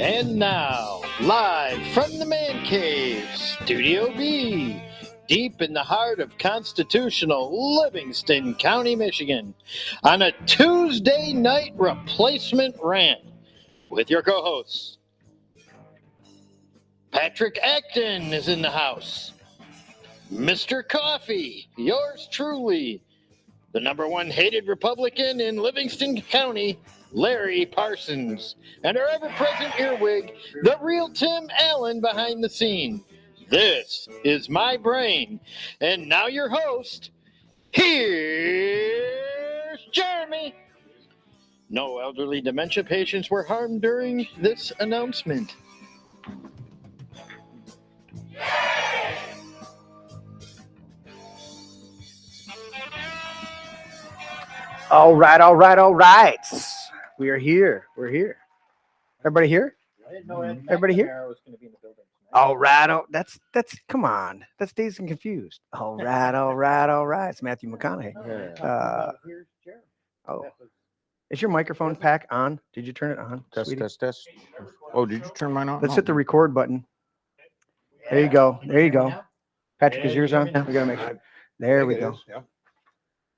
And now, live from the Man Cave, Studio B, deep in the heart of constitutional Livingston County, Michigan, on a Tuesday night replacement rant with your co-hosts. Patrick Acton is in the house. Mr. Coffee, yours truly, the number one hated Republican in Livingston County, Larry Parsons, and our ever-present earwig, the real Tim Allen behind the scene. This is My Brain, and now your host, here's Jeremy. No elderly dementia patients were harmed during this announcement. All right. We are here. We're here. Everybody here? Everybody here? All right. That's come on. That's Dazed and Confused. All right. It's Matthew McConaughey. Oh, is your microphone pack on? Did you turn it on? Test. Oh, did you turn mine on? Let's hit the record button. There you go. Patrick, is yours on? We gotta make sure. There we go.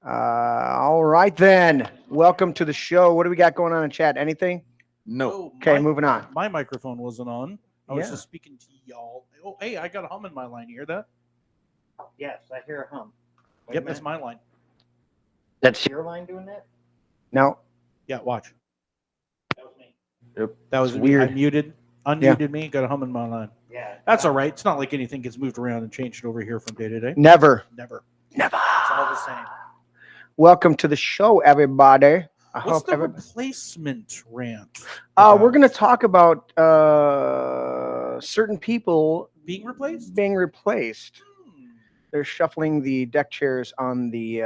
All right then. Welcome to the show. What do we got going on in chat? Anything? No. Okay, moving on. My microphone wasn't on. I was just speaking to y'all. Oh, hey, I got a hum in my line. You hear that? Yes, I hear a hum. Yep, that's my line. That's your line doing that? No. Yeah, watch. That was me. Yep. That was weird. I unmuted me, got a hum in my line. Yeah. That's all right. It's not like anything gets moved around and changed over here from day to day. Never. It's all the same. Welcome to the show, everybody. What's the replacement rant? We're going to talk about certain people Being replaced? being replaced. They're shuffling the deck chairs on the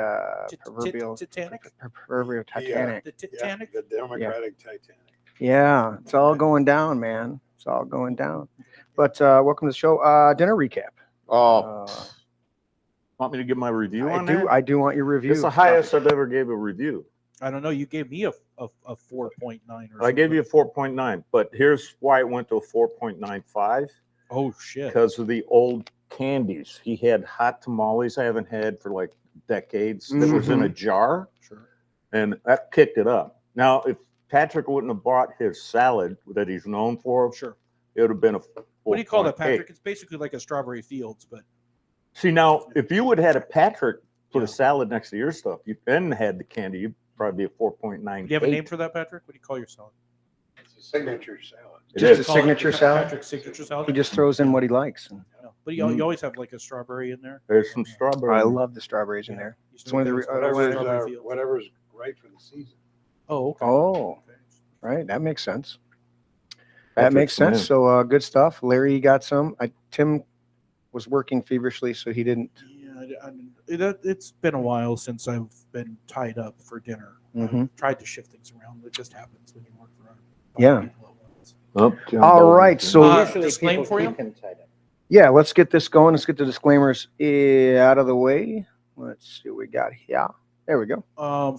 proverbial Titanic? Titanic. The Titanic? The Democratic Titanic. Yeah, it's all going down, man. It's all going down. But welcome to the show. Dinner recap. Want me to give my review on I do want your review. It's the highest I've ever gave a review. I don't know. You gave me a 4.9 or something. I gave you a 4.9, but here's why it went to a 4.95. Oh, shit. Because of the old candies. He had hot tamales I haven't had for like decades that was in a jar. Sure. And that kicked it up. Now, if Patrick wouldn't have bought his salad that he's known for, Sure. it would have been a 4.8. What do you call that, Patrick? It's basically like a Strawberry Fields, but See, now, if you would have had a Patrick put a salad next to your stuff, you then had the candy, you'd probably be a 4.9. do you have a name for that, Patrick? What do you call your salad? It's a signature salad. Just a signature salad. Patrick's signature salad. He just throws in what he likes. No. But you always have like a strawberry in there. There's some strawberry. I love the strawberries in there. It's one of the Whatever's right for the season. Oh, okay. Oh, right. That makes sense. Patrick's man. So good stuff. Larry got some. Tim was working feverishly, so he didn't. Yeah, it's been a while since I've been tied up for dinner. I've tried to shift things around. It just happens when you work for people at once. All right. So disclaimer for you. yeah, let's get this going. Let's get the disclaimers out of the way. Let's see what we got here. There we go.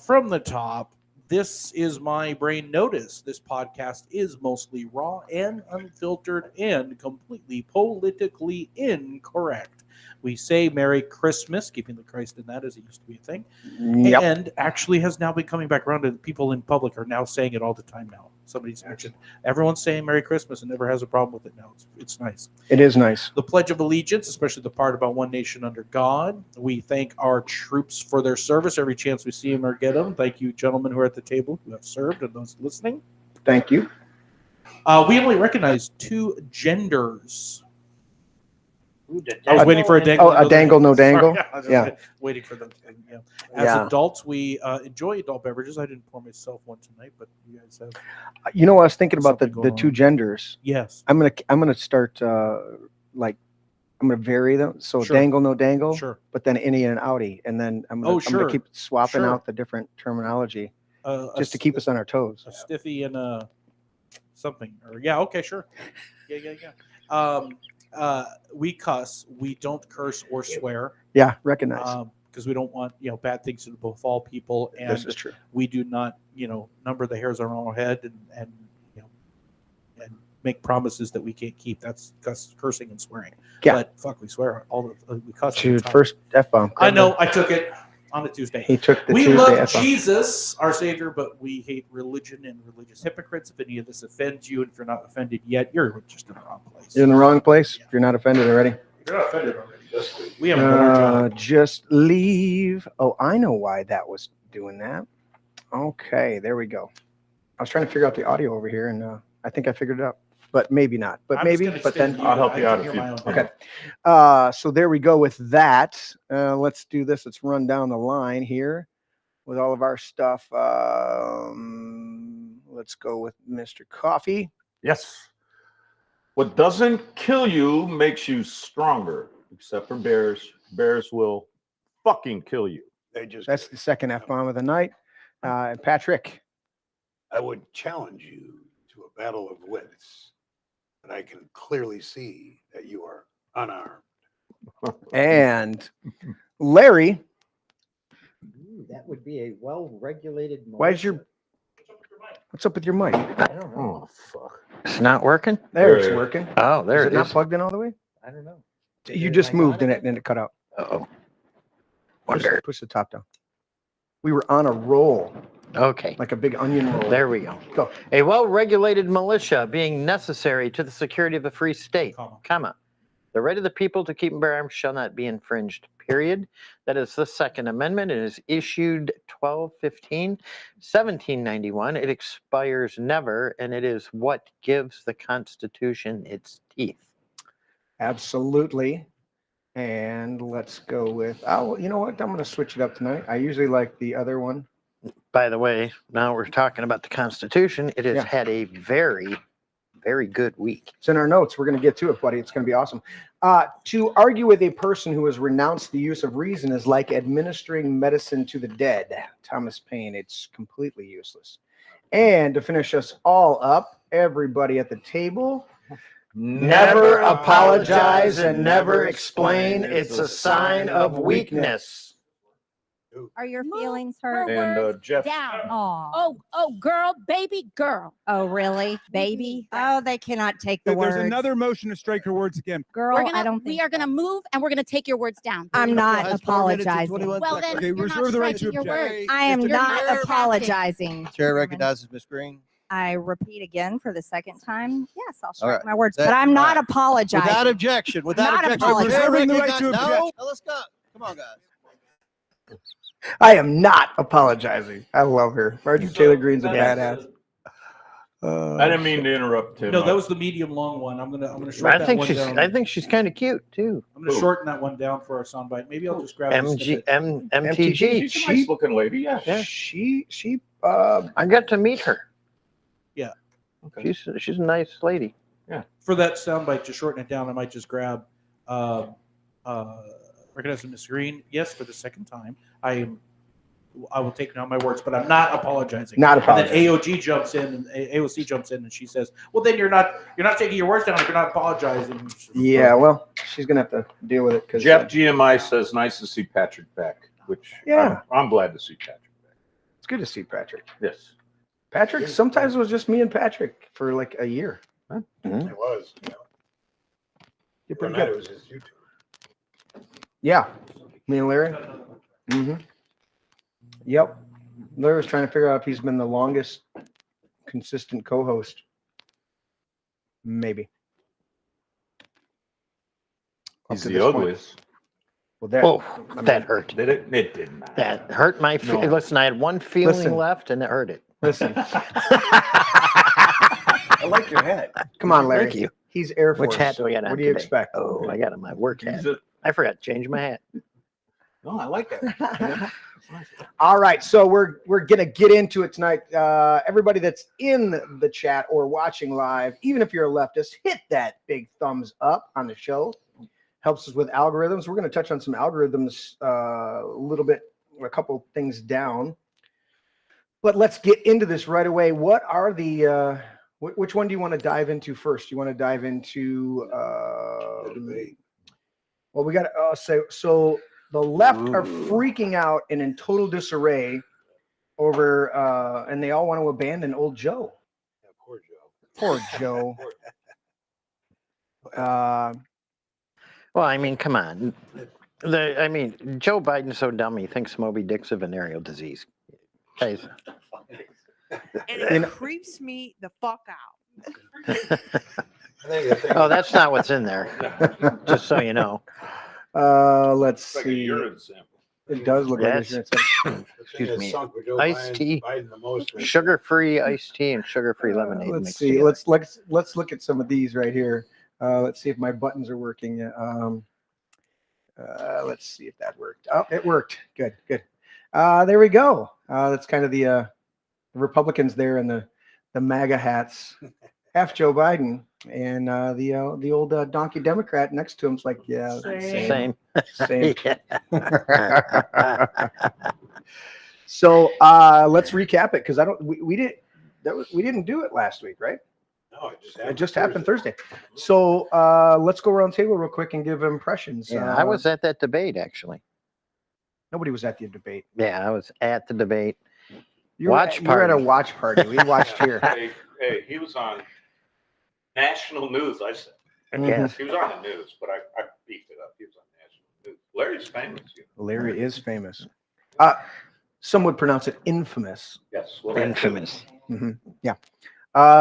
From the top, this is My Brain Notice. This podcast is mostly raw and unfiltered and completely politically incorrect. We say Merry Christmas, keeping the Christ in that as it used to be a thing, and actually has now been coming back around, and people in public are now saying it all the time now. Somebody's mentioned everyone's saying Merry Christmas and never has a problem with it now. It's nice. It is nice. The Pledge of Allegiance, especially the part about one nation under God. We thank our troops for their service every chance we see them or get them. Thank you, gentlemen who are at the table who have served and those listening. Thank you. We only recognize two genders. I was waiting for a dangle. A dangle, no dangle. Sorry, waiting for them. Yeah. As adults, we enjoy adult beverages. I didn't pour myself one tonight, but you guys have. You know, I was thinking about the two genders. Yes. I'm gonna start I'm gonna vary them. So dangle, no dangle. Sure. But then innie and outie, and then I'm gonna keep swapping out the different terminology just to keep us on our toes. A stiffy and a something. Or okay, sure. Yeah. We cuss. We don't curse or swear. Yeah, recognize. Because we don't want bad things to befall people, and this is true. We do not number the hairs on our head and make promises that we can't keep. That's cursing and swearing. Yeah. But fuck, we swear all the we cuss. all the Dude, time. first F-bomb. I know. I took it on a Tuesday. He took the We Tuesday love F-bomb. Jesus, our Savior, but we hate religion and religious hypocrites. If any of this offends you, and if you're not offended yet, you're just in the wrong place. You're in the wrong place. If you're not offended already. You're not offended already. We haven't done our job. Just leave. Oh, I know why that was doing that. Okay, there we go. I was trying to figure out the audio over here, and I think I figured it out, but maybe not. But I'm maybe. just gonna But stay then muted. I'll help I you can out hear if you- my own okay. voice. So there we go with that. Let's do this. Let's run down the line here with all of our stuff. Let's go with Mr. Coffee. Yes. What doesn't kill you makes you stronger, except for bears. Bears will fucking kill you. They just. That's the second F-bomb of the night. Patrick. I would challenge you to a battle of wits, but I can clearly see that you are unarmed. And Larry. That would be a well-regulated. Why's your- What's up with your mic? I don't know. Oh, fuck. It's not working? There, it's There. working. Oh, there Is it it not is. plugged in all the way? I don't know. You Is just it moved and iconic? it cut out. Uh-oh. Push- Wonder. Push the top down. We were on a roll, Okay. like a big onion roll. There we go. Go. A well-regulated militia being necessary to the security of a free state, comma. The right of the people to keep and bear arms shall not be infringed, period. That is the Second Amendment. It is issued 12/15/1791. It expires never, and it is what gives the Constitution its teeth. Absolutely. And let's go with, oh, you know what? I'm going to switch it up tonight. I usually like the other one. By the way, now we're talking about the Constitution. It has Yeah. had a very, very good week. It's in our notes. We're going to get to it, buddy. It's going to be awesome. To argue with a person who has renounced the use of reason is like administering medicine to the dead. Thomas Paine. It's completely useless. And to finish us all up, everybody at the table, never apologize and never explain. It's a sign of weakness. Are your Move feelings her hurt? And words Jeff. down. Oh, Oh, girl, baby, girl. oh, really, baby? Mhm. Oh, they cannot take the There's words. another motion to strike her words again. Girl, I don't think We are gonna move and we're gonna take your words down. I'm not Has 4 minutes and apologizing. 21 Well, then seconds. Okay, you're not reserve the right to striking your object. words. I am Mr. not Chair. apologizing. Chair Chairman. recognizes Ms. Green. I repeat again for the second time. Yes, I'll All strike right. my words, That- but I'm not all right. apologizing. Without objection. Without Not objection. apologizing. Chair Reserving the right recognize- to No, object. no, let's go. Come on, guys. I am not apologizing. I love her. Marjorie Taylor Greene's a badass. I didn't mean to interrupt Tim. No, that was the medium long one. I'm gonna shorten I that think one she's down. I think she's kind of cute too. I'm gonna shorten that one down for our soundbite. Maybe I'll just grab MTG. She's a nice looking lady. Yeah. Yeah. She I got to meet her. Yeah. Okay. She's a nice lady. for that soundbite. To shorten it down, I might just grab recognizing Ms. Green. Yes, for the second time, I will take down my words, but I'm not apologizing. Not And then apologizing. AOG jumps in, and AOC jumps in, and she says, "Well, then you're not taking your words down if you're not apologizing." Yeah, well, she's gonna have to deal with it because Jeff GMI says, "Nice to see Patrick back," which Yeah. I'm glad to see Patrick back. it's good to see Patrick. Yes. Patrick, sometimes it was just me and Patrick for like a year. It was. You're The pretty night it good. was his YouTube. Yeah, me and Larry. Mm-hmm. Yep. Larry was trying to figure out if he's been the longest consistent co-host. Maybe. Up He's to the this point. ugliest. Well, that, Oh, I mean, that hurt. Did it? It didn't matter. That hurt my No. Listen, I had one feeling Listen. left, and it hurt it. Listen, I like your hat. Come on, Larry. Thank you. He's Air Force. Which hat do I got on What do you today? expect? Oh, I got on my work hat. He's a- I forgot to change my hat. no, I like that. All right, so we're gonna get into it tonight. Everybody that's in the chat or watching live, even if you're a leftist, hit that big thumbs up on the show. Helps us with algorithms. We're gonna touch on some algorithms a little bit, a couple things down. But let's get into this right away. What are the which one do you want to dive into first? You want to dive into The debate. well, we got to so the left are freaking out and in total disarray over and they all want to abandon old Joe. Yeah, poor Joe. Poor Joe. Well, I mean, come on. Joe Biden's so dumb he thinks Moby Dick's a venereal disease. Guys. And it creeps me the fuck out. Oh, that's not what's in there. Just so you know. Let's It's like a see. urine sample. It does look like Yes. it's Excuse me. Iced tea, sugar-free iced tea, and sugar-free lemonade. Let's mixed see. together. Let's look at some of these right here. Let's see if my buttons are working. Let's see if that worked. Oh, it worked. Good. There we go. That's kind of the Republicans there in the MAGA hats. F Joe Biden and the old donkey Democrat next to him's like, yeah, Same. same. Yeah. So let's recap it because we didn't do it last week, right? No, It just happened Thursday. So let's go around the table real quick and give impressions. Yeah, I was at that debate actually. Nobody was at the debate. Yeah, I was at the debate. You were at a watch party. We watched here. Hey, he was on national news. I said. Yes. He was on the news, but I beefed it up. He was on national news. Larry's famous. You know. Larry is famous. Some would pronounce it infamous. Yes. Well, Infamous. Yeah.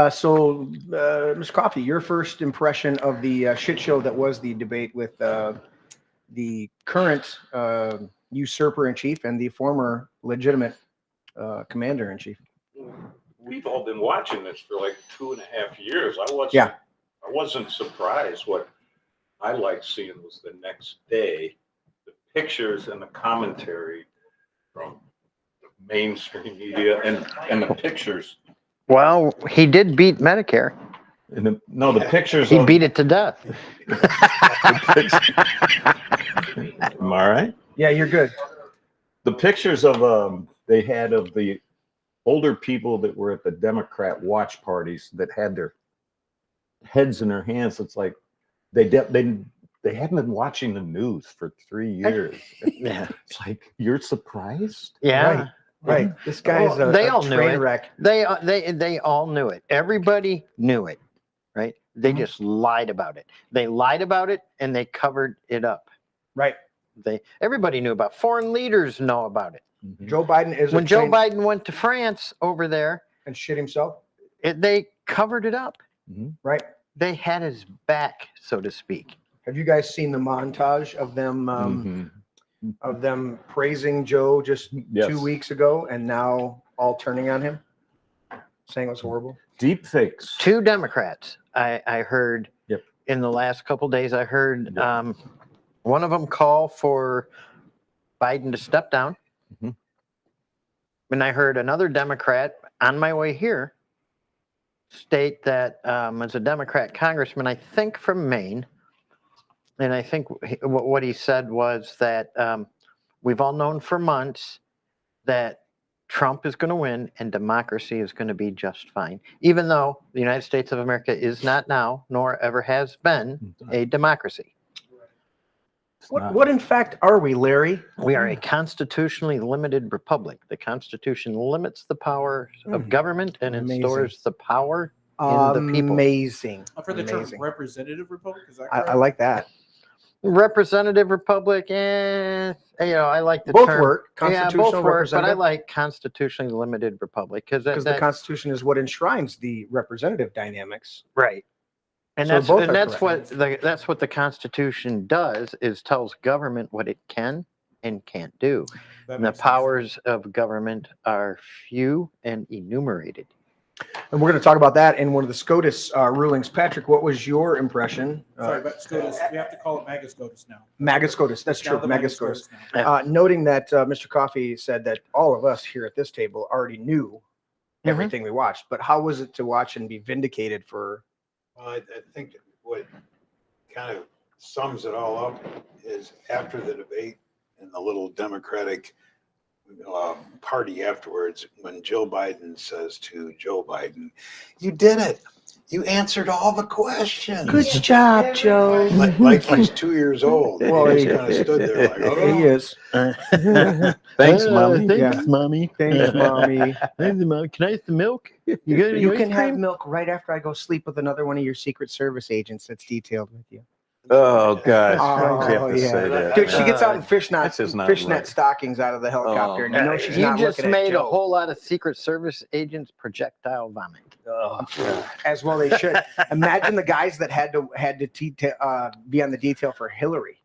So, Ms. Coffey, your first impression of the shit show that was the debate with the current usurper in chief and the former legitimate commander in chief. We've all been watching this for like 2.5 years. I wasn't surprised. What I liked seeing was the next day, the pictures and the commentary from the mainstream media and the pictures. Well, he did beat Medicare. And the pictures. He beat it to death. Am I right? Yeah, you're good. The pictures of they had of the older people that were at the Democrat watch parties that had their heads in their hands. It's like they hadn't been watching the news for 3 years. Yeah. It's like, you're surprised? Yeah. Right. This guy's They a all knew train it. wreck. They all knew it. Everybody knew it, right? They just lied about it. They lied about it and they covered it up. Right. Everybody knew about it. Foreign leaders know about it. Joe Biden is When Joe Biden went to France over there and shit himself. They covered it up. Right. They had his back, so to speak. Have you guys seen the montage of them praising Joe just 2 weeks ago and now all turning on him, saying it was horrible? Deep fakes. 2 Democrats I heard in the last couple days. I heard one of them call for Biden to step down. And I heard another Democrat on my way here state that as a Democrat congressman, I think from Maine, and I think what he said was that we've all known for months that Trump is going to win and democracy is going to be just fine, even though the United States of America is not now, nor ever has been, a democracy. What in fact are we, Larry? We are a constitutionally limited republic. The Constitution limits the power of government and it stores the power in the people. Amazing. I've heard the term representative republic. Is that I correct? like that. Representative republic, I like the both term. work. Yeah, Constitutional, both work, but I representative. like constitutionally limited republic because the Constitution is what enshrines the representative dynamics. Right. And So both are that's what the Constitution does, is tells government what it can and can't do. And the powers of government are few and enumerated. And we're going to talk about that in one of the SCOTUS rulings. Patrick, what was your impression? Sorry, but SCOTUS, we have to call it MAGA SCOTUS now. MAGA SCOTUS, that's Now true. the MAGA SCOTUS. now. Noting that Mr. Coffey said that all of us here at this table already knew everything we watched, but how was it to watch and be vindicated for? Well, I think what kind of sums it all up is after the debate and the little Democratic party afterwards, when Joe Biden says to Joe Biden, "You did it. You answered all the questions. Good job, Joe. Like he's 2 years old. And Well, he he- just kind of stood there like, oh. He is. Thanks, Mommy. Thanks, Yeah. mommy. Thanks, Mommy. Thanks, Mommy. Can I have some milk? You got any You ice can have cream? milk right after I go sleep with another one of your Secret Service agents that's detailed with you. Oh gosh, Oh, why'd you have to yeah. say that? Dude, she gets out in That's just not fishnet right. stockings out of the helicopter, and you know she's You not just looking made at a Joe. whole lot of Secret Service agents projectile vomit. As well they should. Imagine the guys that had to be on the detail for Hillary.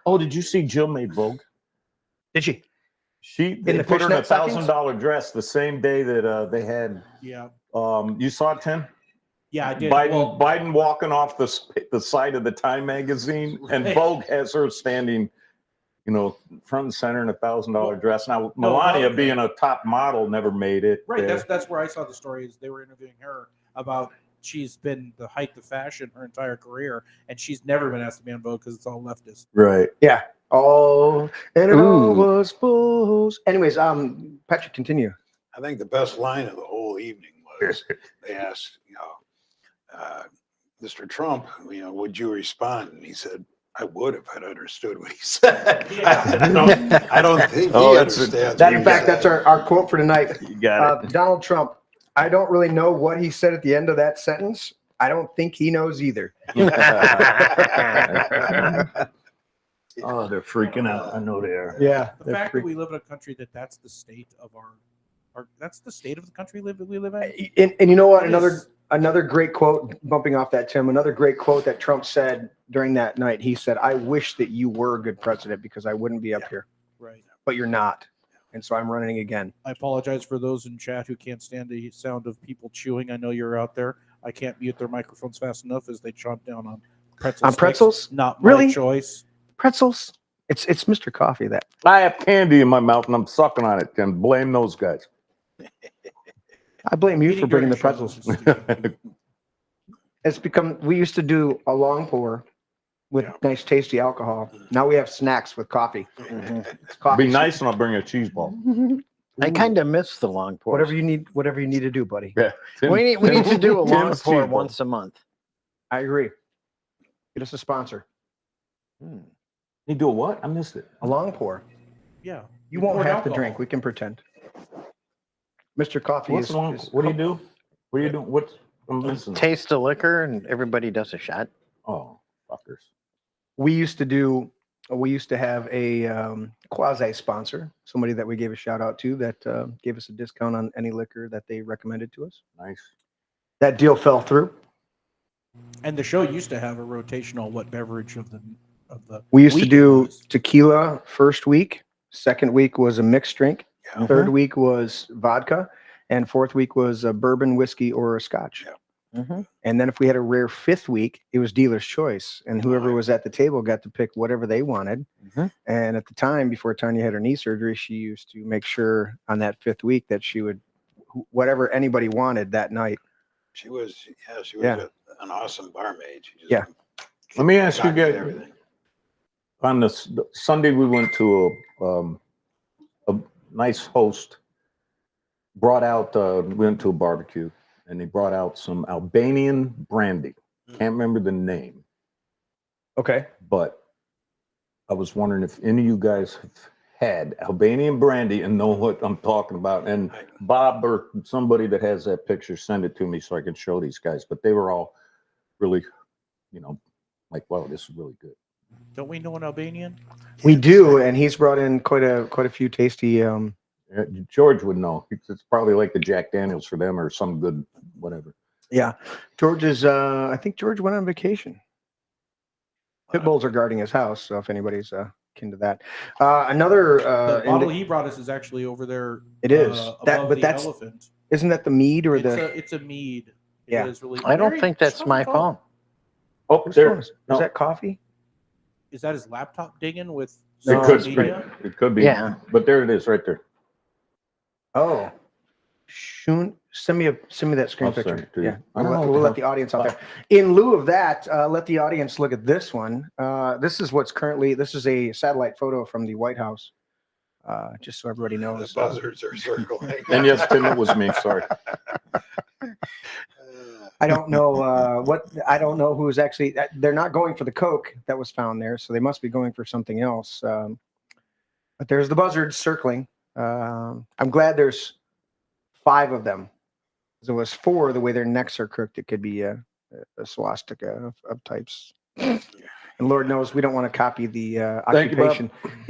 Oh, did you see Jill made Vogue? Did she? They the put her in a fishnet stockings? $1,000 dress the same day that they had. Yeah. You saw it, Tim? Yeah, I did. Biden walking off the side of the Time magazine, and Vogue has her standing, front and center in a $1,000 dress. Now Melania, being a top model, never made it. Right. That's where I saw the story. Is they were interviewing her about she's been the height of fashion her entire career, and she's never been asked to be on Vogue because it's all leftist. Right. Yeah. Oh, and it all was bulls. Anyways, Patrick, continue. I think the best line of the whole evening was they asked, Mr. Trump, would you respond? And he said, I would if I'd understood what he said. I don't think he understands. In fact, that's our quote for tonight. You got it. Donald Trump, I don't really know what he said at the end of that sentence. I don't think he knows either. Oh, they're freaking out. I know they are. Yeah. The fact that we live in a country that's the state of that's the state of the country we live in. And you know what? Another great quote, bumping off that, Tim, another great quote that Trump said during that night. He said, I wish that you were a good president because I wouldn't be up here. Right. But you're not. And so I'm running again. I apologize for those in chat who can't stand the sound of people chewing. I know you're out there. I can't mute their microphones fast enough as they chomp down on pretzels. On pretzels? Not my Really? choice. Pretzels? It's Mr. Coffee that. I have candy in my mouth and I'm sucking on it. And blame those guys. I blame you for Eating bringing the during shows pretzels. It's become, we used to do a long pour with nice tasty alcohol. Now we have snacks with coffee. It's coffee. Be nice and I'll bring a cheese ball. I kind of miss the long pour. Whatever you need to do, buddy. Yeah. We need to do a long Tim's pour cheese ball. once a month. I agree. Get us a sponsor. You do a what? I missed it. A long pour. Yeah. You won't poured have to alcohol. drink. We can pretend. Mr. Coffee What's is. wrong? What do you do? What do you do? What's I'm missing? Taste the liquor and everybody does a shot. Oh, fuckers. We used to have a quasi sponsor, somebody that we gave a shout out to that gave us a discount on any liquor that they recommended to us. Nice. That deal fell through. And the show used to have a rotational what beverage of the We used to week do was. tequila first week. Second week was a mixed drink. Yeah. Third week was vodka. And fourth week was a bourbon, whiskey, or a scotch. And then if we had a rare fifth week, it was dealer's choice. And whoever was at the table got to pick whatever they wanted. And at the time, before Tanya had her knee surgery, she used to make sure on that fifth week that she would, whatever anybody wanted that night. She was an awesome barmaid. She just Let me ask you got guys. everything. On the Sunday, we went to a nice host. Brought out. We went to a barbecue, and they brought out some Albanian brandy. Can't remember the name. Okay. But I was wondering if any of you guys have had Albanian brandy and know what I'm talking about. And Bob or somebody that has that picture, send it to me so I can show these guys. But they were all really, like, wow, this is really good. Don't we know an Albanian? We do, and he's brought in quite a few tasty. George would know. It's probably like the Jack Daniels for them or some good whatever. Yeah, George is. I think George went on vacation. Pit bulls are guarding his house, so if anybody's akin to that, another The bottle he brought us is actually over there. It is above the that's elephant. Isn't that the mead or It's a mead. Yeah. It is really, I don't Larry, think that's shut my the phone. Oh, Whose there. phone is No, that coffee? Is that his laptop dinging with it No, could it's be. media? It could be. Yeah. But there it is, right there. Oh, send me that screen I'll send picture. it to you. Yeah, I don't know we'll what let the the audience out there. In lieu of that, let the audience look at this one. This is what's currently. This is a satellite photo from the White House. Just so everybody The knows. buzzards are circling. And yes, Tim, it was me. Sorry. I don't know I don't know who is actually. They're not going for the Coke that was found there, so they must be going for something else. But there's the buzzards circling. I'm glad there's 5 of them. There was 4. The way their necks are crooked, it could be a swastika of types. And Lord knows we don't want to copy the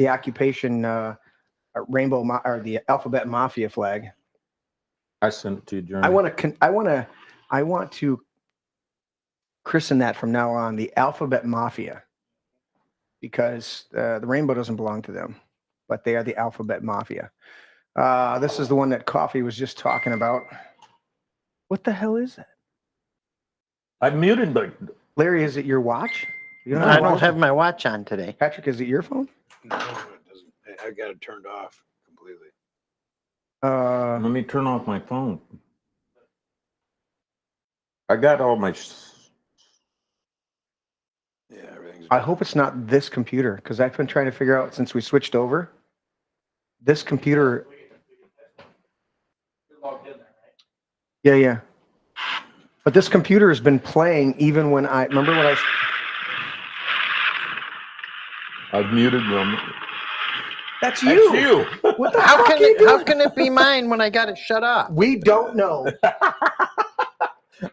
occupation, rainbow or the alphabet mafia flag. I sent it to you, Jeremy. I want to christen that from now on the alphabet mafia, because the rainbow doesn't belong to them, but they are the alphabet mafia. This is the one that Coffee was just talking about. What the hell is that? I muted the. Larry, is it your watch? You I don't have my watch on today. Patrick, is it your phone? No, it doesn't. I got it turned off completely. Let me turn off my phone. I got all my. Yeah, everything's. I hope it's not this computer, because I've been trying to figure out since we switched over. This computer. Yeah. But this computer has been playing even when I remember when I. I've muted them. That's you. That's you. What the How fuck can are you it, how doing? can it be mine when I got it shut off? We don't know.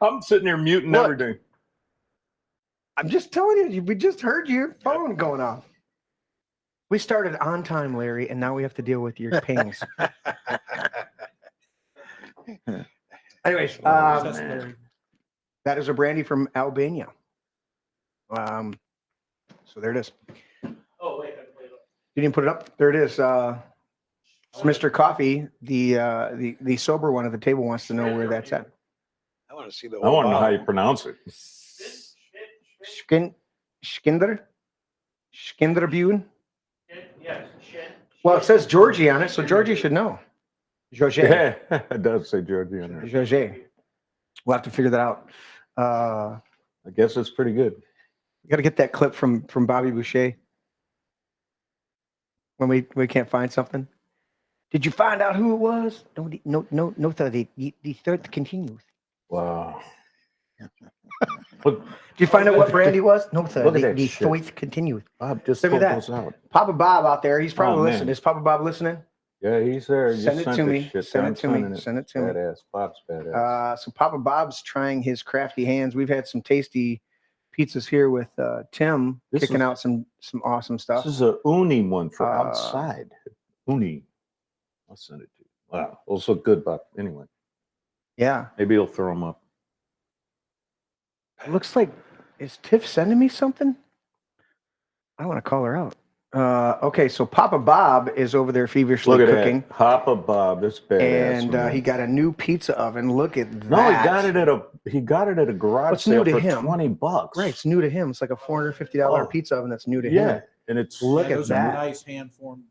I'm sitting here muting Look. everything. I'm just telling you. We just heard your phone going off. We started on time, Larry, and now we have to deal with your pings. Anyways, that is a brandy from Albania. So there it is. Oh, wait. You didn't put it up? There it is. Mr. Coffee, the sober one at the table, wants to know where that's at. I want to see the. I want to know how you pronounce it. Skinderbuen? Well, it says Georgie on it, so Georgie should know. Georgie. Yeah, it does say Georgie on there. Georgie. We'll have to figure that out. I guess it's pretty good. We got to get that clip from Bobby Boucher when we can't find something. Did you find out who it was? No, sir. The third continues. Wow. Did you find out what brand he was? No, sir. Look at that The shit. third continues. Bob, just Look at pull that. those out. Papa Bob out there. He's probably Oh, man. listening. Is Papa Bob listening? Yeah, he's there. Send it to me. Send it to me. Send it to me. Badass. Bob's badass. So Papa Bob's trying his crafty hands. We've had some tasty pizzas here with Tim kicking out some awesome stuff. This is a uni one for outside. Uni. I'll send it to you. Wow. Those look good, Bob. Anyway. Yeah. Maybe you'll throw them up. It looks like, is Tiff sending me something? I want to call her out. Okay, so Papa Bob is over there feverishly Look at cooking. that. Papa Bob. That's badass. And he got a new pizza oven. Look at that. No, he got it at a garage What's sale new to for him? $20. Right, it's new to him. It's like a $450 pizza oven that's new to Yeah, him. and it's. Look at Those are that. nice hand formed.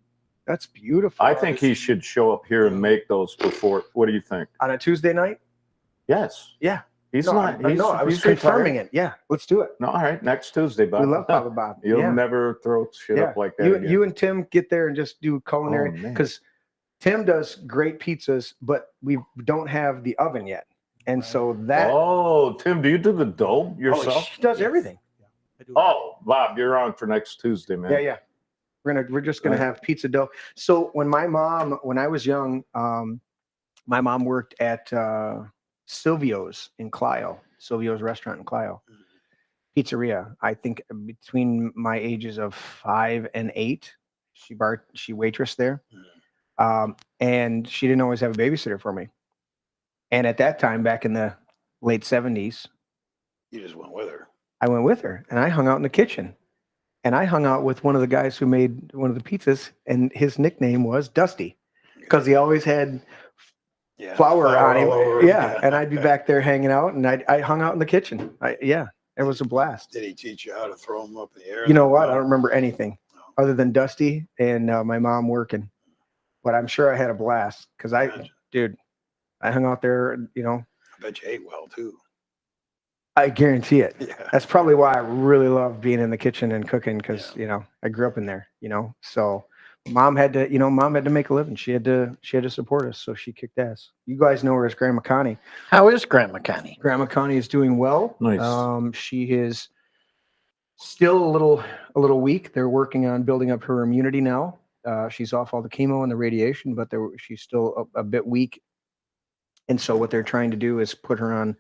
That's beautiful. I think he should show up here and make those before. What do you think? On a Tuesday night? Yes. Yeah. He's No, not. I was he's confirming retired. it. Yeah, let's do it. No, all right. Next Tuesday, Bob. We love Papa Bob. You'll Yeah. never throw shit Yeah. up like that again. You and Tim get there and just do culinary, Oh, man. because Tim does great pizzas, but we don't have the oven yet. And so that Oh, Tim, do you do the dough yourself? she does everything. I do. Oh, Bob, you're on for next Tuesday, man. Yeah. We're just gonna Right. have pizza dough. So when I was young, my mom worked at Silvio's in Clio, Silvio's restaurant in Clio, pizzeria. I think between my ages of 5 and 8, she waitressed there, and she didn't always have a babysitter for me. And at that time, back in the late 70s, You just went with her. I went with her, and I hung out in the kitchen. And I hung out with one of the guys who made one of the pizzas, and his nickname was Dusty, because he always had flour on him. all over him. Yeah, and I'd be back there hanging out, and I hung out in the kitchen. It was a blast. Did he teach you how to throw them up in the air? You know what? I don't remember anything other than Dusty and my mom working, but I'm sure I had a blast because I hung out there. I bet you ate well too. I guarantee it. Yeah. That's probably why I really love being in the kitchen and cooking, because I grew up in there. So, Mom had to make a living. She had to support us, so she kicked ass. You guys know her as Grandma Connie. How is Grandma Connie? Grandma Connie is doing well. Nice. She is still a little weak. They're working on building up her immunity now. She's off all the chemo and the radiation, but she's still a bit weak. And so what they're trying to do is put her on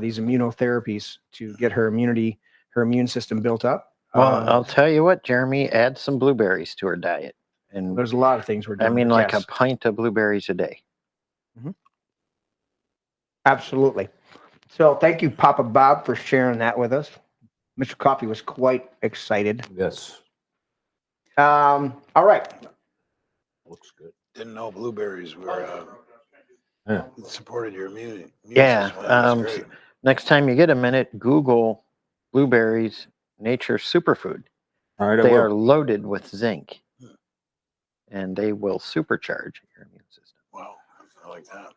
these immunotherapies to get her immune system built up. Well, I'll tell you what, Jeremy, add some blueberries to her diet. And there's a lot of things we're doing. I mean, like yes. a pint of blueberries a day. Absolutely. So thank you, Papa Bob, for sharing that with us. Mr. Coffee was quite excited. Yes. All right. Looks good. Didn't know blueberries were supported your immunity. Yeah. System. That's great. Next time you get a minute, Google blueberries, nature superfood. All right. They are loaded with zinc, and they will supercharge your immune system. Wow, I like that.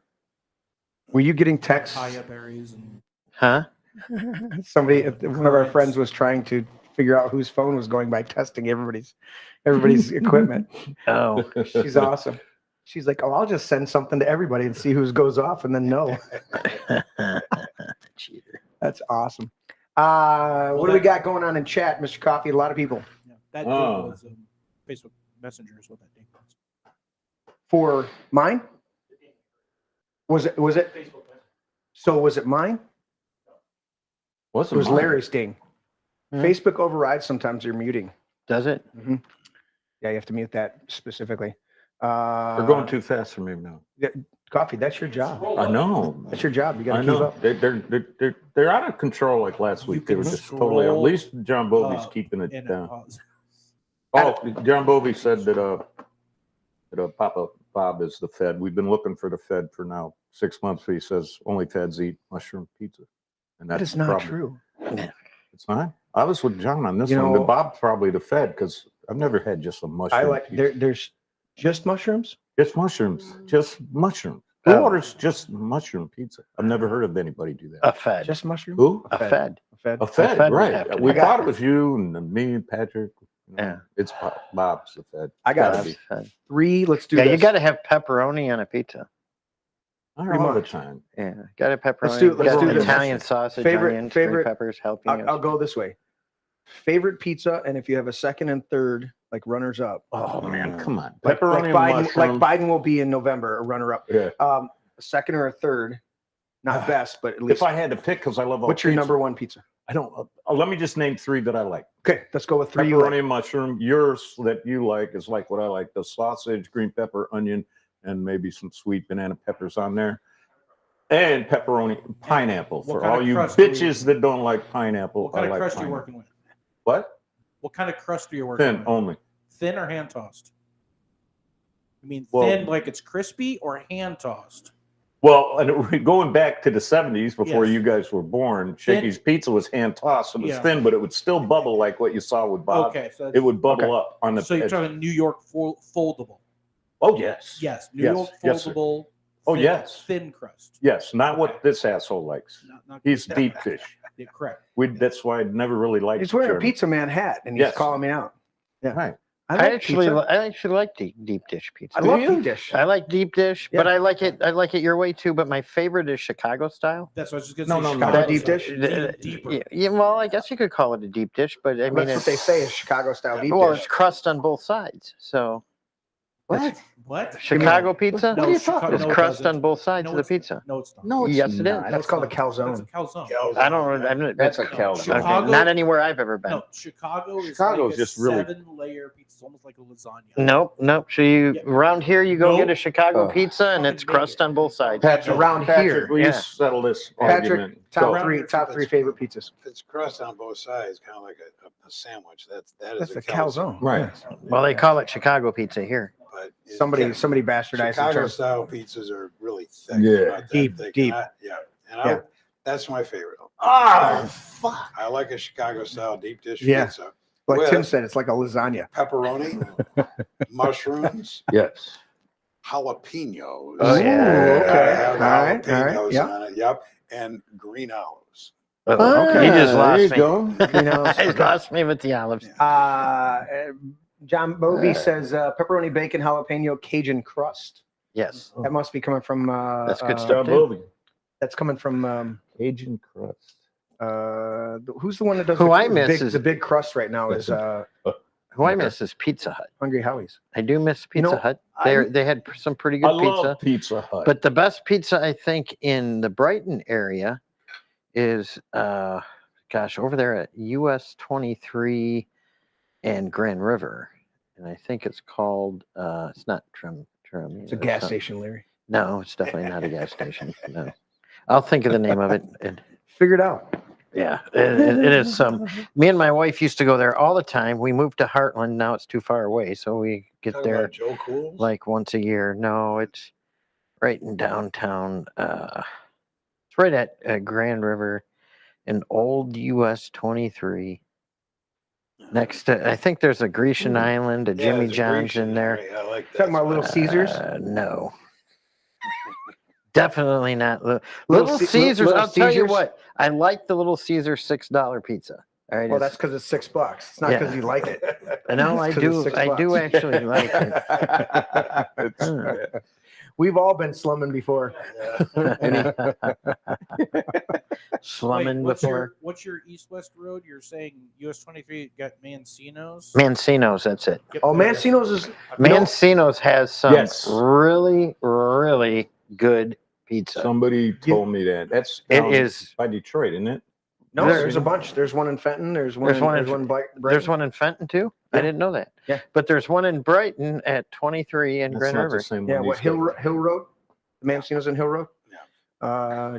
Were you getting texts? Kaya berries and Huh? Somebody, one of our friends was trying to figure out whose phone was going by testing everybody's equipment. Oh, she's awesome. She's like, oh, I'll just send something to everybody and see whose goes off, and then no. Cheater. That's awesome. What do we got going on in chat, Mr. Coffee? A lot of people. Yeah, that ding was Facebook Messenger is what that ding was. For mine? Was it? Facebook. So was it mine? It was mine. Larry's ding. Facebook overrides sometimes your muting. Does it? Mm-hmm. Yeah, you have to mute that specifically. We're going too fast for me now. Coffee, that's your job. I know. That's your job. You got to keep up. They're out of control. Like last week, they were just totally. At least John Bovey's keeping it down. Oh, John Bovey said that Papa Bob is the Fed. We've been looking for the Fed for now 6 months. But he says only Feds eat mushroom pizza, and that is not true. It's not. I was with John on this one. But Bob's probably the Fed because I've never had just a mushroom. I like there's just mushrooms. Just mushrooms. Just mushrooms. Who orders just mushroom pizza? I've never heard of anybody do that. A Fed. Just mushroom? Who? A Fed. A Fed, right. We thought it was you and me and Patrick. Yeah. It's Bob's the Fed. I got it. 3. Let's do this. Yeah, you got to have pepperoni on a pizza. All the time. Yeah, got a pepperoni. Let's do Italian sausage, onions, green peppers, jalapenos. I'll go this way. Favorite pizza, and if you have a second and third, like runners up. Oh man, come on. Pepperoni like Biden will be in November, a runner up. Yeah. A second or a third, not best, but at least. If I had to pick, because I love all what's your number one pizza? I don't. Let me just name 3 that I like. Okay, let's go with 3. Pepperoni and mushroom. Yours that you like is like what I like: the sausage, green pepper, onion, and maybe some sweet banana peppers on there. And pepperoni, pineapple for all you bitches that don't like pineapple. What kind of crust pineapple. are you working with? What? What kind of crust are you working with? Thin only. Thin or hand tossed? I mean, thin like it's crispy or hand tossed? Well, and going back to the 70s before you guys were born, Shakey's Pizza was hand tossed. It was thin, but it would still bubble like what you saw with Bob. Okay, so it would bubble up on the. So you're talking New York foldable? Oh yes. Yes, New York foldable. Oh yes. Thin crust. Yes, not what this asshole likes. He's deep dish. Yeah, correct. That's why I never really liked. He's wearing a Pizza Man hat, and he's calling me out. Yeah. Right. I actually like deep dish pizza. I love deep dish. I like deep dish, but I like it your way too. But my favorite is Chicago style. That's what I was just gonna say. Chicago deep dish. Yeah, well, I guess you could call it a deep dish, but I mean, that's what they say is Chicago style deep dish. Well, it's crust on both sides, so. What? Chicago pizza? No, It's crust on both sides of the pizza. No, it's not. No, yes, it is. That's called a calzone. That's a calzone. I don't. That's a calzone. Chicago, not anywhere I've ever been. No, Chicago's is like just a really 7-layer pizza. It's almost like a lasagna. Nope. So around here, you go get a Chicago pizza, and it's crust on both sides. Patrick, around here. Will you settle this argument? Patrick, top three favorite pizzas. If it's crust on both sides, kind of like a sandwich. That's a calzone. Right. Well, they call it Chicago pizza here. But somebody bastardized Chicago style pizzas are really thick. Yeah, deep. And that's my favorite. Fuck! I like a Chicago style deep dish pizza. Like Tim said, it's like a lasagna. Pepperoni, mushrooms, yes, jalapenos. Oh yeah, okay, all right, on it. Yep, and green olives. Okay, he just lost me. You know, he lost me with the olives. John Bovey says pepperoni, bacon, jalapeno, Cajun crust. Yes. That must be coming from. That's good stuff. John too. Bovey. That's coming from. Cajun crust. Who's the one that does Who the, I miss big, is- the big crust right now is Who I miss is Pizza Hut. Hungry Howie's. I do miss Pizza know, Hut. I- They had some pretty good I pizza. love Pizza Hut. But the best pizza, I think, in the Brighton area is, over there at US 23 and Grand River. And I think it's called, it's not Trim. It's a gas station, Larry. No, it's definitely not a gas station. No. I'll think of the name of it. Figure it out. Yeah, it is some. Me and my wife used to go there all the time. We moved to Heartland. Now it's too far away, so we get Talking there about Joe Cool's? like once a year. No, it's right in downtown. It's right at Grand River, an old US 23. Next to, I think there's a Grecian Island, a Yeah, Jimmy it's a John's Grecian in there. area. I like that. Talking about Little Caesars. No. Definitely not. Little Caesars. Little I'll tell you Caesars? what. I like the Little Caesar $6 pizza. All right. Well, that's because it's $6. It's not because you like it. No, I It's 'cause do. it's I do $6. actually like it. We've all been slumming before. Slumming Wait, before. what's your east-west road? You're saying US 23 got Mancino's? Mancino's. That's it. Oh, Mancino's is. Mancino's has some Yes. really, really good pizza. Somebody told me that. That's It down is. by Detroit, isn't it? No, there's a bunch. There's one in Fenton. There's one. There's one in- Brighton. There's one in Fenton too. I Yeah. didn't know that. Yeah. But there's one in Brighton at 23 and That's Grand not River. the same Yeah, one. what these guys- Hill Road? Mancino's in Hill Road.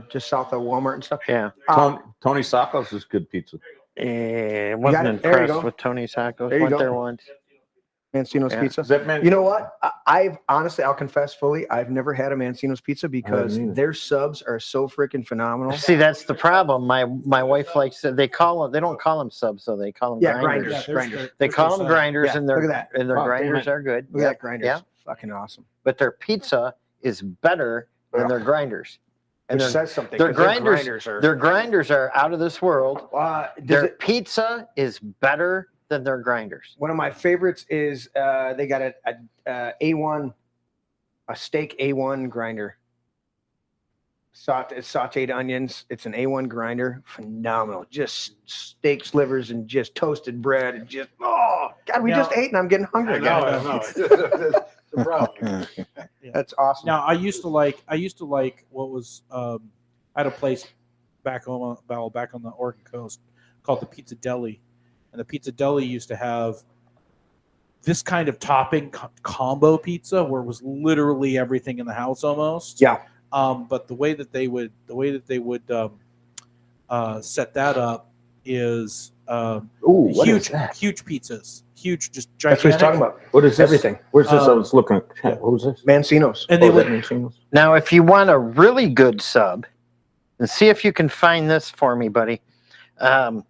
Just south of Walmart and stuff. Yeah. Tony Sacco's is good pizza. Wasn't got it. There you impressed go. with Tony Sacco. There you Went go. there once. Mancino's Yeah. Pizza. Is that man? You know what? I've honestly, I'll confess fully, I've never had a Mancino's Pizza because either. their subs are so freaking phenomenal. See, that's the problem. My wife likes it. They don't call them subs, though. They call them Yeah, grinders. grinders. Yeah, grinders. They call them grinders, Yeah, and look at that. their Wow, damn grinders it. are good. Look Yeah, at that grinders. Yeah, Fucking awesome. but their pizza is better than their grinders. It And says something. their 'cause grinders, are. their grinders are out of this world. Does Their it, pizza is better than their grinders. one of my favorites is they got a A1, a steak A1 grinder. It's sauteed onions. It's an A1 grinder. Phenomenal. Just steak slivers and just toasted bread and just God, we Now- just ate and I'm getting hungry I again. know, I know. It's a problem. That's awesome. Now I used to like what was I had a place back home back on the Oregon coast called the Pizza Deli, and the Pizza Deli used to have this kind of topping combo pizza where it was literally everything in the house almost. Yeah. But the way that they would set that up is Ooh, what is that? huge pizzas, huge, just That's gigantic. what he's talking about. What is this? Everything. Where's this? I Um, was looking at. yeah. What was this? Mancino's. And they Oh, would that Mancino's? Now, if you want a really good sub, and see if you can find this for me, buddy. Gonellas,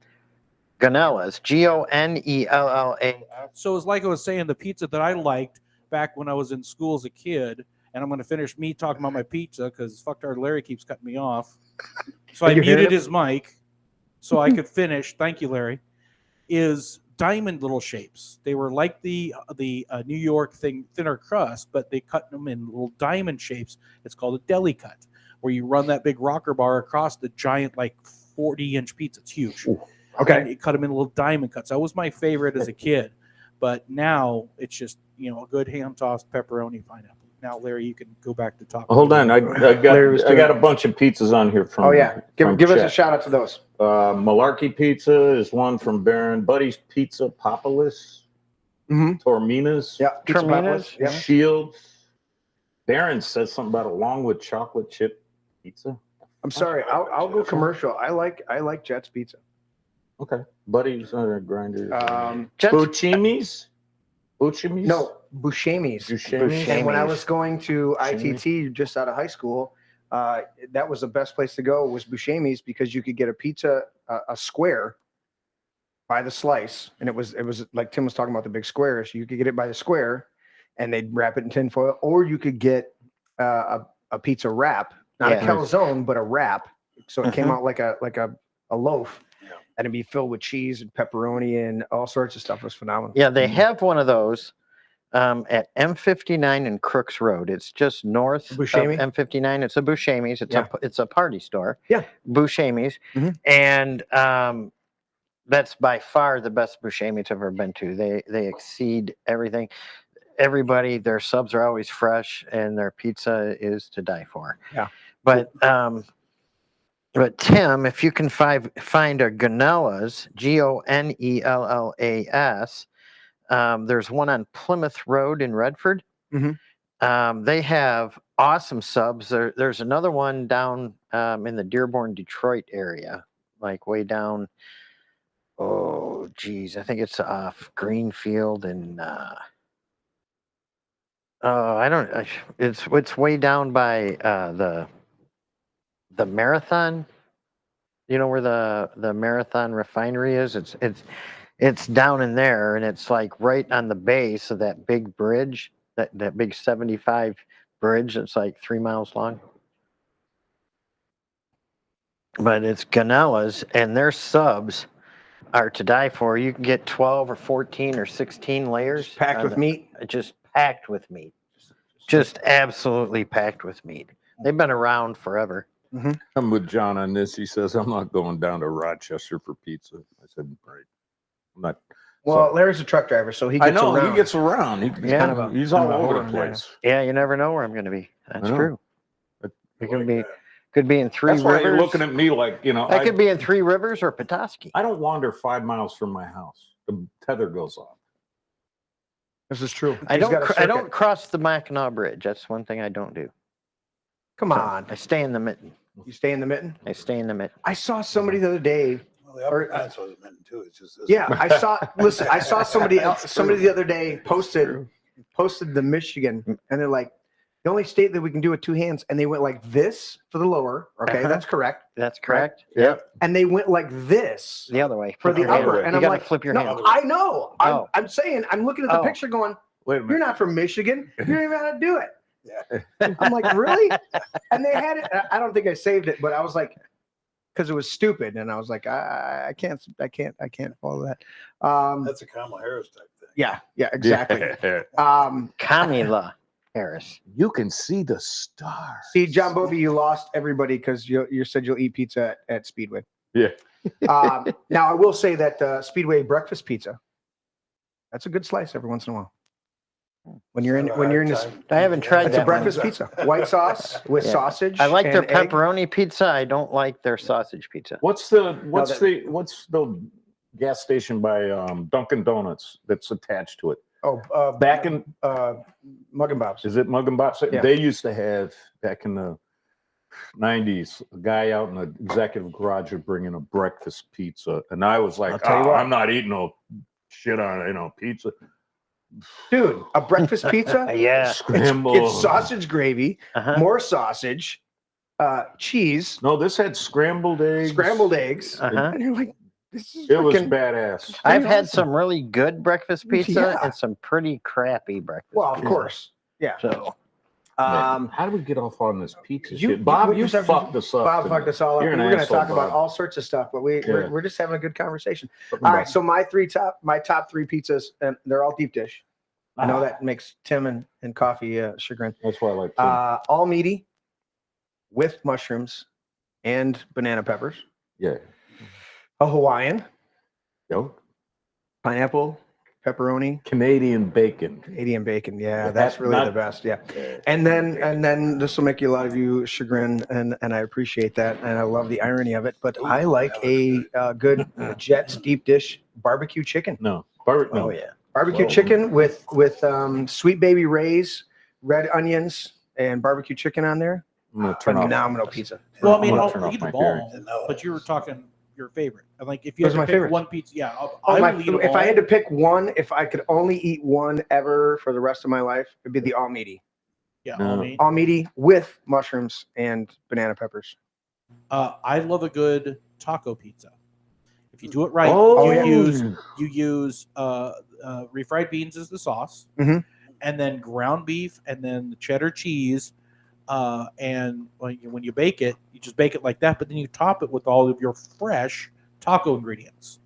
Gonella. So it's like I was saying, the pizza that I liked back when I was in school as a kid, and I'm going to finish me talking about my pizza because fucktard Larry keeps cutting me off. So I you hearing muted him? his mic so I could finish. Thank you, Larry. Is diamond little shapes. They were like the New York thing, thinner crust, but they cut them in little diamond shapes. It's called a deli cut, where you run that big rocker bar across the giant, like 40-inch pizza. It's huge. Okay. And you cut them in little diamond cuts. That was my favorite as a kid, but now it's just a good ham tossed pepperoni pineapple. Now, Larry, you can go back to talking. Hold on, I Larry was got a doing- bunch of pizzas on here from. Oh yeah. from Give us a chat. shout out to those. Malarkey Pizza is one from Baron. Buddy's Pizza, Populis, Mm-hmm. Tormina's, Yeah. Pizza Termina's? Poplars. Yeah. Shields. Baron says something about along with chocolate chip pizza. I'm sorry. I'll go commercial. I like Jets Pizza. Okay. Buddy's Grinders. Jets- Bucimi's? Bucimi's? No, Buscemi's. Buscemi's? And when I was going to ITT just out of high school, that was the best place to go was Buscemi's because you could get a pizza, a square by the slice. And it was like Tim was talking about the big squares. You could get it by the square and they'd wrap it in tinfoil, or you could get a pizza wrap, not Yeah. a calzone, but a wrap. So it came out like a loaf. and it'd be filled with cheese and pepperoni and all sorts of stuff. It was phenomenal. Yeah, they have one of those at M59 and Crooks Road. It's just north of Buscemi? M59. It's a Buscemi's. It's a party store. Yeah. Buscemi's. Mhm. And that's by far the best Buscemi's I've ever been to. They exceed everything. Everybody, their subs are always fresh, and their pizza is to die for. Yeah. But Tim, if you can find a Gonellas, Gonellas, there's one on Plymouth Road in Redford. Mhm. They have awesome subs. There's another one down in the Dearborn, Detroit area, like way down. Oh, geez, I think it's off Greenfield and it's way down by the Marathon. You know where the Marathon refinery is? It's down in there, and it's like right on the base of that big bridge, that big 75 bridge that's like 3 miles long. But it's Gonellas, and their subs are to die for. You can get 12 or 14 or 16 layers. Just packed with meat? Just packed with meat. Just absolutely packed with meat. They've been around forever. Mm-hmm. I'm with John on this. He says, I'm not going down to Rochester for pizza. I said, right. I'm not. Well, Larry's a truck driver, so he gets I know, around. he gets around. He's all over the place. Yeah, you never know where I'm going to be. That's true. It could be in Three That's Rivers. why you're looking at me like, That could be in Three Rivers or Petoskey. I don't wander 5 miles from my house. The tether goes off. This is true. I don't cross the Mackinac Bridge. That's one thing I don't do. Come on. I stay in the mitten. You stay in the mitten? I stay in the mitten. I saw somebody the other day. Well, the upper fence wasn't meant to. It's just this. Yeah, I saw somebody else. Somebody the other day posted the Michigan, and they're like, the only state that we can do with two hands, and they went like this for the lower. Okay, that's correct. That's correct. Right? Yep. And they went like this the other way for the upper, and you I'm gotta like, flip your no, hand. I know. I'm saying, I'm looking at the picture, going, wait a minute. You're not from Michigan. You don't even know how to do it. I'm like, really? And they had it. I don't think I saved it, but I was like, because it was stupid, and I was like, I can't follow that. That's a Kamala Harris type thing. Yeah, exactly. Kamala Harris. You can see the stars. See, John Bovey, you lost everybody because you said you'll eat pizza at Speedway. Yeah. Now I will say that Speedway breakfast pizza, that's a good slice every once in a while. When you're in this, I haven't tried it's that. a breakfast pizza, white sauce with sausage. I like their and egg. pepperoni pizza. I don't like their sausage pizza. What's the gas station by Dunkin' Donuts that's attached to it? Oh, Back in Mug and Bob's. Is it Mug and Bob's? Yeah. They used to have back in the 90s a guy out in the executive garage would bring in a breakfast pizza, and I was like, I'm not eating no shit on pizza. Dude, a breakfast pizza? Yeah. Scrambled. It's sausage gravy, more sausage, cheese. No, this had scrambled eggs. And you're like, this is it was badass. I've had some really good breakfast pizza Yeah. and some pretty crappy breakfast Well, of pizza. course. Yeah. So, how do we get off on this pizza shit? Bob, you fucked us up. Bob fucked us all up. You're We're an going to asshole, talk about Bob. all sorts of stuff, but we're just having a good conversation. Talking All about- right, so my top three pizzas, and they're all deep dish. I know that makes Tim and coffee chagrin. That's why I like Tim. All meaty with mushrooms and banana peppers. Yeah. A Hawaiian, Yo. pineapple, pepperoni, Canadian bacon. Yeah, that's really the best. Yeah. And then this will make a lot of you chagrin, and I appreciate that, and I love the irony of it. But I like a good Jets deep dish barbecue chicken. No. oh yeah. Barbecue chicken with Sweet Baby Ray's, red onions, and barbecue chicken on there. I'm gonna turn off. Phenomenal pizza. Well, I mean, I'm gonna turn I'll off eat my them all, hearing. but you were talking your favorite. I'm like, if you Those had are to my pick favorites. one pizza, yeah, If I had to pick one, if I could only eat one ever for the rest of my life, it'd be the all meaty. Yeah, No. All meaty with mushrooms and banana peppers. I love a good taco pizza. If you do it right, Oh, you use refried beans as the sauce, Mhm. and then ground beef, and then the cheddar cheese. And when you bake it, you just bake it like that, but then you top it with all of your fresh taco ingredients.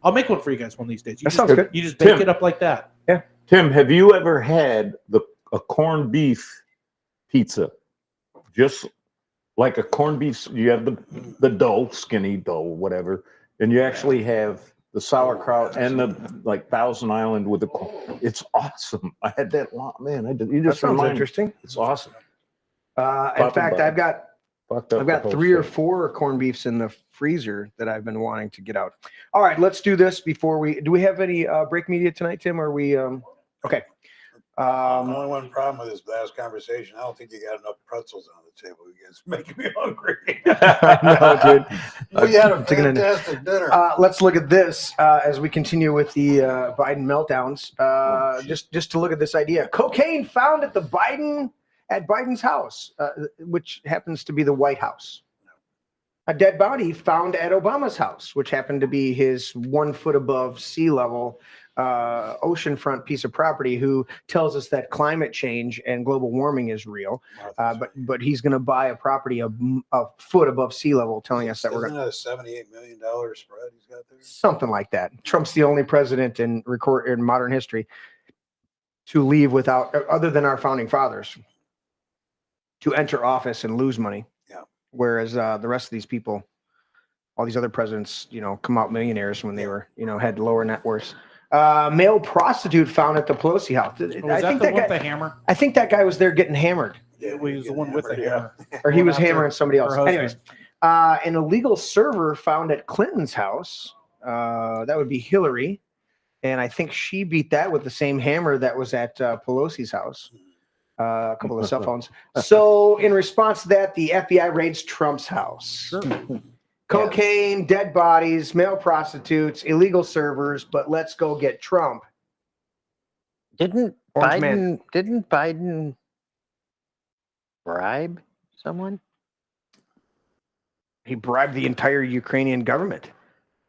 I'll make one for you guys one of these days. You That just, sounds good. You just bake Tim. it up like that. Tim, have you ever had a corned beef pizza? Just like a corned beef, you have the dough, skinny dough, whatever, and you actually have the sauerkraut and the like Thousand Island with the corn. It's awesome. I had that man. You That just sounds reminded me. interesting. It's awesome. In fact, I've got Fucked up I've the got whole 3 or thing. 4 corned beefs in the freezer that I've been wanting to get out. All right, let's do this before do we have any break media tonight, Tim? Are we okay? Only one problem with this last conversation, I don't think you got enough pretzels on the table. You guys making me hungry. No, dude. We had a Taking a- fantastic dinner. Let's look at this as we continue with the Biden meltdowns. Just to look at this idea: cocaine found at Biden's house, which happens to be the White House. A dead body found at Obama's house, which happened to be his 1 foot above sea level oceanfront piece of property, who tells us that climate change and global warming is real. But he's going to buy a property a foot above sea level, telling us that we're Isn't going that a $78 million spread he's got there? something like that. Trump's the only president in modern history to leave without, other than our founding fathers, to enter office and lose money. Yeah. Whereas the rest of these people, all these other presidents, come out millionaires when they were, had lower net worths. Male prostitute found at the Pelosi house. Was that the one with the hammer? I think that guy was there getting hammered, It was the one with the hammer. or he was After hammering somebody else. her husband. Anyways, an illegal server found at Clinton's house. That would be Hillary, and I think she beat that with the same hammer that was at Pelosi's house. A couple of cell phones. So, in response to that, the FBI raids Trump's house. Cocaine, dead bodies, male prostitutes, illegal servers, but let's go get Trump. Didn't Orange Biden bribe someone? He bribed the entire Ukrainian government.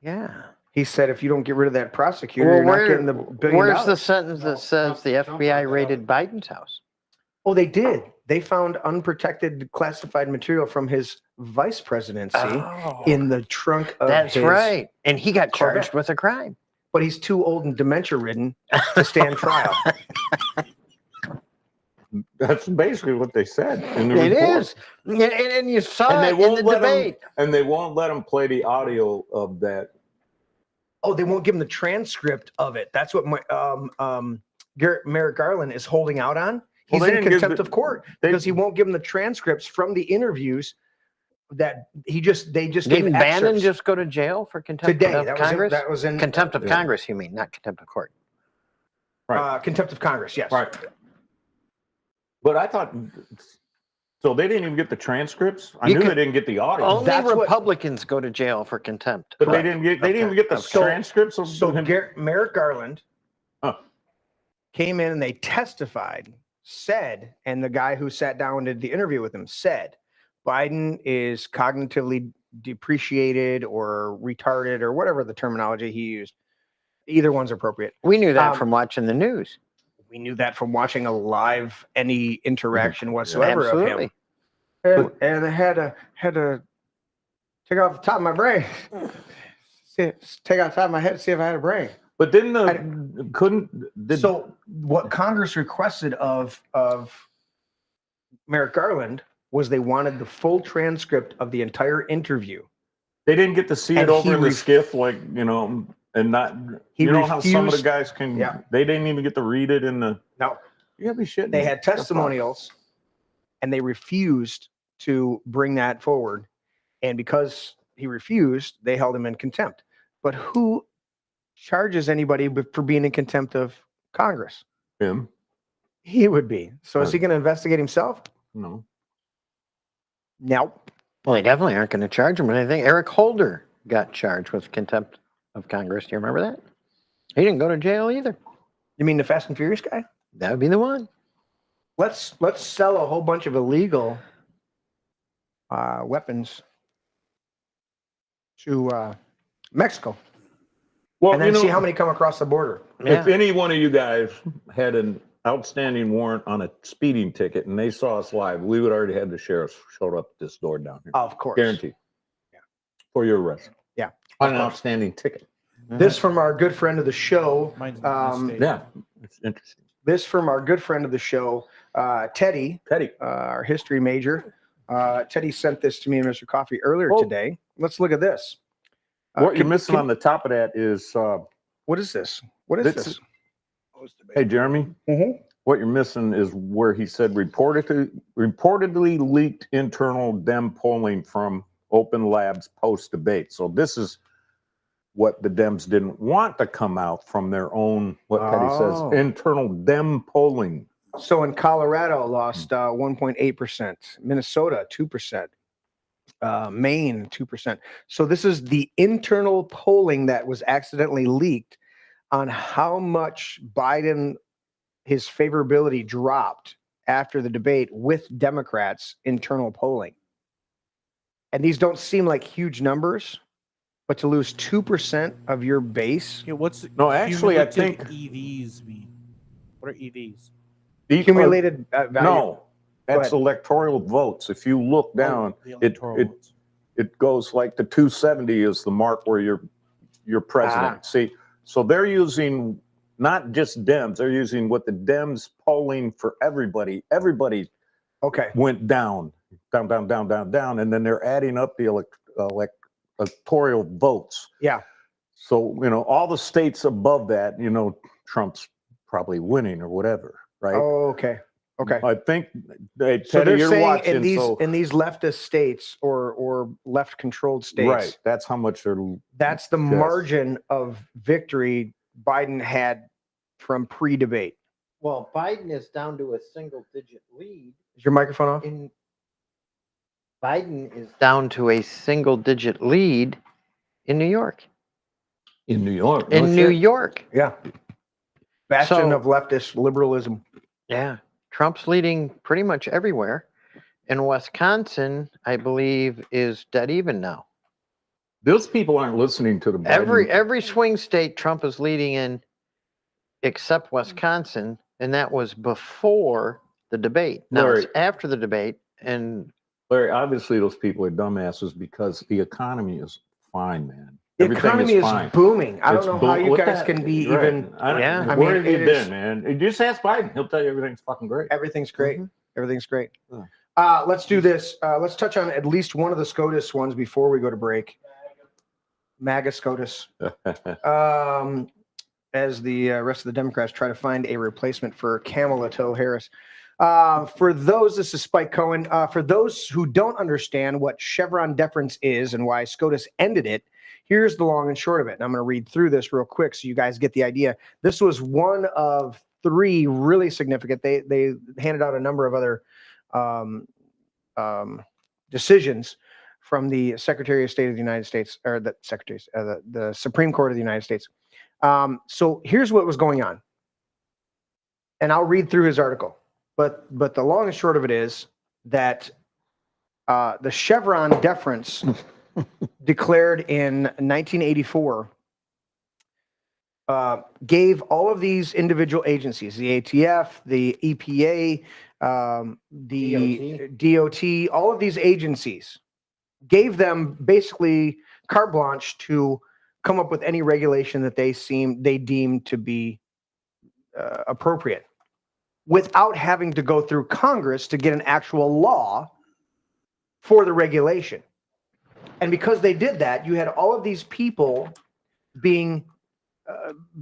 Yeah. He said, if you don't get rid of that prosecutor, you're not getting the $1 billion. Where's the sentence that says the FBI raided Biden's house? Oh, they did. They found unprotected classified material from his vice presidency in the trunk of That's his right. And he got charged Corvette. with a crime. But he's too old and dementia-ridden to stand trial. That's basically what they said in the It report. is. And you saw And they it in won't the let debate. and they won't let him play the audio of that. Oh, they won't give him the transcript of it. That's what Merrick Garland is holding out on. He's Well, they in didn't give contempt the- of court they- because he won't give him the transcripts from the interviews that they just gave Didn't Bannon excerpts. just go to jail for contempt Today. of Congress? That was in Contempt of Yeah. Congress, you mean, not contempt of court. contempt of Congress. Yes. Right. But I thought so. They didn't even get the transcripts. I You knew could- they didn't get the audio, Only That's what- Republicans go to jail for contempt. but they didn't get. They didn't even get the So- transcripts. Of So him. Merrick Garland Huh. came in and they testified, said, and the guy who sat down and did the interview with him said, Biden is cognitively depreciated or retarded or whatever the terminology he used. Either one's appropriate. We knew that Um, from watching the news. We knew that from watching any interaction whatsoever Absolutely. of him. And I had to take off the top of my brain. Take off the top of my head to see if I had a brain. But didn't So what Congress requested of Merrick Garland was they wanted the full transcript of the entire interview. they didn't get to see it And over he in the ref- skiff, like and not. He You know how some of the refused- guys can. Yeah. They didn't even get to read it in the. No, You gotta be shitting. they me. had testimonials, and they refused to bring that forward. And because he refused, they held him in contempt. But who charges anybody for being in contempt of Congress? Him. He would be. So is he going to investigate himself? No. Nope. Well, they definitely aren't going to charge him with anything. Eric Holder got charged with contempt of Congress. Do you remember that? He didn't go to jail either. You mean the Fast and Furious guy? That would be the one. Let's sell a whole bunch of illegal weapons to Mexico, Well, and then see how many come across the border. If any one of you guys had an outstanding warrant on a speeding ticket and they saw us live, we would already have the sheriff showed up at this door down here. Of course. Guaranteed. Yeah. For your arrest. Yeah. On an outstanding ticket. This from our good friend of the show. Mine's not a mistake. Yeah, it's interesting. This from our good friend of the show, Teddy, our history major. Teddy sent this to me and Mr. Coffee earlier today. Let's look at this. What you're missing on the top of that is what is this? What is this? Hey, Jeremy. What you're missing is where he said reportedly leaked internal Dem polling from Open Labs post debate. So this is what the Dems didn't want to come out from their own, what Teddy says, internal Dem polling. So in Colorado lost 1.8%, Minnesota 2%, Maine 2%. So this is the internal polling that was accidentally leaked on how much Biden, his favorability dropped after the debate with Democrats' internal polling. And these don't seem like huge numbers, but to lose 2% of your base. Okay, what's No, actually, I cumulative think EVs mean? What are EVs? Accumulated value. No, that's electoral votes. If you look down, it goes like the 270 is the mark where you're president. See, so they're using not just Dems, they're using what the Dems polling for everybody. Everybody went down, and then they're adding up the electoral votes. Yeah. So, all the states above that, Trump's probably winning or whatever, right? Oh, okay. I think so they're saying watching, in these leftist states or left controlled states, right? That's how much that's the margin of victory Biden had from pre-debate. Well, Biden is down to a single-digit lead. Is your microphone off? Biden is down to a single-digit lead in New York. In New York. New York. Yeah. Bastion of leftist liberalism. Yeah. Trump's leading pretty much everywhere. And Wisconsin, I believe, is dead even now. Those people aren't listening to the Biden. Every swing state Trump is leading in, except Wisconsin, and that was before the debate. Now it's after the debate, and Larry, obviously those people are dumbasses because the economy is fine, man. The economy is booming. I don't know how you guys can be even. Yeah. Where have you been, man? You just ask Biden. He'll tell you everything's fucking great. Everything's great. Everything's great. Let's do this. Let's touch on at least one of the SCOTUS ones before we go to break. MAGA SCOTUS. As the rest of the Democrats try to find a replacement for Kamala Harris. For those, this is Spike Cohen. For those who don't understand what Chevron deference is and why SCOTUS ended it, here's the long and short of it. And I'm going to read through this real quick so you guys get the idea. This was one of three really significant. They handed out a number of other decisions from the Secretary of State of the United States, or the Supreme Court of the United States. So here's what was going on. And I'll read through his article. But the long and short of it is that the Chevron deference declared in 1984 gave all of these individual agencies, the ATF, the EPA, the DOT, all of these agencies, gave them basically carte blanche to come up with any regulation that they deemed to be appropriate, without having to go through Congress to get an actual law for the regulation. And because they did that, you had all of these people being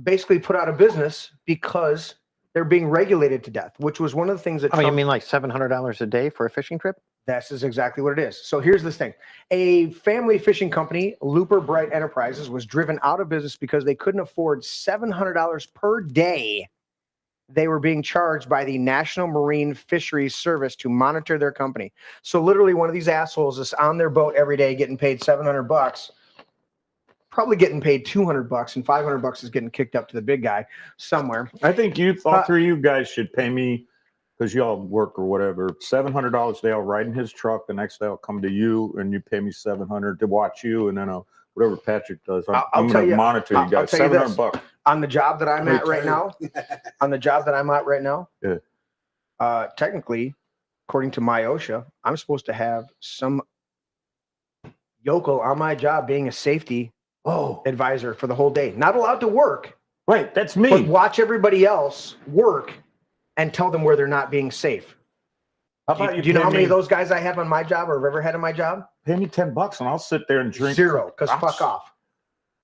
basically put out of business because they're being regulated to death, which was one of the things that Trump, you mean like $700 a day for a fishing trip? This is exactly what it is. So here's this thing. A family fishing company, Looper Bright Enterprises, was driven out of business because they couldn't afford $700 per day they were being charged by the National Marine Fisheries Service to monitor their company. So literally one of these assholes is on their boat every day getting paid $700, probably getting paid $200, and $500 is getting kicked up to the big guy somewhere. I think all three of you guys should pay me, because y'all work or whatever, $700 a day. I'll ride in his truck. The next day I'll come to you and you pay me $700 to watch you, and then whatever Patrick does, I'm going to monitor you guys. $700 on the job that I'm at right now. On the job that I'm at right now. Yeah. Technically, according to my OSHA, I'm supposed to have some yokel on my job being a safety advisor for the whole day. Not allowed to work. Right, that's me. But watch everybody else work and tell them where they're not being safe. How Do about you know pay how many me- of those guys I have on my job or have ever had on my job? Pay me $10 and I'll sit there and drink. Zero, because fuck off.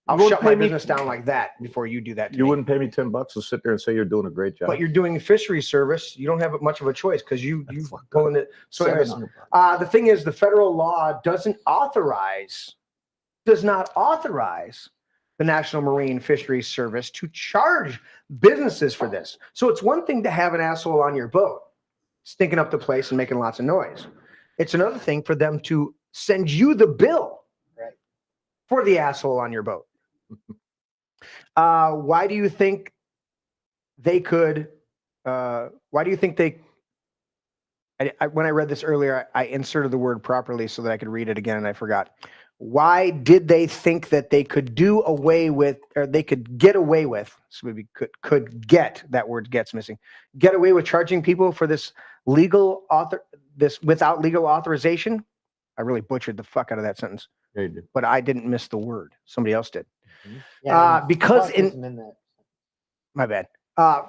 I'll wouldn't shut my pay me- business down like that before you do that to You me. wouldn't pay me $10 to sit there and say you're doing a great job. But you're doing fisheries service. You don't have much of a choice because you go in it. So anyways, $700. the thing is, the federal law does not authorize the National Marine Fisheries Service to charge businesses for this. So it's one thing to have an asshole on your boat stinking up the place and making lots of noise. It's another thing for them to send you the bill for the asshole on your boat. Why do you think they could? Why do you think they? When I read this earlier, I inserted the word properly so that I could read it again, and I forgot. Why did they think that they could do away with, or they could get away with? So maybe could get, that word "get's" missing. Get away with charging people for this without legal authorization? I really butchered the fuck out of that sentence. Yeah, you did. But I didn't miss the word. Somebody else did. Because My bad.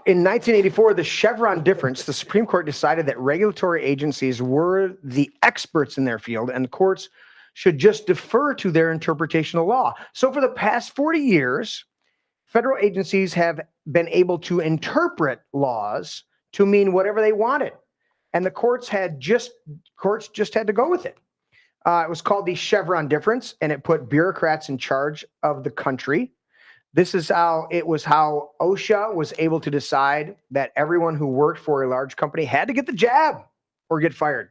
In 1984, the Chevron difference, the Supreme Court decided that regulatory agencies were the experts in their field and courts should just defer to their interpretation of law. So for the past 40 years, federal agencies have been able to interpret laws to mean whatever they wanted. And the courts just had to go with it. It was called the Chevron difference, and it put bureaucrats in charge of the country. This is how OSHA was able to decide that everyone who worked for a large company had to get the jab or get fired.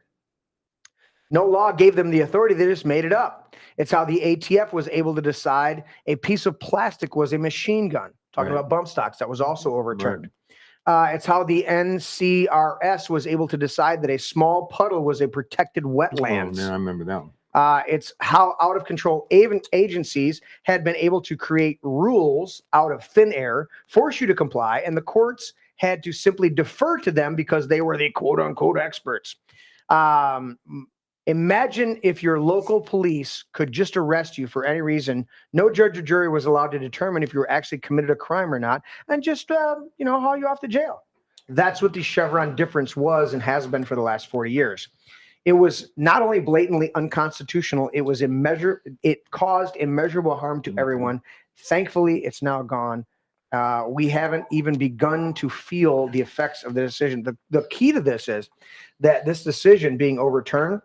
No law gave them the authority. They just made it up. It's how the ATF was able to decide a piece of plastic was a machine gun. Talking about bump stocks, that was also overturned. It's how the NCRS was able to decide that a small puddle was a protected wetlands. Oh, yeah, I remember that one. It's how out of control agencies had been able to create rules out of thin air, force you to comply, and the courts had to simply defer to them because they were the quote unquote experts. Imagine if your local police could just arrest you for any reason. No judge or jury was allowed to determine if you were actually committed a crime or not, and just haul you off to jail. That's what the Chevron difference was and has been for the last 40 years. It was not only blatantly unconstitutional, it caused immeasurable harm to everyone. Thankfully, it's now gone. We haven't even begun to feel the effects of the decision. The key to this is that this decision being overturned,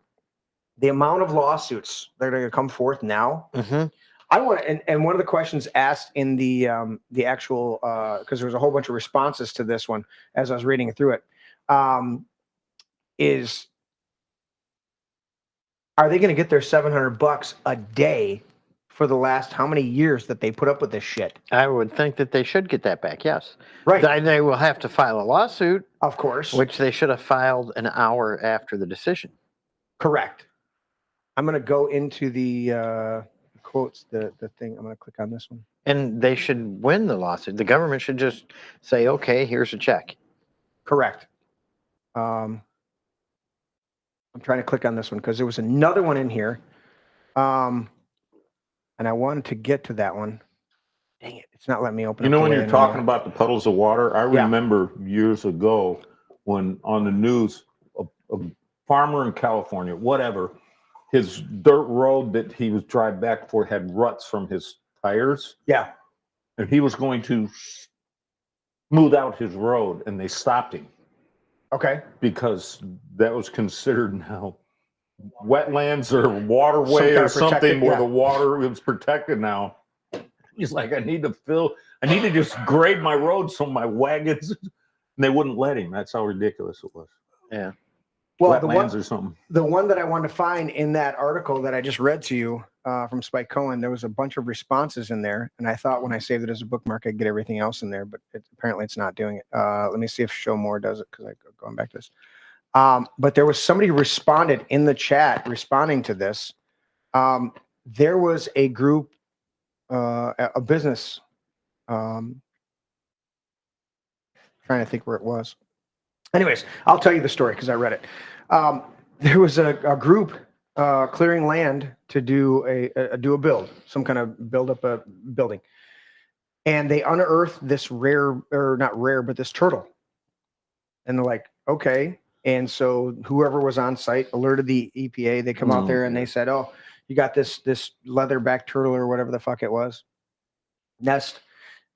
the amount of lawsuits that are going to come forth now. I want to, and one of the questions asked in the actual, because there was a whole bunch of responses to this one as I was reading through it, is, are they going to get their $700 a day for the last how many years that they put up with this shit? I would think that they should get that back, yes. Right. They will have to file a lawsuit. Of course. Which they should have filed an hour after the decision. Correct. I'm going to go into the quotes, the thing. I'm going to click on this one. And they should win the lawsuit. The government should just say, okay, here's a check. Correct. I'm trying to click on this one because there was another one in here. And I wanted to get to that one. Dang it. It's not letting me open it. You know, when you're talking about the puddles of water, I remember years ago when on the news, a farmer in California, whatever, his dirt road that he was driving back for had ruts from his tires. Yeah. And he was going to smooth out his road, and they stopped him. Okay. Because that was considered now wetlands or waterway or something where the water was protected now. He's like, I need to just grade my road so my wagons, and they wouldn't let him. That's how ridiculous it was. Yeah. Well, wetlands or something. The one that I wanted to find in that article that I just read to you from Spike Cohen, there was a bunch of responses in there, and I thought when I saved it as a bookmark, I'd get everything else in there, but apparently it's not doing it. Let me see if Show More does it, because I'm going back to this. But there was somebody who responded in the chat responding to this. There was a group, a business, trying to think where it was. Anyways, I'll tell you the story because I read it. There was a group clearing land to do a build, some kind of build up a building. And they unearthed this rare, or not rare, but this turtle. And they're like, okay. And so whoever was on site alerted the EPA. They come out there and they said, oh, you got this leatherback turtle or whatever the fuck it was, nest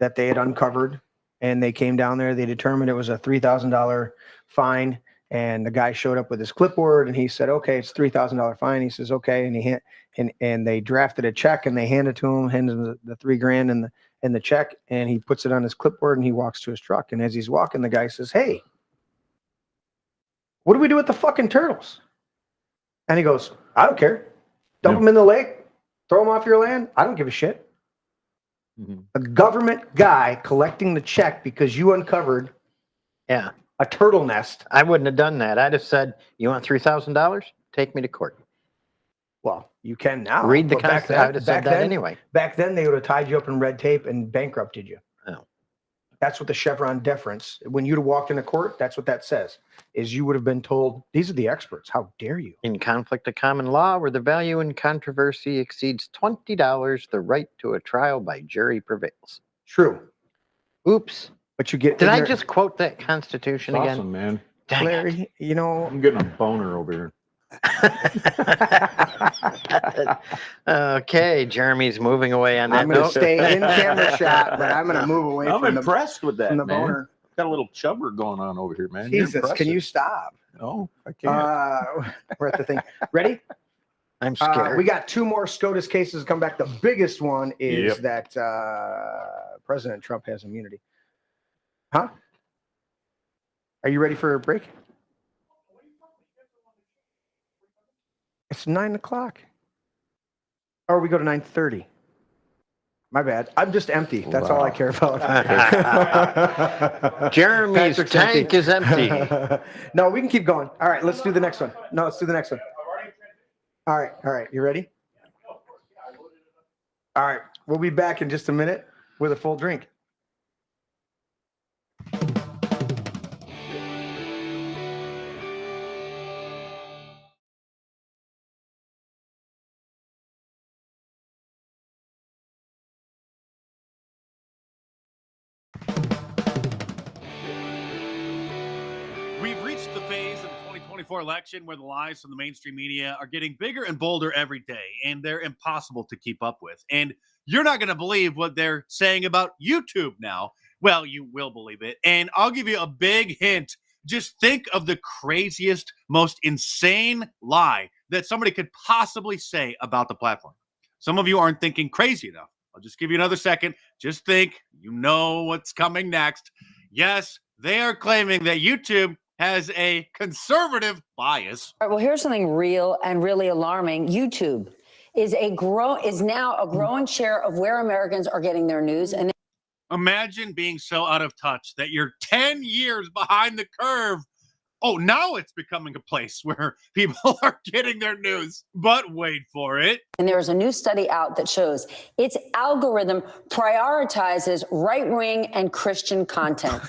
that they had uncovered. And they came down there. They determined it was a $3,000 fine. And the guy showed up with his clipboard and he said, okay, it's $3,000 fine. He says, okay. And and they drafted a check and they handed it to him, handed him the $3,000 and the check. And he puts it on his clipboard and he walks to his truck. And as he's walking, the guy says, hey, what do we do with the fucking turtles? And he goes, I don't care. Dump them in the lake, throw them off your land. I don't give a shit. A government guy collecting the check because you uncovered a turtle nest. I wouldn't have done that. I'd have said, you want $3,000? Take me to court. Well, you can now. Read the but back Constitution. I would have said that then, anyway. Back then, they would have tied you up in red tape and bankrupted you. Oh. That's what the Chevron deference, when you'd have walked into court, that's what that says, is you would have been told, these are the experts. How dare you? In conflict of common law, where the value in controversy exceeds $20, the right to a trial by jury prevails. True. Oops. But you get. Did I just quote that Constitution again? Awesome, man. Dang Larry, you know. I'm getting a boner over here. Okay, Jeremy's moving away on that I'm going to note. stay in camera shot, but I'm going to move away I'm from impressed with that, from the man. boner. Got a little chubber going on over here, man. You're Jesus, can impressive. you stop? No, I can't. We're at the thing. Ready? I'm scared. We got 2 more SCOTUS cases to come back. The biggest one is that President Trump has immunity. Huh? Are you ready for a break? It's 9 o'clock. Or we go to 9:30. My bad. I'm just empty. That's all I care about. Jeremy's Patrick's tank is empty. No, we can keep going. All right, let's do the next one. No, let's do the next one. All right. You ready? All right. We'll be back in just a minute with a full drink. We've reached the phase of the 2024 election where the lies from the mainstream media are getting bigger and bolder every day, and they're impossible to keep up with. And you're not going to believe what they're saying about YouTube now. Well, you will believe it. And I'll give you a big hint. Just think of the craziest, most insane lie that somebody could possibly say about the platform. Some of you aren't thinking crazy enough. I'll just give you another second. Just think. You know what's coming next. Yes, they are claiming that YouTube has a conservative bias. All right, well, here's something real and really alarming. YouTube is now a growing share of where Americans are getting their news. And imagine being so out of touch that you're 10 years behind the curve. Oh, now it's becoming a place where people are getting their news. But wait for it. And there's a new study out that shows its algorithm prioritizes right-wing and Christian content.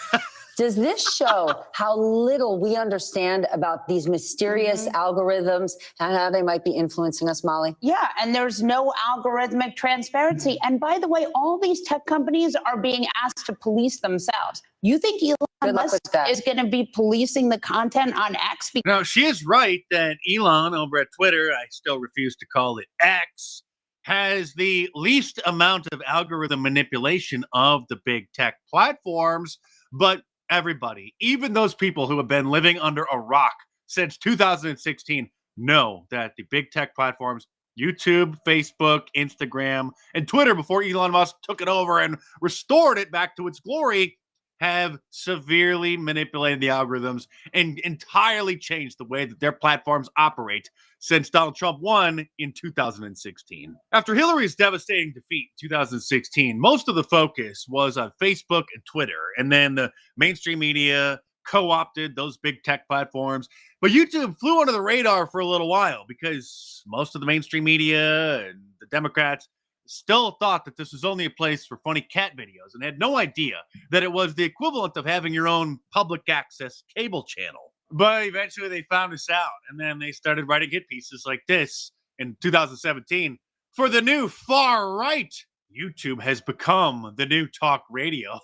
Does this show how little we understand about these mysterious algorithms and how they might be influencing us, Molly? Yeah, and there's no algorithmic transparency. And by the way, all these tech companies are being asked to police themselves. You think Elon Musk is going to be policing the content on X? Now, she is right that Elon over at Twitter, I still refuse to call it X, has the least amount of algorithm manipulation of the big tech platforms, but everybody, even those people who have been living under a rock since 2016, know that the big tech platforms, YouTube, Facebook, Instagram, and Twitter, before Elon Musk took it over and restored it back to its glory, have severely manipulated the algorithms and entirely changed the way that their platforms operate since Donald Trump won in 2016. After Hillary's devastating defeat in 2016, most of the focus was on Facebook and Twitter, and then the mainstream media co-opted those big tech platforms. But YouTube flew under the radar for a little while because most of the mainstream media and the Democrats still thought that this was only a place for funny cat videos and had no idea that it was the equivalent of having your own public access cable channel. But eventually they found us out, and then they started writing hit pieces like this in 2017. For the new far right, YouTube has become the new talk radio.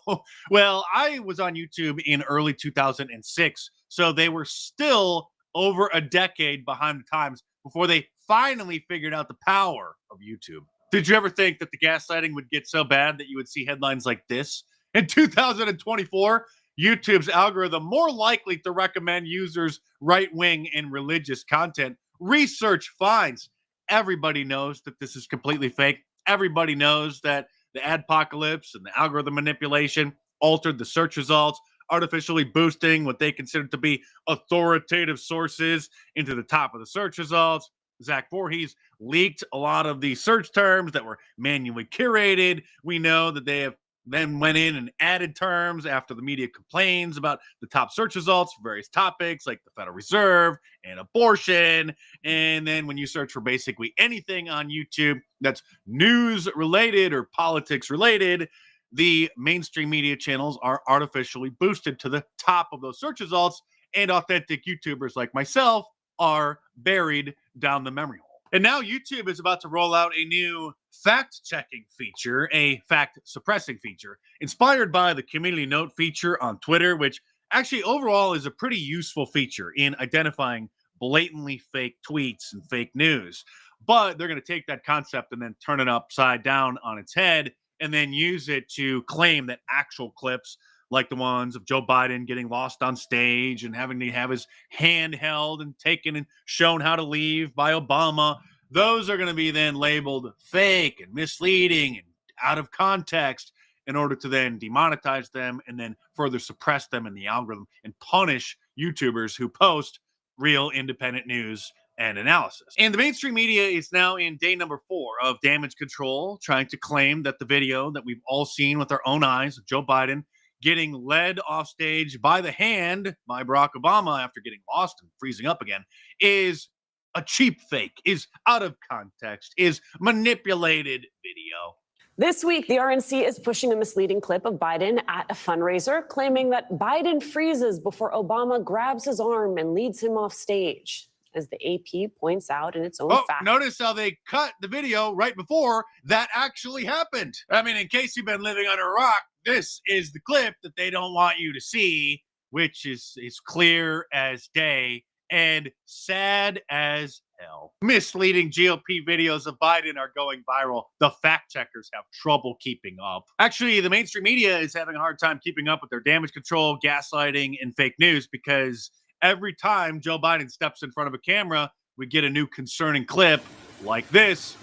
Well, I was on YouTube in early 2006, so they were still over a decade behind the times before they finally figured out the power of YouTube. Did you ever think that the gaslighting would get so bad that you would see headlines like this? In 2024, YouTube's algorithm more likely to recommend users right-wing and religious content. Research finds everybody knows that this is completely fake. Everybody knows that the adpocalypse and the algorithm manipulation altered the search results, artificially boosting what they consider to be authoritative sources into the top of the search results. Zach Voorhees leaked a lot of the search terms that were manually curated. We know that they have then went in and added terms after the media complains about the top search results for various topics like the Federal Reserve and abortion. And then when you search for basically anything on YouTube that's news related or politics related, the mainstream media channels are artificially boosted to the top of those search results, and authentic YouTubers like myself are buried down the memory hole. And now YouTube is about to roll out a new fact-checking feature, a fact-suppressing feature, inspired by the community note feature on Twitter, which actually overall is a pretty useful feature in identifying blatantly fake tweets and fake news. But they're going to take that concept and then turn it upside down on its head and then use it to claim that actual clips like the ones of Joe Biden getting lost on stage and having to have his hand held and taken and shown how to leave by Obama, those are going to be then labeled fake and misleading and out of context in order to then demonetize them and then further suppress them in the algorithm and punish YouTubers who post real independent news and analysis. And the mainstream media is now in day number 4 of damage control, trying to claim that the video that we've all seen with our own eyes of Joe Biden getting led off stage by the hand by Barack Obama after getting lost and freezing up again is a cheap fake, is out of context, is manipulated video. This week, the RNC is pushing a misleading clip of Biden at a fundraiser, claiming that Biden freezes before Obama grabs his arm and leads him off stage, as the AP points out in its own fact. Notice how they cut the video right before that actually happened. I mean, in case you've been living under a rock, this is the clip that they don't want you to see, which is clear as day and sad as hell. Misleading GOP videos of Biden are going viral. The fact checkers have trouble keeping up. Actually, the mainstream media is having a hard time keeping up with their damage control, gaslighting, and fake news because every time Joe Biden steps in front of a camera, we get a new concerning clip like this,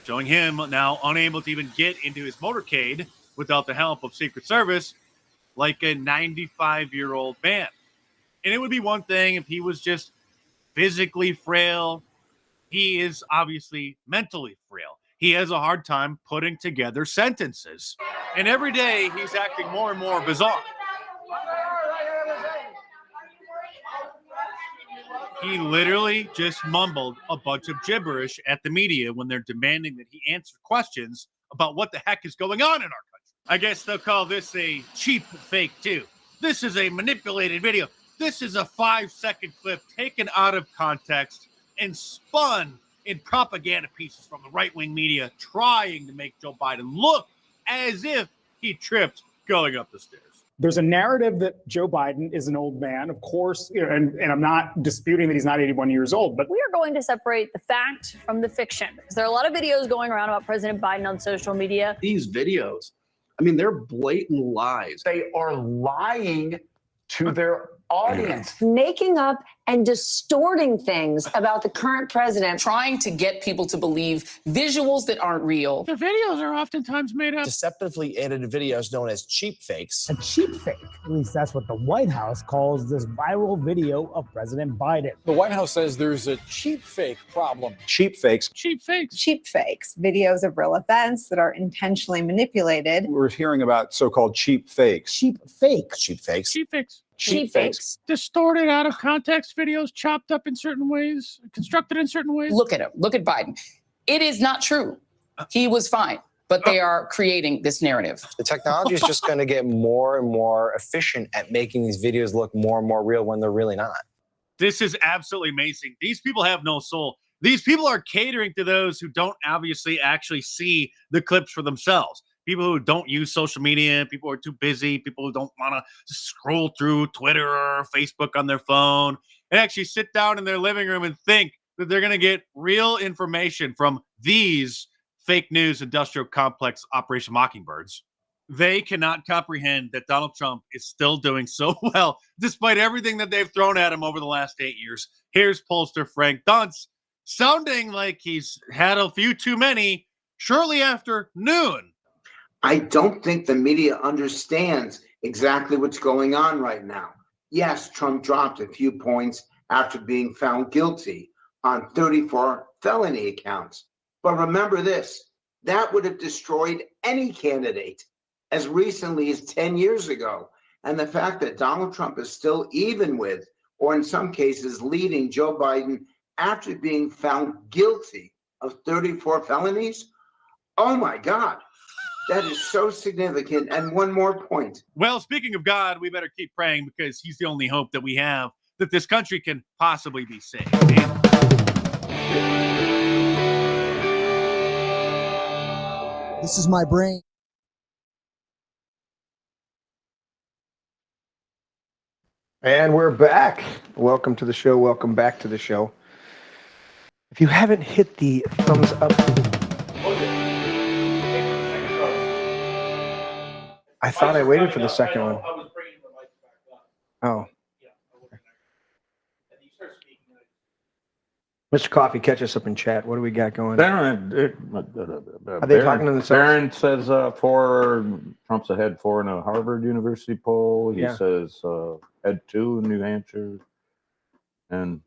showing him now unable to even get into his motorcade without the help of Secret Service, like a 95-year-old man. And it would be one thing if he was just physically frail. He is obviously mentally frail. He has a hard time putting together sentences. And every day he's acting more and more bizarre. He literally just mumbled a bunch of gibberish at the media when they're demanding that he answer questions about what the heck is going on in our country. I guess they'll call this a cheap fake too. This is a manipulated video. This is a 5-second clip taken out of context and spun in propaganda pieces from the right-wing media, trying to make Joe Biden look as if he tripped going up the stairs. There's a narrative that Joe Biden is an old man, of course, and I'm not disputing that he's not 81 years old, but we are going to separate the fact from the fiction. Because there are a lot of videos going around about President Biden on social media. These videos, I mean, they're blatant lies. They are lying to their audience. Making up and distorting things about the current president. Trying to get people to believe visuals that aren't real. The videos are oftentimes made up. Deceptively edited videos known as cheap fakes. A cheap fake, at least that's what the White House calls this viral video of President Biden. The White House says there's a cheap fake problem. Cheap fakes. Cheap fakes. Cheap fakes, videos of real events that are intentionally manipulated. We're hearing about so-called cheap fakes. Cheap fakes. Cheap fakes. Cheap fakes. Cheap fakes. Distorted, out of context videos, chopped up in certain ways, constructed in certain ways. Look at him. Look at Biden. It is not true. He was fine. but they are creating this narrative. The technology is just going to get more and more efficient at making these videos look more and more real when they're really not. This is absolutely amazing. These people have no soul. These people are catering to those who don't obviously actually see the clips for themselves. People who don't use social media, people who are too busy, people who don't want to scroll through Twitter or Facebook on their phone and actually sit down in their living room and think that they're going to get real information from these fake news industrial complex Operation Mockingbirds. They cannot comprehend that Donald Trump is still doing so well, despite everything that they've thrown at him over the last 8 years. Here's pollster Frank Dunce sounding like he's had a few too many shortly after noon. I don't think the media understands exactly what's going on right now. Yes, Trump dropped a few points after being found guilty on 34 felony accounts. But remember this, that would have destroyed any candidate as recently as 10 years ago. And the fact that Donald Trump is still even with, or in some cases leading Joe Biden after being found guilty of 34 felonies, oh my God, that is so significant. And one more point. Well, speaking of God, we better keep praying because he's the only hope that we have that this country can possibly be saved. This is my brain. And we're back. Welcome to the show. Welcome back to the show. If you haven't hit the thumbs up. I thought I waited for the second one. Oh. Mr. Coffee, catch us up in chat. What do we got going? Are they talking to themselves? Barron says Trump's ahead 4 in a Harvard University poll. He says head 2 in New Hampshire. And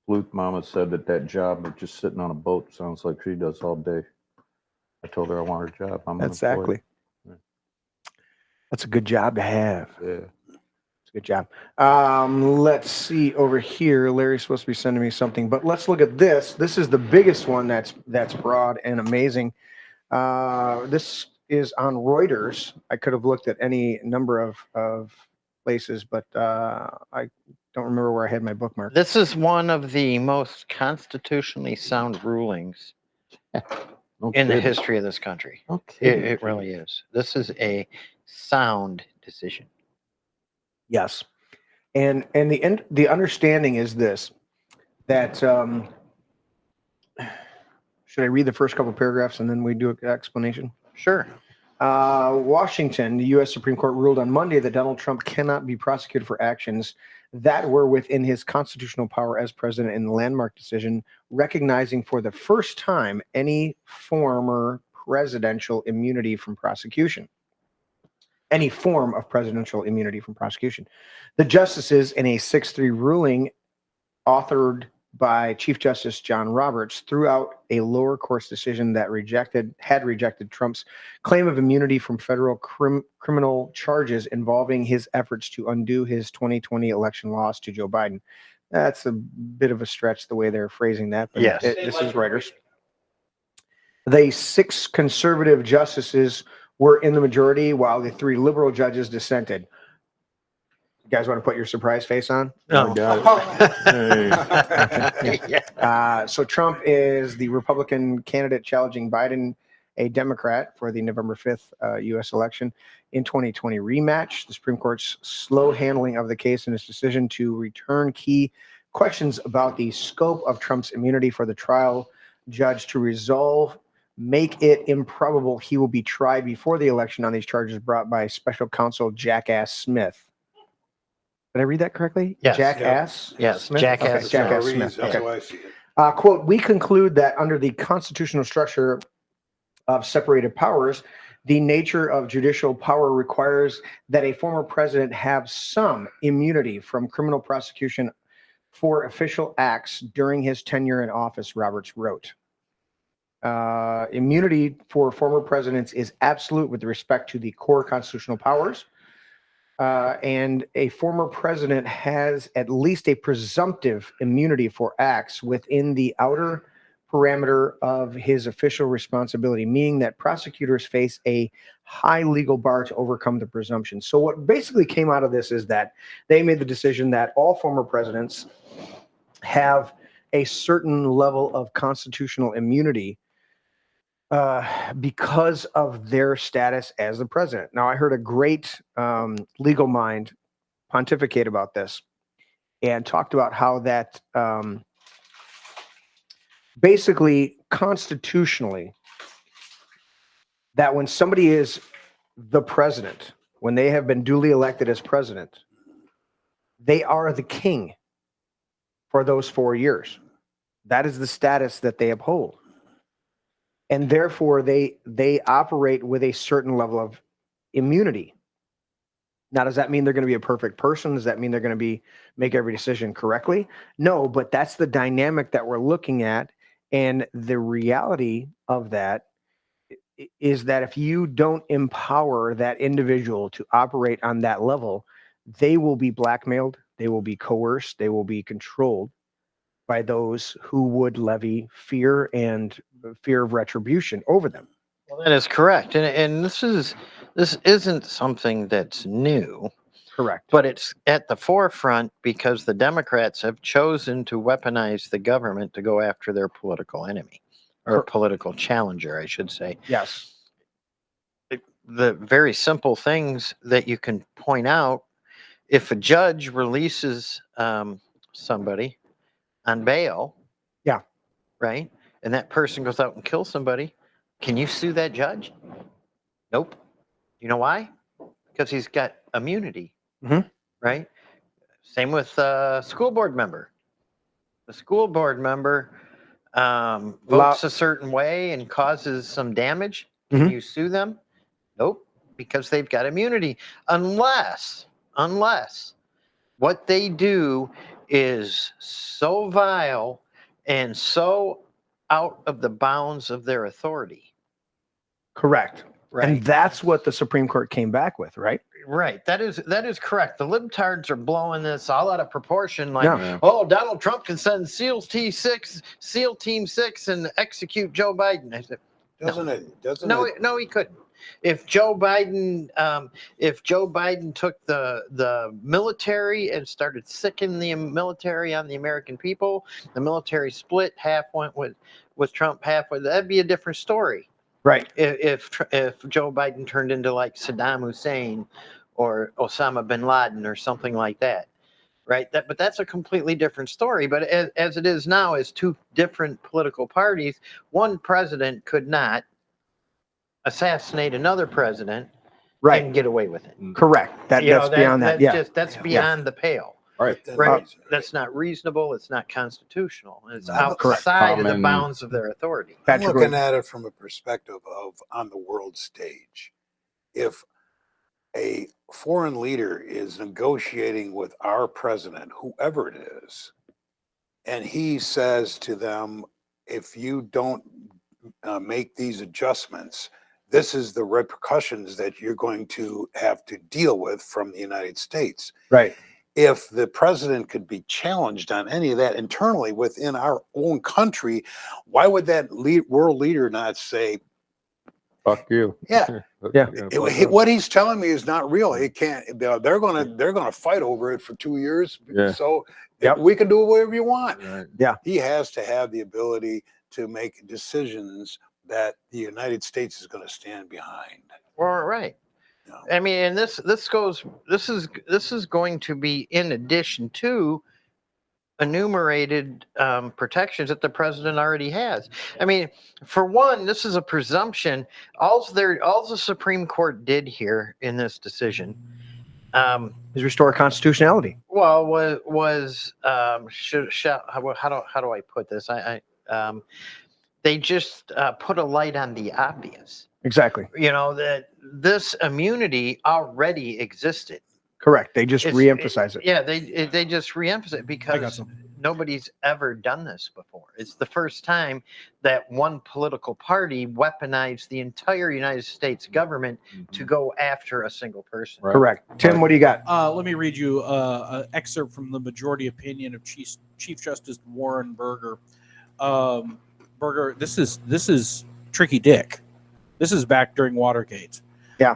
Luke Mama said that job of just sitting on a boat sounds like she does all day. I told her I want her job. Exactly. That's a good job to have. Yeah. It's a good job. Let's see over here. Larry's supposed to be sending me something, but let's look at this. This is the biggest one that's broad and amazing. This is on Reuters. I could have looked at any number of places, but I don't remember where I had my bookmark. This is one of the most constitutionally sound rulings in the history of this country. It really is. This is a sound decision. Yes, and the understanding is this, that should I read the first couple paragraphs and then we do an explanation? Sure. Washington, the U.S. Supreme Court ruled on Monday that Donald Trump cannot be prosecuted for actions that were within his constitutional power as president in the landmark decision, recognizing for the first time any former presidential immunity from prosecution. Any form of presidential immunity from prosecution. The justices, in a 6-3 ruling authored by Chief Justice John Roberts, threw out a lower court's decision that had rejected Trump's claim of immunity from federal criminal charges involving his efforts to undo his 2020 election loss to Joe Biden. That's a bit of a stretch the way they're phrasing that, but yes. This is Reuters. The 6 conservative justices were in the majority, while the 3 liberal judges dissented. You guys want to put your surprise face on? No. I got it. So Trump is the Republican candidate challenging Biden, a Democrat, for the November 5th U.S. election in 2020 rematch. The Supreme Court's slow handling of the case and its decision to return key questions about the scope of Trump's immunity for the trial judge to resolve make it improbable he will be tried before the election on these charges brought by special counsel Jackass Smith. Did I read that correctly? Yes. Jackass? Yes, Smith? Jackass Okay, Jackass Smith. Smith. That's Okay. how I see it. Quote, we conclude that under the constitutional structure of separated powers, the nature of judicial power requires that a former president have some immunity from criminal prosecution for official acts during his tenure in office, Roberts wrote. Immunity for former presidents is absolute with respect to the core constitutional powers. And a former president has at least a presumptive immunity for acts within the outer parameter of his official responsibility, meaning that prosecutors face a high legal bar to overcome the presumption. So what basically came out of this is that they made the decision that all former presidents have a certain level of constitutional immunity because of their status as the president. Now, I heard a great legal mind pontificate about this and talked about how that basically constitutionally, that when somebody is the president, when they have been duly elected as president, they are the king for those 4 years. That is the status that they uphold. And therefore, they operate with a certain level of immunity. Now, does that mean they're going to be a perfect person? Does that mean they're going to make every decision correctly? No, but that's the dynamic that we're looking at. And the reality of that is that if you don't empower that individual to operate on that level, they will be blackmailed, they will be coerced, they will be controlled by those who would levy fear and fear of retribution over them. Well, that is correct. And this isn't something that's new. Correct. But it's at the forefront because the Democrats have chosen to weaponize the government to go after their political enemy or political challenger, I should say. Yes. The very simple things that you can point out, if a judge releases somebody on bail, yeah, right, and that person goes out and kills somebody, can you sue that judge? Nope. You know why? Because he's got immunity. Mm-hmm. Right? Same with a school board member. The school board member votes a certain way and causes some damage. Can you sue them? Nope, because they've got immunity. Unless what they do is so vile and so out of the bounds of their authority. Correct. Right. And that's what the Supreme Court came back with, right? Right. That is correct. The libtards are blowing this all out of proportion. Like, Yeah. oh, Donald Trump can send SEAL Team 6 and execute Joe Biden. I said, no, he couldn't. If Joe Biden took the military and started sicking the military on the American people, the military split, half went with Trump, half with, that'd be a different story. Right. If Joe Biden turned into like Saddam Hussein or Osama bin Laden or something like that, right? But that's a completely different story. But as it is now, as two different political parties, one president could not assassinate another president, right, and get away with it. Correct. That's beyond that. Yeah. That's beyond the pale. Right. Right. That's not reasonable. It's not constitutional. It's Correct. outside of the bounds of their authority. I'm looking at it from a perspective of on the world stage. If a foreign leader is negotiating with our president, whoever it is, and he says to them, if you don't make these adjustments, this is the repercussions that you're going to have to deal with from the United States. Right. If the president could be challenged on any of that internally within our own country, why would that world leader not say, fuck you? Yeah. Yeah. What he's telling me is not real. It can't. They're gonna fight over it for 2 years. Yeah. So we can do whatever you want. Right. Yeah. He has to have the ability to make decisions that the United States is going to stand behind. Well, right. I mean, and this is going to be in addition to enumerated protections that the president already has. I mean, for one, this is a presumption. All the Supreme Court did here in this decision is restore constitutionality. Well, was how do I put this? They just put a light on the obvious. Exactly. You know, that this immunity already existed. Correct. They just reemphasize it. Yeah, they just reemphasize it because nobody's ever done this before. It's the first time that one political party weaponized the entire United States government to go after a single person. Right. Correct. Tim, what do you got? Let me read you an excerpt from the majority opinion of Chief Justice Warren Berger. Berger, this is Tricky Dick. This is back during Watergate. Yeah.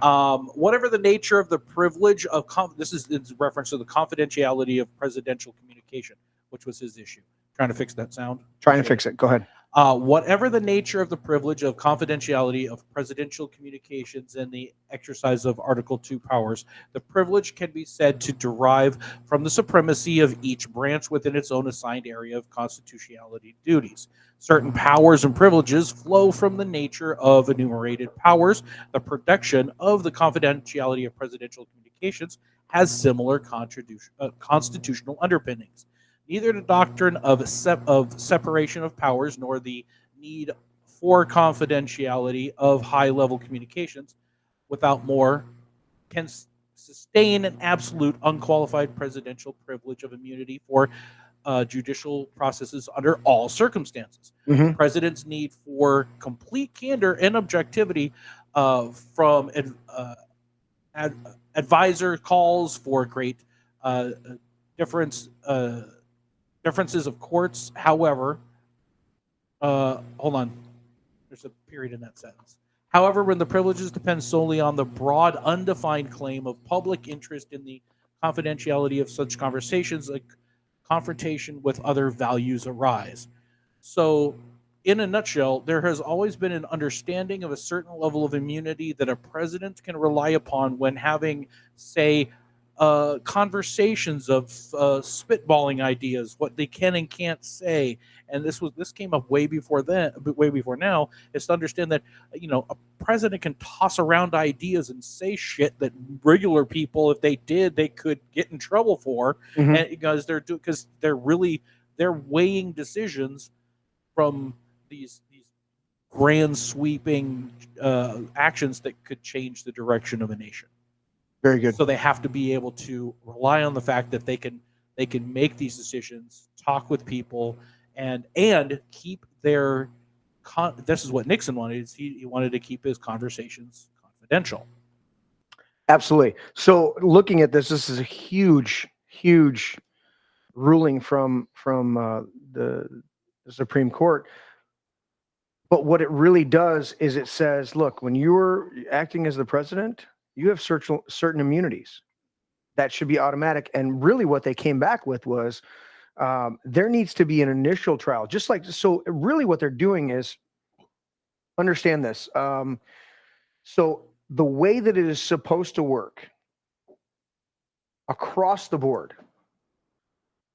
Whatever the nature of the privilege of this is in reference to the confidentiality of presidential communication, which was his issue. Trying to fix that sound. Trying to fix it. Go ahead. Whatever the nature of the privilege of confidentiality of presidential communications and the exercise of Article 2 powers, the privilege can be said to derive from the supremacy of each branch within its own assigned area of constitutionality duties. Certain powers and privileges flow from the nature of enumerated powers. The protection of the confidentiality of presidential communications has similar constitutional underpinnings. Neither the doctrine of separation of powers nor the need for confidentiality of high-level communications without more can sustain an absolute unqualified presidential privilege of immunity for judicial processes under all circumstances. Mhm. President's need for complete candor and objectivity from advisor calls for great differences of courts. However, hold on. There's a period in that sentence. However, when the privileges depend solely on the broad, undefined claim of public interest in the confidentiality of such conversations, a confrontation with other values arise. So, in a nutshell, there has always been an understanding of a certain level of immunity that a president can rely upon when having, say, conversations of spitballing ideas, what they can and can't say, and this came up way before now. Is to understand that a president can toss around ideas and say shit that regular people, if they did, they could get in trouble for, Mhm. and because they're weighing decisions from these grand sweeping actions that could change the direction of a nation. Very good. So they have to be able to rely on the fact that they can make these decisions, talk with people, and keep their. This is what Nixon wanted. He wanted to keep his conversations confidential. Absolutely. So looking at this is a huge ruling from the Supreme Court. But what it really does is it says, look, when you're acting as the president, you have certain immunities that should be automatic. And really what they came back with was there needs to be an initial trial. Just like, so really what they're doing is, understand this. So the way that it is supposed to work across the board,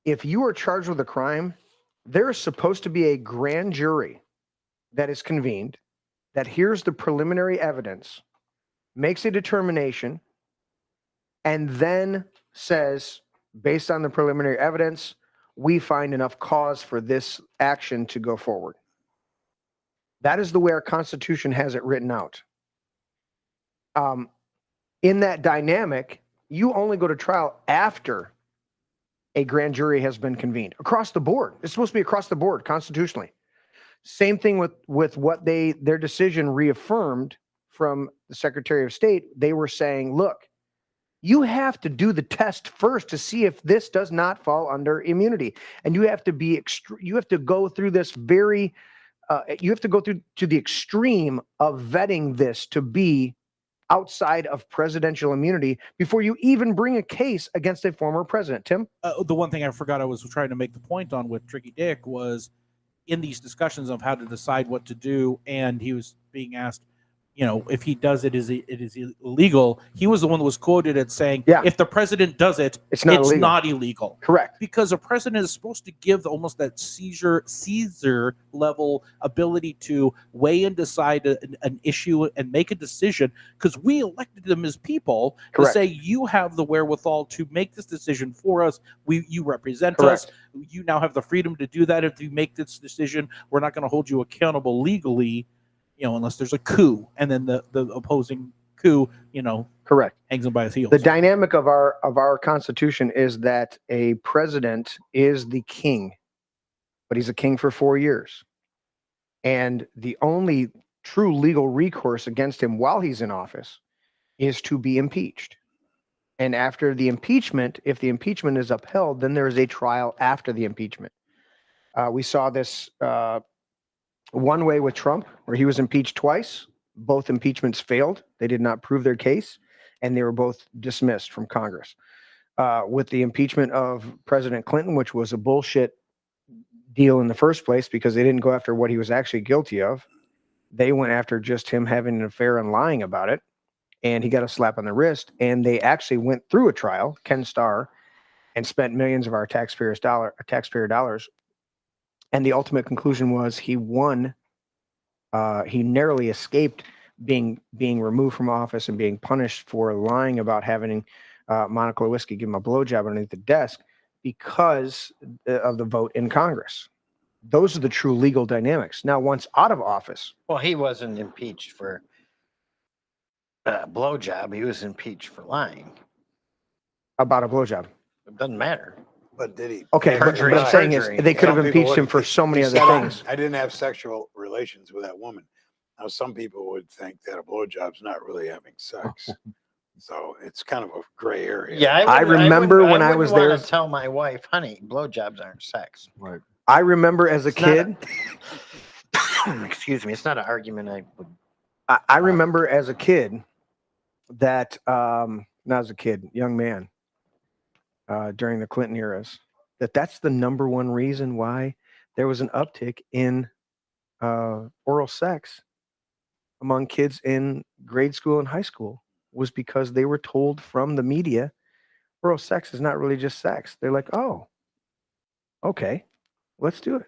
if you are charged with a crime, there is supposed to be a grand jury that is convened, that hears the preliminary evidence, makes a determination, and then says, based on the preliminary evidence, we find enough cause for this action to go forward. That is the way our Constitution has it written out. In that dynamic, you only go to trial after a grand jury has been convened across the board. It's supposed to be across the board constitutionally. Same thing with what their decision reaffirmed from the Secretary of State. They were saying, look, you have to do the test first to see if this does not fall under immunity. And you have to you have to go through this you have to go through to the extreme of vetting this to be outside of presidential immunity before you even bring a case against a former president. Tim? The one thing I forgot I was trying to make the point on with Tricky Dick was in these discussions of how to decide what to do, and he was being asked, if he does it, it is illegal. He was the one that was quoted as saying, if the president does it, it's not illegal. Correct. Because a president is supposed to give almost that Caesar level ability to weigh and decide an issue and make a decision, because we elected them as people to say, you have the wherewithal to make this decision for us. You represent us. You now have the freedom to do that. If you make this decision, we're not going to hold you accountable legally, unless there's a coup, and then the opposing coup, hangs him by his heels. The dynamic of our Constitution is that a president is the king, but he's a king for 4 years. And the only true legal recourse against him while he's in office is to be impeached. And after the impeachment, if the impeachment is upheld, then there is a trial after the impeachment. We saw this One way with Trump, where he was impeached twice. Both impeachments failed. They did not prove their case, and they were both dismissed from Congress. With the impeachment of President Clinton, which was a bullshit deal in the first place because they didn't go after what he was actually guilty of. They went after just him having an affair and lying about it, and he got a slap on the wrist. And they actually went through a trial, Ken Starr, and spent millions of our taxpayer dollars. And the ultimate conclusion was he won. He narrowly escaped being removed from office and being punished for lying about having Monica Lewinsky give him a blowjob underneath the desk because of the vote in Congress. Those are the true legal dynamics. Now, once out of office. Well, he wasn't impeached for blowjob. He was impeached for lying. About a blowjob. It doesn't matter. But did he? Okay, but what I'm saying is they could have impeached him for so many other things. I didn't have sexual relations with that woman. Now, some people would think that a blowjob's not really having sex. So it's kind of a gray area. Yeah, I remember when I was there. To tell my wife, honey, blowjobs aren't sex. Right. I remember as a kid. Excuse me, it's not an argument. I remember as a kid that, not as a kid, young man, during the Clinton eras, that's the number one reason why there was an uptick in oral sex among kids in grade school and high school, was because they were told from the media, oral sex is not really just sex. They're like, oh, okay, let's do it.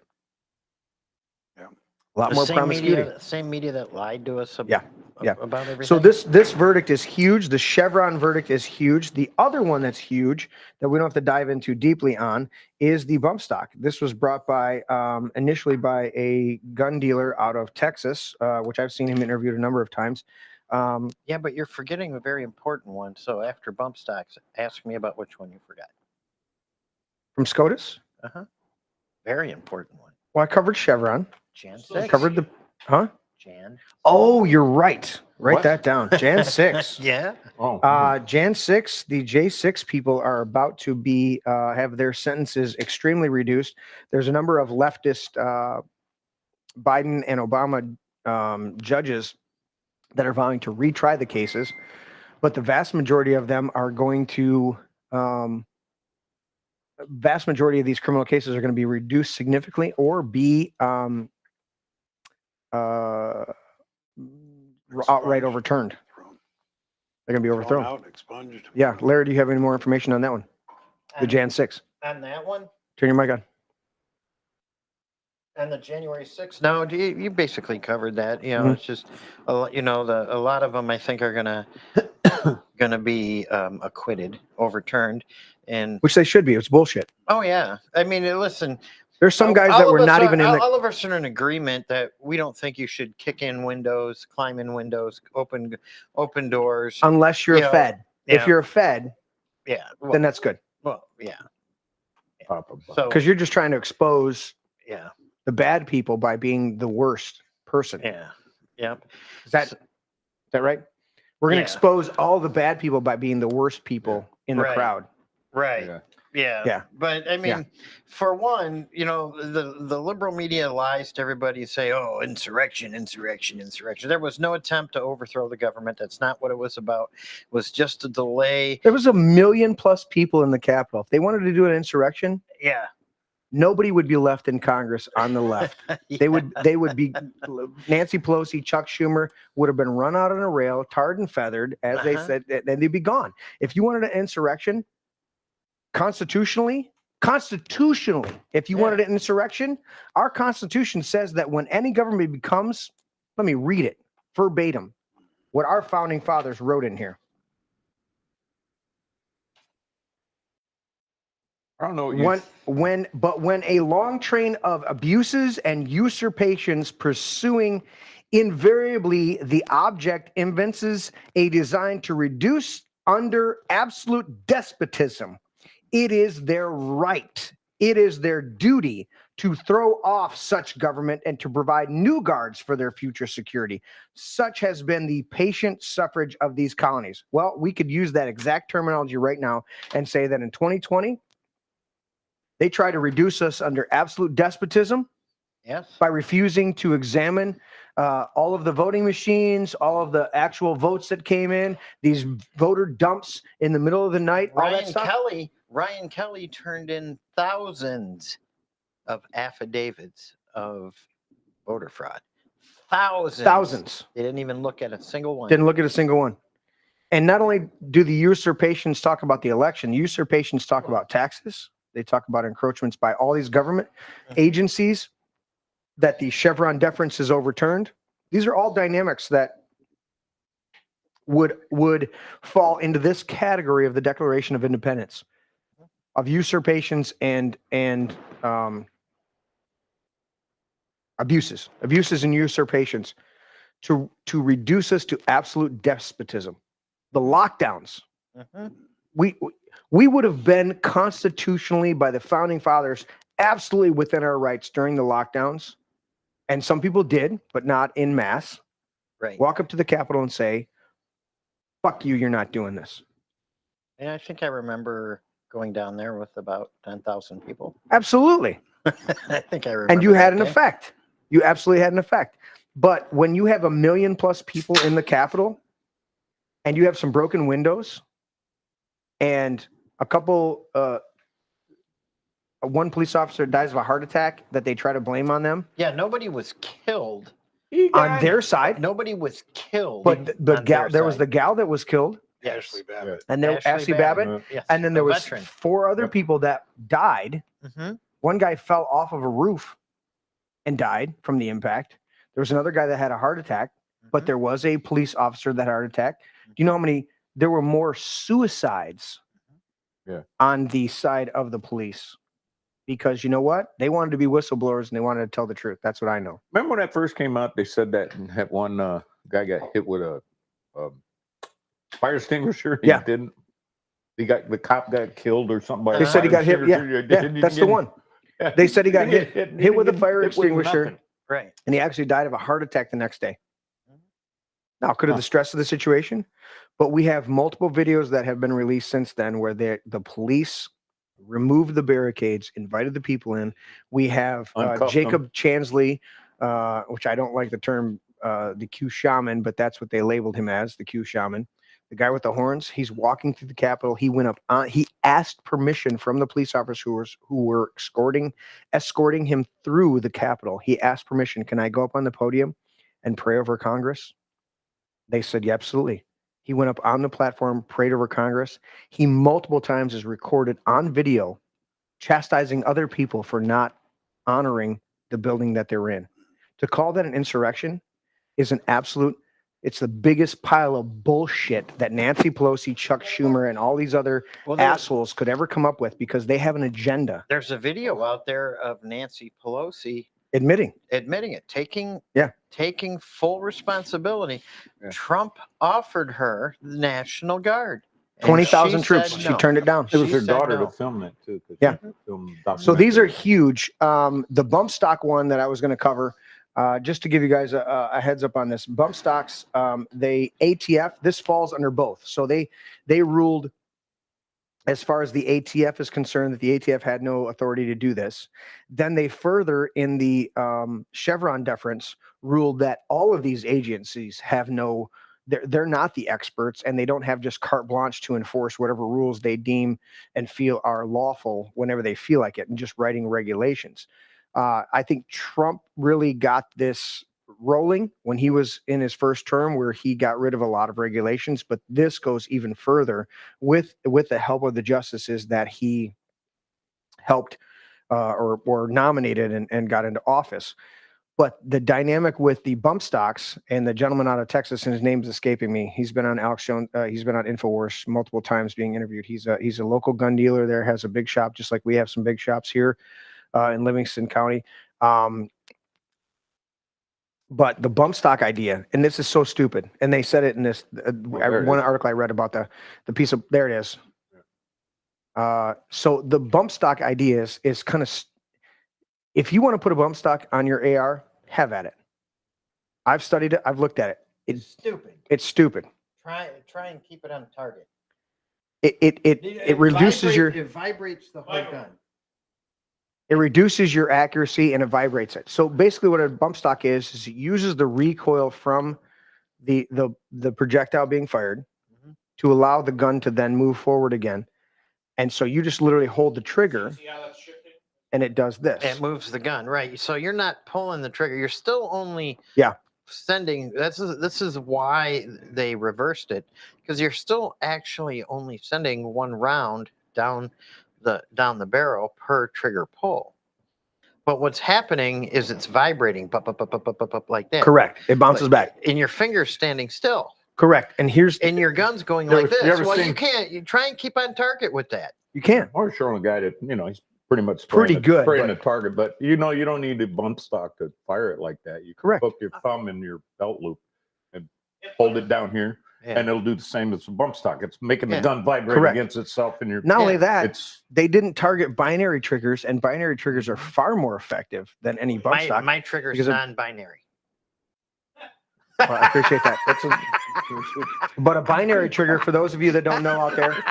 Yeah. A lot more promiscuity. Same media that lied to us Yeah. about everything. So this verdict is huge. The Chevron verdict is huge. The other one that's huge that we don't have to dive into deeply on is the bump stock. This was brought by initially by a gun dealer out of Texas, which I've seen him interviewed a number of times. Yeah, but you're forgetting a very important one. So after bump stocks, ask me about which one you forgot. From SCOTUS? Uh-huh. Very important one. Well, I covered Chevron. Jan I 6. covered the, huh? Jan. Oh, you're right. Write What? that down. Jan 6. Yeah. Oh, Jan 6, the J6 people are about to be have their sentences extremely reduced. There's a number of leftist Biden and Obama judges that are vowing to retry the cases, but the vast majority of them are going to vast majority of these criminal cases are going to be reduced significantly or be outright overturned. They're going to be overthrown. Out, expunged. Yeah. Larry, do you have any more information on that one? The Jan 6. On that one? Turn your mic on. And the January 6th. No, you basically covered that. You know, it's just, a lot of them I think are gonna be acquitted, overturned, and Which they should be. It's bullshit. oh yeah. I mean, listen. There's some guys that were not even in the. All of us are in agreement that we don't think you should kick in windows, climb in windows, open doors. Unless you're you a know, Fed. yeah. If you're a Fed, Yeah. Well, then that's good. well, yeah. So Because you're just trying to expose Yeah. the bad people by being the worst person. Yeah. Yep. Is that right? We're going to Yeah. expose all the bad people by being the worst people in the Right. crowd. Right. Yeah. Yeah. But I mean, for one, the liberal media lies to everybody, say, oh, insurrection. There was no attempt to overthrow the government. That's not what it was about. It was just to delay. There was 1 million plus people in the Capitol. If they wanted to do an insurrection, Yeah. nobody would be left in Congress on the left. They would be Nancy Pelosi, Chuck Schumer would have been run out on a rail, tarred and feathered, as they said, then they'd be gone. If you wanted an insurrection, constitutionally, if you wanted an insurrection, our Constitution says that when any government becomes, let me read it verbatim, what our founding fathers wrote in here. I don't know. When a long train of abuses and usurpations pursuing invariably the object evinces a design to reduce under absolute despotism, it is their right, it is their duty to throw off such government and to provide new guards for their future security. Such has been the patient suffrage of these colonies. Well, we could use that exact terminology right now and say that in 2020, they try to reduce us under absolute despotism. Yes. By refusing to examine all of the voting machines, all of the actual votes that came in, these voter dumps in the middle of the night, all that stuff. Ryan Kelly turned in thousands of affidavits of voter fraud. Thousands. They didn't even look at a single one. Didn't look at a single one. And not only do the usurpations talk about the election, usurpations talk about taxes. They talk about encroachments by all these government agencies, that the Chevron deference is overturned. These are all dynamics that would fall into this category of the Declaration of Independence, of usurpations and abuses and usurpations to reduce us to absolute despotism. The lockdowns. We would have been constitutionally, by the founding fathers, absolutely within our rights during the lockdowns. And some people did, but not in mass. Right. Walk up to the Capitol and say, fuck you, you're not doing this. And I think I remember going down there with about 10,000 people. Absolutely. I think I remember. And you had that an day. effect. You absolutely had an effect. But when you have 1 million+ people in the Capitol and you have some broken windows and a couple, one police officer dies of a heart attack that they try to blame on them. Yeah, nobody was killed. On their side. Nobody was killed. But the gal, there was the gal that was killed. Ashley Babbitt. And there Ashley Babbitt. Yes, And then there a was veteran. 4 other people that died. One guy fell off of a roof and died from the impact. There was another guy that had a heart attack, but there was a police officer that had a heart attack. Do you know how many? There were more suicides on the side of the police, because you know what? They wanted to be whistleblowers and they wanted to tell the truth. That's what I know. Remember when that first came out, they said that one guy got hit with a fire extinguisher. He didn't. The cop got killed or something. By They a said he fire got hit. Yeah, extinguisher. that's the one. They said he got hit with a fire extinguisher. nothing. Right. And he actually died of a heart attack the next day. Now, could have the stress of the situation, but we have multiple videos that have been released since then where the police removed the barricades, invited the people in. We have Jacob Chansley, which I don't like the term, the Q shaman, but that's what they labeled him as, the Q shaman. The guy with the horns, he's walking through the Capitol. He went up on, he asked permission from the police officers who were escorting him through the Capitol. He asked permission. Can I go up on the podium and pray over Congress? They said, yeah, absolutely. He went up on the platform, prayed over Congress. He multiple times is recorded on video, chastising other people for not honoring the building that they're in. To call that an insurrection is an absolute, it's the biggest pile of bullshit that Nancy Pelosi, Chuck Schumer, and all these other assholes could ever come up with, because they have an agenda. There's a video out there of Nancy Pelosi admitting it, taking full responsibility. Trump offered her the National Guard. 20,000 troops. She turned it down. It was her daughter to film that too. Yeah. So these are huge. The bump stock one that I was going to cover, just to give you guys a heads up on this, bump stocks, they ATF, this falls under both. So they ruled, as far as the ATF is concerned, that the ATF had no authority to do this. Then they further, in the Chevron deference, ruled that all of these agencies have no, they're not the experts, and they don't have just carte blanche to enforce whatever rules they deem and feel are lawful whenever they feel like it, and just writing regulations. I think Trump really got this rolling when he was in his first term, where he got rid of a lot of regulations, but this goes even further with the help of the justices that he helped or nominated and got into office. But the dynamic with the bump stocks, and the gentleman out of Texas, and his name's escaping me. He's been on Alex Jones. He's been on InfoWars multiple times being interviewed. He's a local gun dealer there, has a big shop, just like we have some big shops here in Livingston County. But the bump stock idea, and this is so stupid, and they said it in this one article I read about the piece of, there it is. So the bump stock idea is kind of, if you want to put a bump stock on your AR, have at it. I've studied it. I've looked at it. It's stupid. It's stupid. Try and keep it on target. It reduces it vibrates the whole gun. It reduces your accuracy and it vibrates it. So basically what a bump stock is it uses the recoil from the projectile being fired to allow the gun to then move forward again. And so you just literally hold the trigger and it does this. It moves the gun, right? So you're not pulling the trigger. You're still only sending. This is why they reversed it, because you're still actually only sending one round down the barrel per trigger pull. But what's happening is it's vibrating, like that. Correct. It bounces back. And your finger's standing still. Correct. And your gun's going like this. Well, you can't. You try and keep on target with that. You can't. Or showing a guy that, he's pretty much pretty good spraying the target, but you don't need a bump stock to fire it like that. You can hook your thumb in your belt loop and hold it down here, and it'll do the same as a bump stock. It's making the gun vibrate against itself. And not only that, they didn't target binary triggers, and binary triggers are far more effective than any bump stock. My trigger's non-binary. Well, I appreciate that. But a binary trigger, for those of you that don't know out there,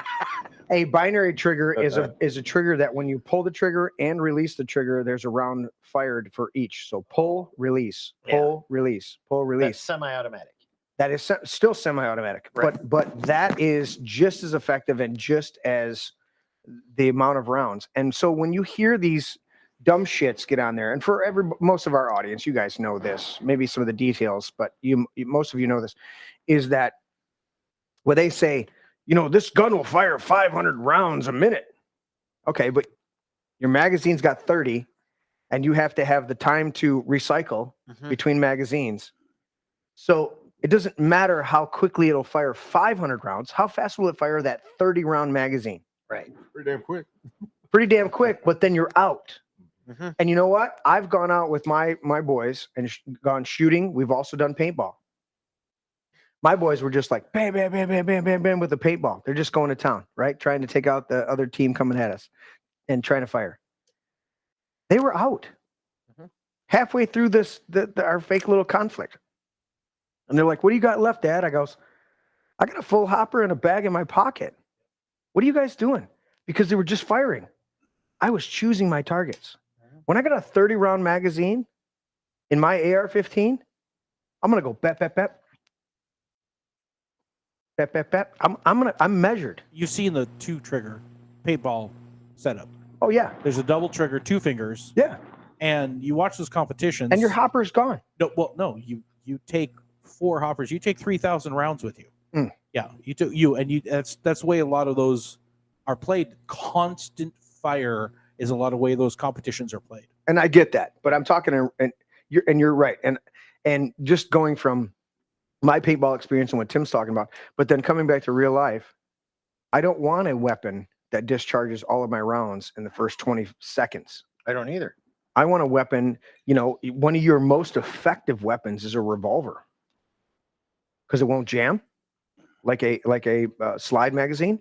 a binary trigger is a trigger that when you pull the trigger and release the trigger, there's a round fired for each. So pull, release, pull, release, pull, release. That's semi-automatic. That is still semi-automatic, but that is just as effective and just as the amount of rounds. And so when you hear these dumb shits get on there, and for most of our audience, you guys know this, maybe some of the details, but most of you know this, is that when they say, this gun will fire 500 rounds a minute. Okay, but your magazine's got 30, and you have to have the time to recycle between magazines. So it doesn't matter how quickly it'll fire 500 rounds. How fast will it fire that 30-round magazine? Right. Pretty damn quick. Pretty damn quick, but then you're out. And you know what? I've gone out with my boys and gone shooting. We've also done paintball. My boys were just like bam, bam, bam, bam, bam, bam, bam with the paintball. They're just going to town, right? Trying to take out the other team coming at us and trying to fire. They were out halfway through our fake little conflict. And they're like, "What do you got left, Dad?" I goes, "I got a full hopper and a bag in my pocket. What are you guys doing?" Because they were just firing. I was choosing my targets. When I got a 30-round magazine in my AR-15, I'm gonna go bep, bep, bep. Bep, bep, bep. I'm measured. You've seen the 2-trigger paintball setup. Oh yeah. There's a double trigger, 2 fingers. Yeah. And you watch those competitions. And your hopper's gone. No, you take 4 hoppers. You take 3,000 rounds with you. Yeah, that's the way a lot of those are played. Constant fire is a lot of way those competitions are played. And I get that, but I'm talking, and you're right. And just going from my paintball experience and what Tim's talking about, but then coming back to real life, I don't want a weapon that discharges all of my rounds in the first 20 seconds. I don't either. I want a weapon, one of your most effective weapons is a revolver, because it won't jam like a slide magazine.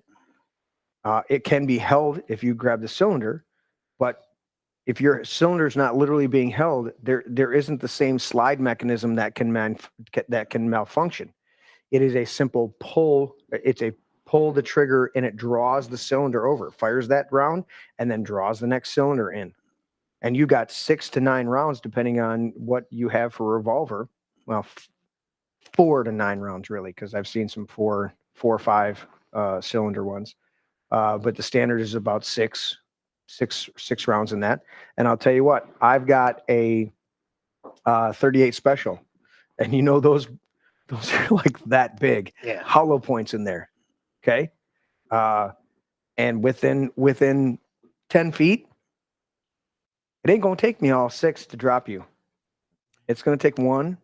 It can be held if you grab the cylinder, but if your cylinder is not literally being held, there isn't the same slide mechanism that can malfunction. It is a simple pull. It's a pull the trigger and it draws the cylinder over, fires that round, and then draws the next cylinder in. And you got 6 to 9 rounds depending on what you have for a revolver. Well, 4 to 9 rounds really, because I've seen some 4 or 5 cylinder ones. But the standard is about six rounds in that. And I'll tell you what, I've got a 38 special, and those are like that big, hollow points in there. Okay. And within 10 feet, it ain't going to take me all 6 to drop you. It's going to take 1,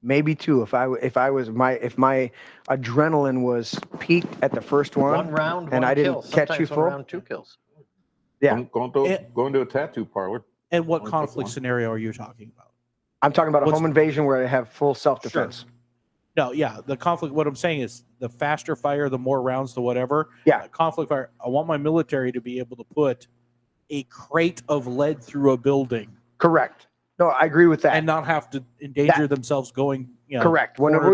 maybe 2. If my adrenaline was peaked at the first one round, and I didn't kill. catch you Sometimes full, 1 round, 2 kills. Yeah. Going to a tattoo parlor. And what conflict scenario are you talking about? I'm talking about a home invasion where I have full self-defense. Sure. No, yeah, the conflict. What I'm saying is, the faster fire, the more rounds, the whatever. Yeah. Conflict fire. I want my military to be able to put a crate of lead through a building. Correct. No, I agree with that. And not have to endanger themselves going, correct. Whenever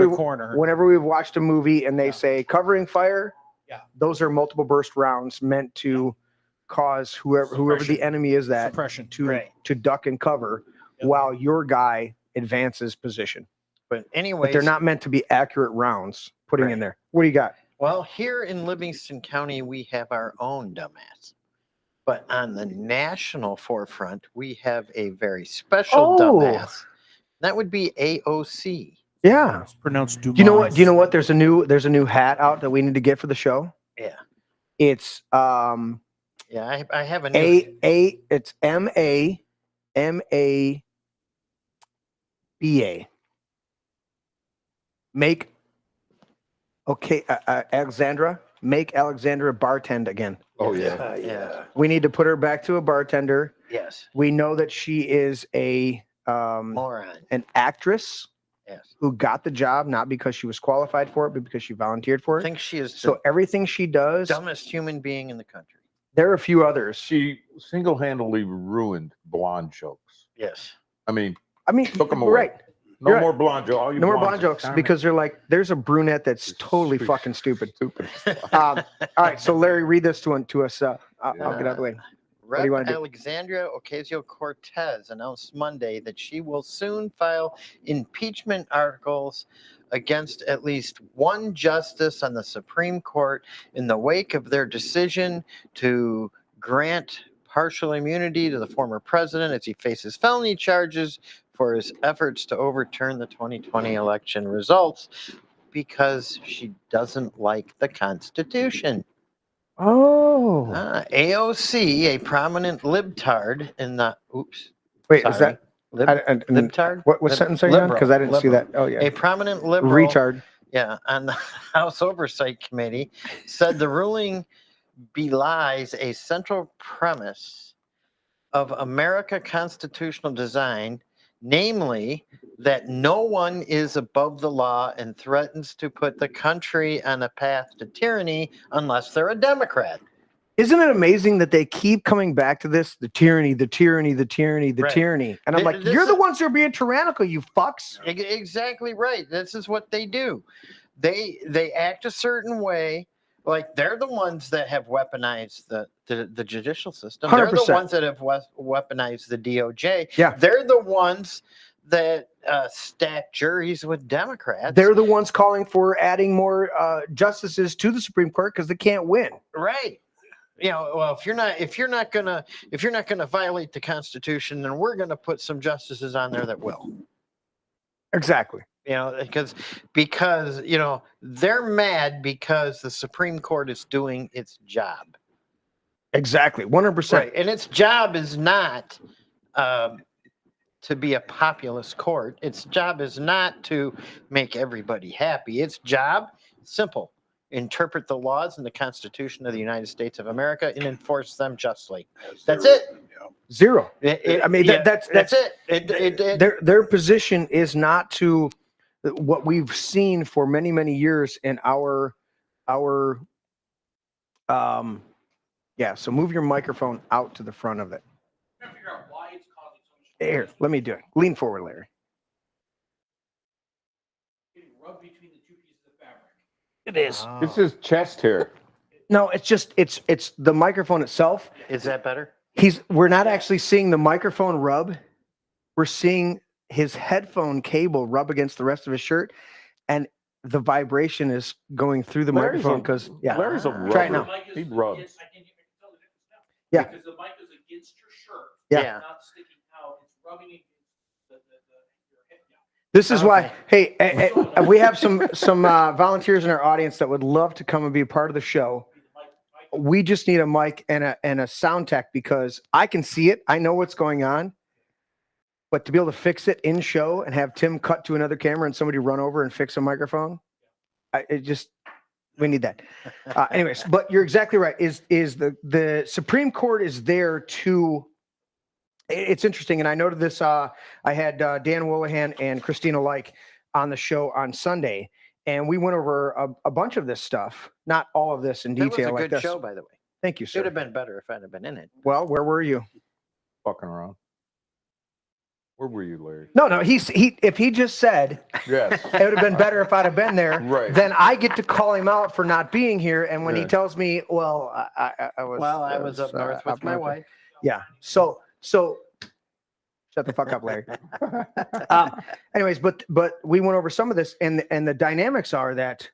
we've watched a movie and they say covering fire, those are multiple burst rounds meant to cause whoever the enemy is that Suppression. to duck and cover while your guy advances position. But But anyways, they're not meant to be accurate rounds putting in there. What do you got? Well, here in Livingston County, we have our own dumbass. But on the national forefront, we have a very special dumbass. That would be AOC. Yeah. It's pronounced Dumas. Do you know what? There's a new hat out that we need to get for the show. Yeah. It's Yeah, I have a new. it's MAMABA. Make Alexandra, make Alexandra bartend again. Oh yeah. Yeah. We need to put her back to a bartender. Yes. We know that she is a Moron. an actress Yes. who got the job not because she was qualified for it, but because she volunteered for I it. think she is So the everything she does, dumbest human being in the country. there are a few others. She single-handedly ruined blonde jokes. Yes. I mean, took them away. right. No You're more right. blonde jokes. All you No more blondes blonde are jokes darn it. because they're like, there's a brunette that's totally fucking stupid. All right, so Larry, read this to us. I'll get out of the way. What do you want to do? Alexandria Ocasio-Cortez announced Monday that she will soon file impeachment articles against at least one justice on the Supreme Court in the wake of their decision to grant partial immunity to the former president as he faces felony charges for his efforts to overturn the 2020 election results because she doesn't like the Constitution. Oh. AOC, a prominent libtard in the Wait, is that libtard? What sentence are you on? Because I didn't see that. Oh yeah. A prominent liberal Retard. Yeah, on the House Oversight Committee said the ruling belies a central premise of America constitutional design, namely that no one is above the law and threatens to put the country on a path to tyranny unless they're a Democrat. Isn't it amazing that they keep coming back to this? The tyranny, the tyranny, the tyranny, the Right. tyranny. And I'm like, This you're the is- ones who are being tyrannical, you fucks. Exactly right. This is what they do. They act a certain way. Like they're the ones that have weaponized the judicial system. They're the 100%. ones that have weaponized the DOJ. Yeah. They're the ones that stack juries with Democrats. They're the ones calling for adding more justices to the Supreme Court because they can't win. Right. You know, well, if you're not gonna violate the Constitution, then we're gonna put some justices on there that will. Exactly. You know, because you know they're mad because the Supreme Court is doing its job. Exactly. 100%. Right, and its job is not to be a populist court. Its job is not to make everybody happy. Its job, simple: interpret the laws and the Constitution of the United States of America and enforce them justly. That's it. Zero. I mean, Yeah, that's it. their position is not to what we've seen for many, many years in our yeah. So move your microphone out to the front of it. Here, let me do it. Lean forward, Larry. It is. It's his chest hair. No, it's just it's the microphone itself. Is that better? We're not actually seeing the microphone rub. We're seeing his headphone cable rub against the rest of his shirt, and the vibration is going through the Larry's microphone a- because yeah. Larry's a Try it rubber. now. He rubs. Yeah. Because the mic is against your shirt. Yeah. It's not sticking out. It's rubbing against your head. This is why. Hey, we have some volunteers in our audience that would love to come and be a part of the show. We just need a mic and a sound tech because I can see it. I know what's going on. But to be able to fix it in show and have Tim cut to another camera and somebody run over and fix a microphone, we need that. Anyways, but you're exactly right. Is the Supreme Court is there to? It's interesting, and I noted this. I had Dan Wolahan and Christina Like on the show on Sunday, and we went over a bunch of this stuff. Not all of this in That detail. was a like good this. show, by the way. Thank you, sir. Should have been better if I'd have been in it. Well, where were you? Fucking around. Where were you, Larry? No, if he just said, yes, it would have been better if I'd have been there. Right. Then I get to call him out for not being here. And when he Yeah. tells me, well, I was up north with my wife. Yeah. So shut the fuck up, Larry. Anyways, but we went over some of this, and the dynamics are that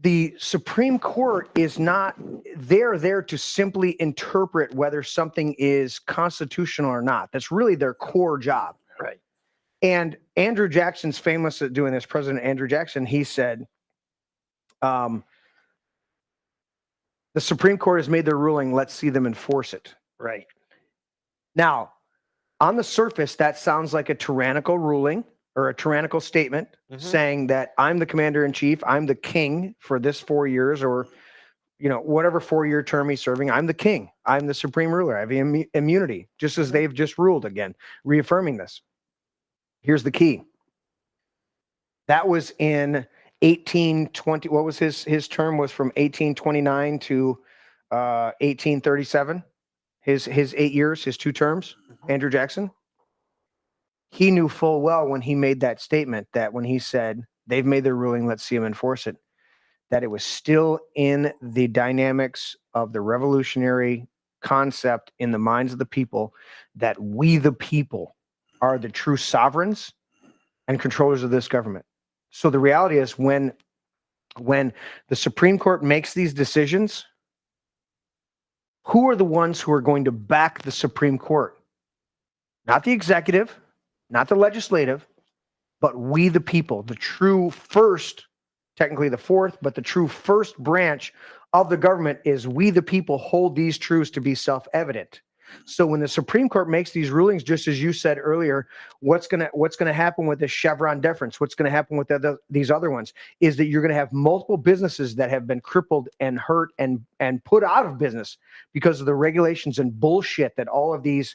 the Supreme Court is not there to simply interpret whether something is constitutional or not. That's really their core job. Right. And Andrew Jackson's famous at doing this. President Andrew Jackson, he said, the Supreme Court has made their ruling. Let's see them enforce it. Right. Now, on the surface, that sounds like a tyrannical ruling or a tyrannical statement saying that I'm the commander in chief, I'm the king for this 4 years, or whatever 4-year term he's serving. I'm the king. I'm the supreme ruler. I have immunity, just as they've just ruled again, reaffirming this. Here's the key. That was in 1820. What was his term? Was from 1829 to 1837. His 8 years, his 2 terms. Andrew Jackson. He knew full well when he made that statement, that when he said they've made their ruling, let's see them enforce it, that it was still in the dynamics of the revolutionary concept in the minds of the people that we, the people, are the true sovereigns and controllers of this government. So the reality is when the Supreme Court makes these decisions, who are the ones who are going to back the Supreme Court? Not the executive, not the legislative, but we, the people, the true first, technically the fourth, but the true first branch of the government is we, the people, hold these truths to be self-evident. So when the Supreme Court makes these rulings, just as you said earlier, what's gonna happen with this Chevron deference? What's gonna happen with these other ones? Is that you're gonna have multiple businesses that have been crippled and hurt and put out of business because of the regulations and bullshit that all of these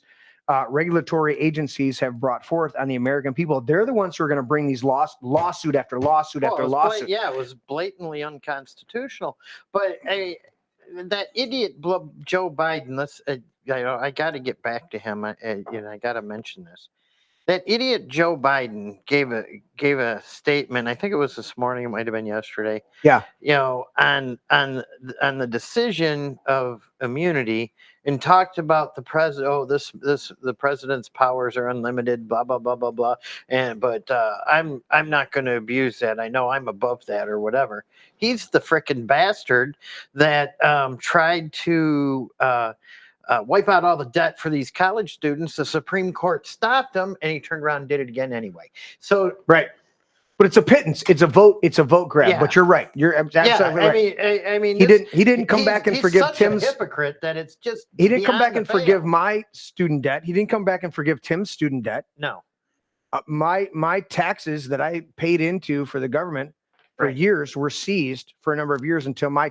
regulatory agencies have brought forth on the American people. They're the ones who are going to bring these lawsuit after lawsuit after lawsuit. It was blatantly unconstitutional. But that idiot Joe Biden. I got to get back to him. I got to mention this. That idiot Joe Biden gave a statement. I think it was this morning. It might have been yesterday. Yeah. On the decision of immunity, and talked about the president. Oh, the president's powers are unlimited. Blah blah blah blah blah. But I'm not going to abuse that. I know I'm above that or whatever. He's the frickin' bastard that tried to. Wipe out all the debt for these college students. The Supreme Court stopped him, and he turned around and did it again anyway. So right, but it's a pittance. It's a vote grab. Yeah. But you're right. You're absolutely right. I mean, he didn't come back and forgive Tim's. A hypocrite that it's just. He didn't come back and beyond the forgive pale. my student debt. He didn't come back and forgive Tim's student debt. No. My taxes that I paid into for the government for years were seized for a number of years until my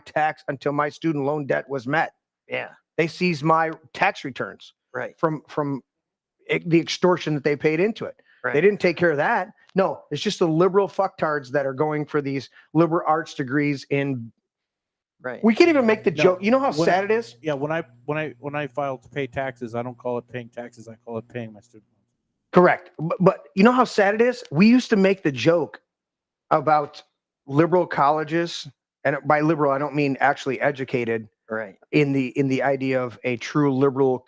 student loan debt was met. Yeah. They seized my tax returns from the extortion that they paid into it. Right. They didn't take care of that. No, it's just the liberal fucktards that are going for these liberal arts degrees in. Right. We can't even make the joke. You know how sad it is? Yeah. When I file to pay taxes, I don't call it paying taxes. I call it paying my student loans. Correct. But you know how sad it is? We used to make the joke about liberal colleges, and by liberal I don't mean actually educated. Right. In the idea of a true liberal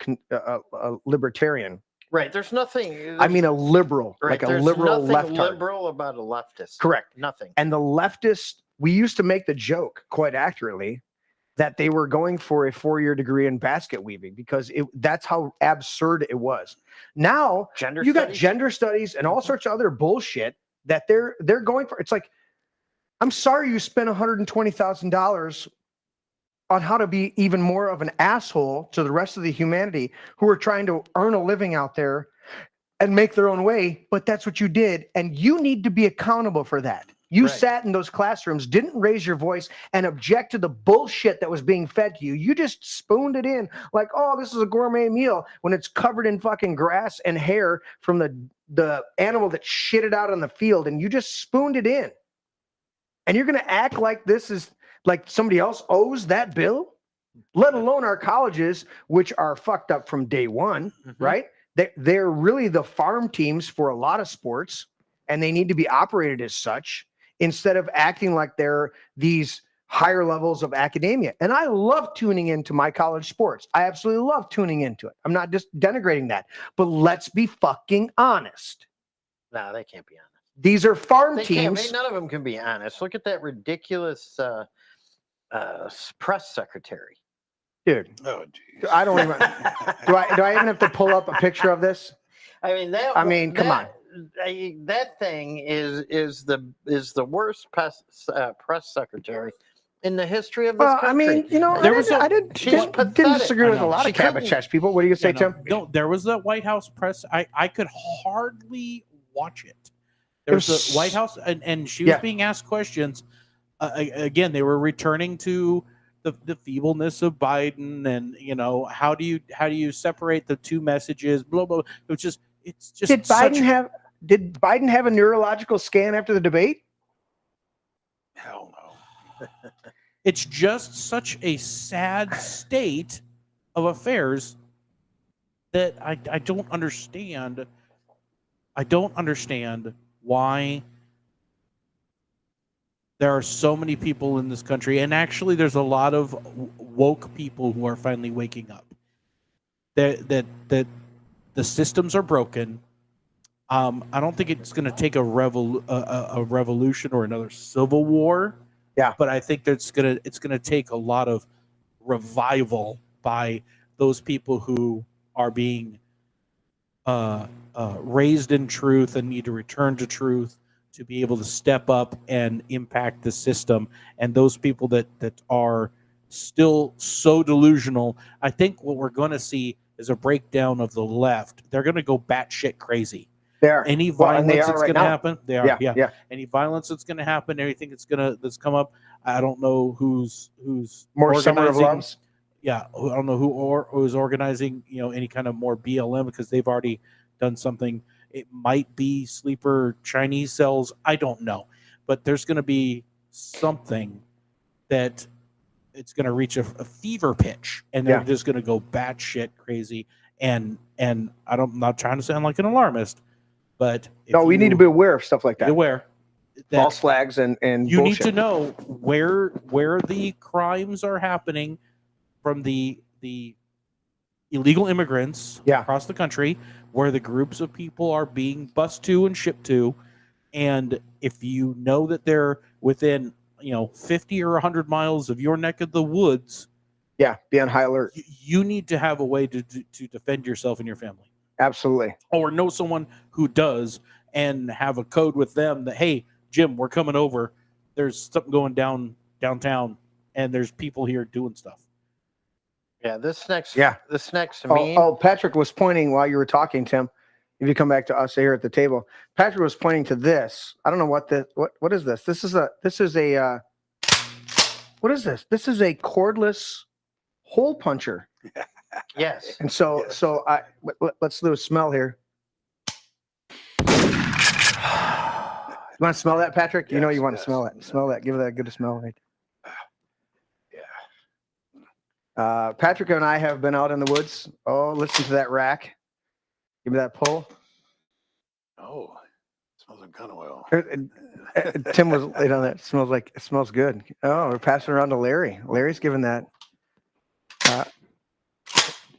libertarian. Right. There's nothing. I mean a liberal, Right. like a There's liberal nothing leftard. liberal about a leftist. Correct. Nothing. And the leftists, we used to make the joke quite accurately that they were going for a 4-year degree in basket weaving because that's how absurd it was. Now you got gender studies and all sorts of other bullshit that they're going for. It's like, I'm sorry you spent $120,000 on how to be even more of an asshole to the rest of the humanity who are trying to earn a living out there and make their own way, but that's what you did, and you need to be accountable for that. You sat in those classrooms, didn't raise your voice and object to the bullshit that was being fed to you. You just spooned it in like, oh, this is a gourmet meal when it's covered in fucking grass and hair from the animal that shit it out on the field, and you just spooned it in. And you're going to act like this is like somebody else owes that bill, let alone our colleges, which are fucked up from day one, right? They're really the farm teams for a lot of sports, and they need to be operated as such instead of acting like they're these higher levels of academia. And I love tuning into my college sports. I absolutely love tuning into it. I'm not just denigrating that, but let's be fucking honest. No, they can't be honest. These are farm They teams. can't, none of them can be honest. Look at that ridiculous press secretary. Dude, oh, geez. I don't even. do I even have to pull up a picture of this? I mean that. I mean, come on. That thing is the worst press secretary in the history of this country. I mean, you know, I didn't disagree with a lot of Cabbage Patch people. What do you say, Tim? No, there was the White House press. I could hardly watch it. There was the White House, and she was being asked questions. Again, they were returning to the feebleness of Biden, and how do you separate the two messages? Blah blah. It's just Did Biden have a neurological scan after the debate? Hell no. It's just such a sad state of affairs that I don't understand. I don't understand why there are so many people in this country, and actually there's a lot of woke people who are finally waking up. That the systems are broken. I don't think it's going to take a revolution or another civil war. Yeah, but I think it's gonna take a lot of revival by those people who are being raised in truth and need to return to truth to be able to step up and impact the system. And those people that are still so delusional, I think what we're going to see is a breakdown of the left. They're going to go batshit crazy. Any violence that's going to happen, they are. Yeah. Any violence that's going to happen, anything that's come up, I don't know who's more Summer of Loves. Yeah, I don't know who's organizing, any kind of more BLM, because they've already done something. It might be sleeper Chinese cells. I don't know, but there's going to be something that it's going to reach a fever pitch, and they're just going to go batshit crazy. And I'm not trying to sound like an alarmist. But we need to be aware of stuff like that. Be aware. False flags and you bullshit. need to know where the crimes are happening from the illegal immigrants across the country, where the groups of people are being bused to and shipped to. And if you know that they're within 50 or 100 miles of your neck of the woods, be on high alert. You need to have a way to defend yourself and your family. Absolutely. Or know someone who does, and have a code with them that, hey, Jim, we're coming over. There's something going downtown, and there's people here doing stuff. Yeah, this next meme. Oh, Patrick was pointing while you were talking, Tim. If you come back to us here at the table, Patrick was pointing to this. I don't know what is this? This is a what is this? This is a cordless hole puncher. Yes. And so let's do a smell here. You want to smell that, Patrick? You want to smell it. Smell that. Give it that good a smell, right? Patrick and I have been out in the woods. Oh, listen to that rack. Give me that pull. Oh, it smells like gun oil. Tim was late on that. It smells good. Oh, we're passing around to Larry. Larry's giving that.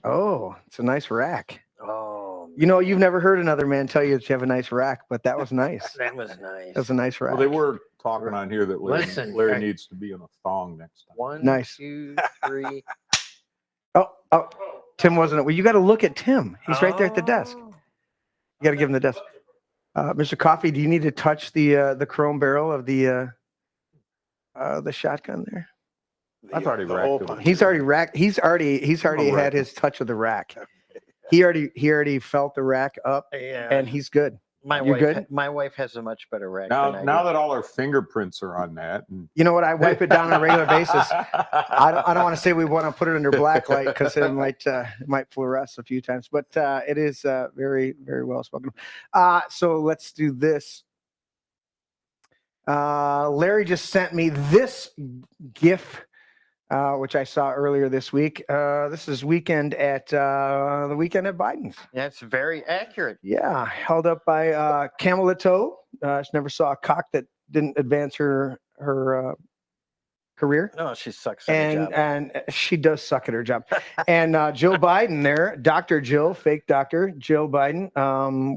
It's a nice rack. Oh, you've never heard another man tell you that you have a nice rack, but that was nice. That was nice. That's a nice rack. Well, they were talking on here that Larry needs to be in a thong next time. 1, 2, 3. Oh, Tim wasn't it? Well, you got to look at Tim. He's right there at the desk. You got to give him the desk. Mr. Coffee, do you need to touch the chrome barrel of the shotgun there? I've already racked him. He's already racked. He's already had his touch of the rack. He already felt the rack up, and he's good. My wife has a much better rack. Now that all our fingerprints are on that, and you know what? I wipe it down on a regular basis. I don't want to say we want to put it under black light because it might fluoresce a few times, but it is very, very well spoken. So let's do this. Larry just sent me this GIF which I saw earlier this week. This is the weekend at Biden's. That's very accurate. Yeah, held up by Camel Toe. She never saw a cock that didn't advance her career. No, she sucks at her job. And she does suck at her job. And Jill Biden there, Dr. Jill, fake doctor, Jill Biden.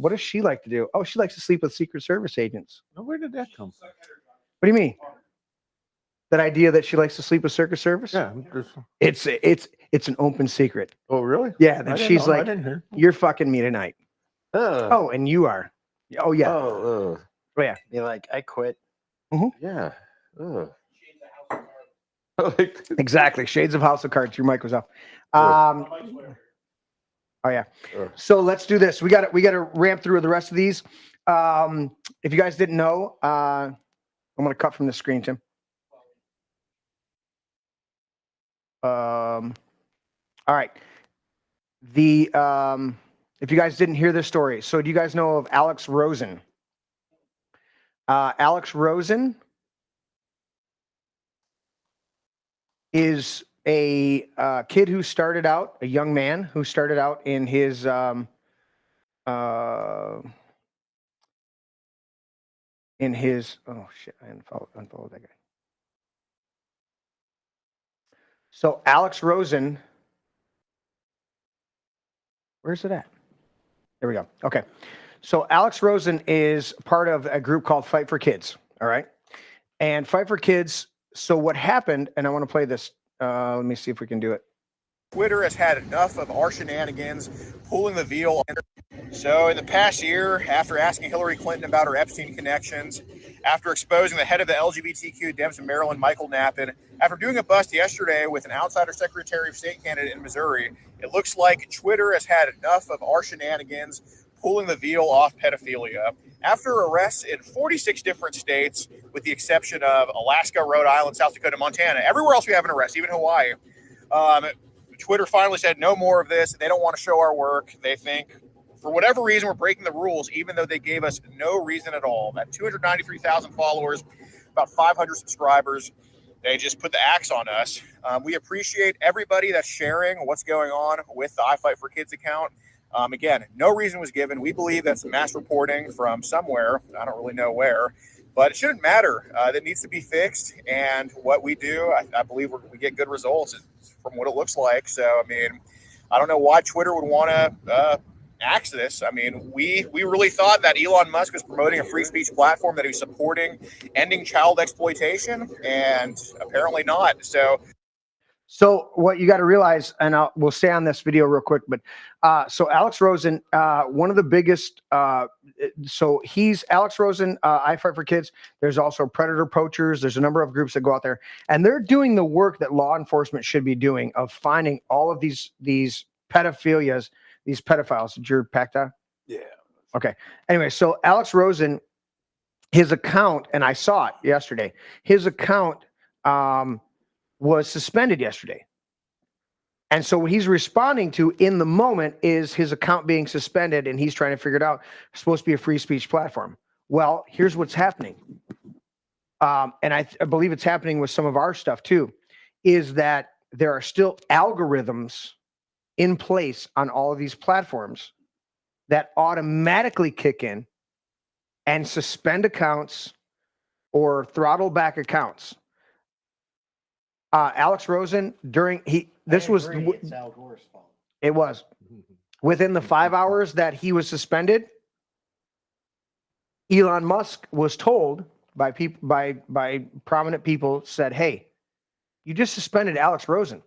What does she like to do? Oh, she likes to sleep with Secret Service agents. Now, where did that come from? What do you mean? That idea that she likes to sleep with Secret Service? Yeah. It's an open secret. Oh, really? Yeah, that she's like, you're fucking me tonight. Oh, and you are. Oh, yeah. Oh, yeah. You're like, I quit. Yeah. Exactly. Shades of House of Cards. Your mic was off. Oh yeah. So let's do this. We got to ramp through the rest of these. If you guys didn't know, I'm going to cut from the screen, Tim. All right. If you guys didn't hear this story, so do you guys know of Alex Rosen? Alex Rosen is a kid who started out, a young man who started out in his oh shit, I unfollowed that guy. So Alex Rosen, where's it at? There we go. Okay. So Alex Rosen is part of a group called Fight for Kids. All right. And Fight for Kids. So what happened, and I want to play this. Let me see if we can do it. Twitter has had enough of our shenanigans, pulling the veil. So in the past year, after asking Hillary Clinton about her Epstein connections, after exposing the head of the LGBTQ Dems in Maryland, Michael Knappen, after doing a bust yesterday with an outsider Secretary of State candidate in Missouri, it looks like Twitter has had enough of our shenanigans, pulling the veil off pedophilia. After arrests in 46 different states, with the exception of Alaska, Rhode Island, South Dakota, Montana, everywhere else we have an arrest, even Hawaii, Twitter finally said no more of this. They don't want to show our work. They think, for whatever reason, we're breaking the rules, even though they gave us no reason at all. That 293,000 followers, about 500 subscribers, they just put the axe on us. We appreciate everybody that's sharing what's going on with the I Fight for Kids account. Again, no reason was given. We believe that's mass reporting from somewhere. I don't really know where, but it shouldn't matter. That needs to be fixed. And what we do, I believe we get good results from what it looks like. So, I mean, I don't know why Twitter would want to axe this. I mean, we really thought that Elon Musk was promoting a free speech platform, that he was supporting ending child exploitation, and apparently not. So what you got to realize, and we'll stay on this video real quick, but so Alex Rosen, one of the biggest, so he's Alex Rosen, I Fight for Kids. There's also Predator Poachers. There's a number of groups that go out there, and they're doing the work that law enforcement should be doing of finding all of these pedophilias, these pedophiles. Did you pack that? Yeah. Okay. Anyway, so Alex Rosen, his account, and I saw it yesterday, his account, was suspended yesterday. And so what he's responding to in the moment is his account being suspended, and he's trying to figure it out. It's supposed to be a free speech platform. Well, here's what's happening. And I believe it's happening with some of our stuff too, is that there are still algorithms in place on all of these platforms that automatically kick in and suspend accounts or throttle back accounts. Alex Rosen, it's Al Gore's fault. It was within the 5 hours that he was suspended. Elon Musk was told by people, by prominent people, said, "Hey, you just suspended Alex Rosen.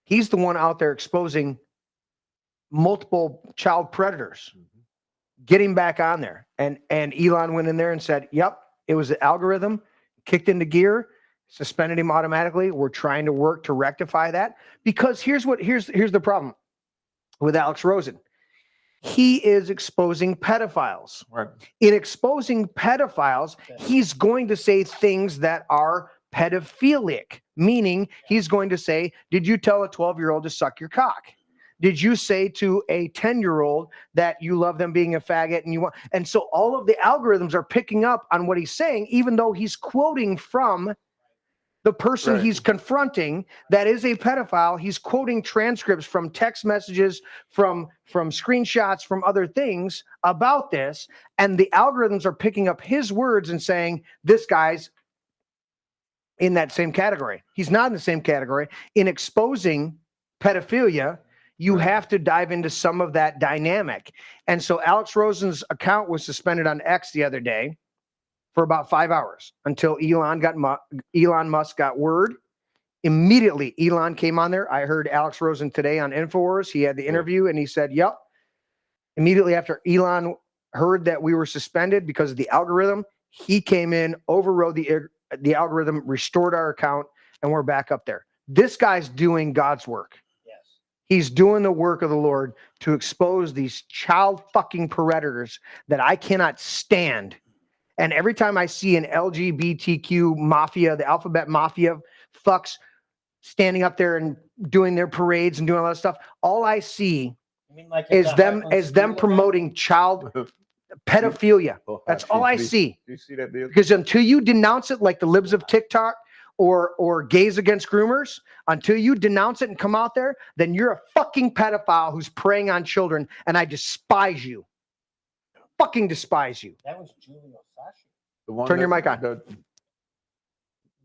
He's the one out there exposing multiple child predators. Get him back on there." And Elon went in there and said, "Yep, it was the algorithm, kicked into gear." Suspended him automatically. We're trying to work to rectify that, because here's the problem with Alex Rosen. He is exposing pedophiles. Right. In exposing pedophiles, he's going to say things that are pedophilic, meaning he's going to say, "Did you tell a 12-year-old to suck your cock? Did you say to a 10-year-old that you love them being a faggot and you want?" And so all of the algorithms are picking up on what he's saying, even though he's quoting from the person he's confronting that is a pedophile. He's quoting transcripts from text messages, from screenshots, from other things about this, and the algorithms are picking up his words and saying this guy's in that same category. He's not in the same category. In exposing pedophilia, you have to dive into some of that dynamic. And so Alex Rosen's account was suspended on X the other day for about 5 hours until Elon Musk got word. Immediately, Elon came on there. I heard Alex Rosen today on InfoWars. He had the interview and he said, yep. Immediately after Elon heard that we were suspended because of the algorithm, he came in, overrode the algorithm, restored our account, and we're back up there. This guy's doing God's work. He's doing the work of the Lord to expose these child fucking predators that I cannot stand. And every time I see an LGBTQ mafia, the alphabet mafia fucks standing up there and doing their parades and doing all that stuff, all I see is them promoting child pedophilia. That's all I see. Do you see that deal? Because until you denounce it, like the libs of TikTok or gays against groomers, until you denounce it and come out there, then you're a fucking pedophile who's preying on children, and I despise you. Fucking despise you. That was Julio Sashi. Turn your mic on.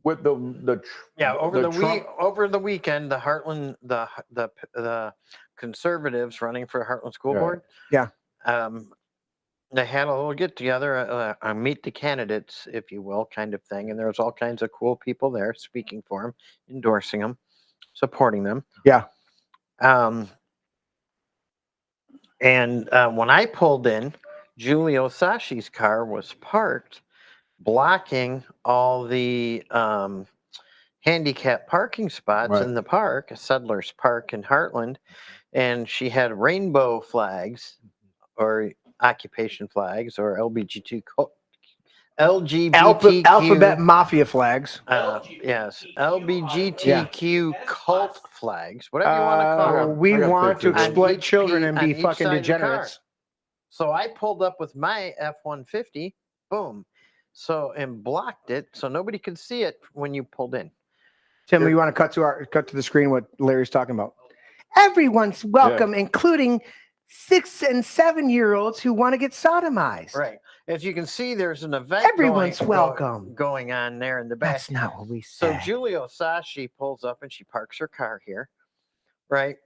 With Over the weekend, the Heartland, the conservatives running for Heartland School Board, they had a little get together, meet the candidates, if you will, kind of thing, and there was all kinds of cool people there speaking for them, endorsing them, supporting them. Yeah. And when I pulled in, Julio Sashi's car was parked, blocking all the handicap parking spots in the park, Settlers Park in Heartland, and she had rainbow flags or occupation flags or LGBTQ alphabet mafia flags. Yes, LGBTQ cult flags, whatever you want to call them. We want to exploit children and be fucking degenerates. So I pulled up with my F-150, boom, and blocked it so nobody could see it when you pulled in. Tim, you want to cut to the screen what Larry's talking about? Everyone's welcome, including 6 and 7-year-olds who want to get sodomized. Right. As you can see, there's an event welcome going on there in the back. That's not what we said. So Julio Sashi pulls up and she parks her car here, right?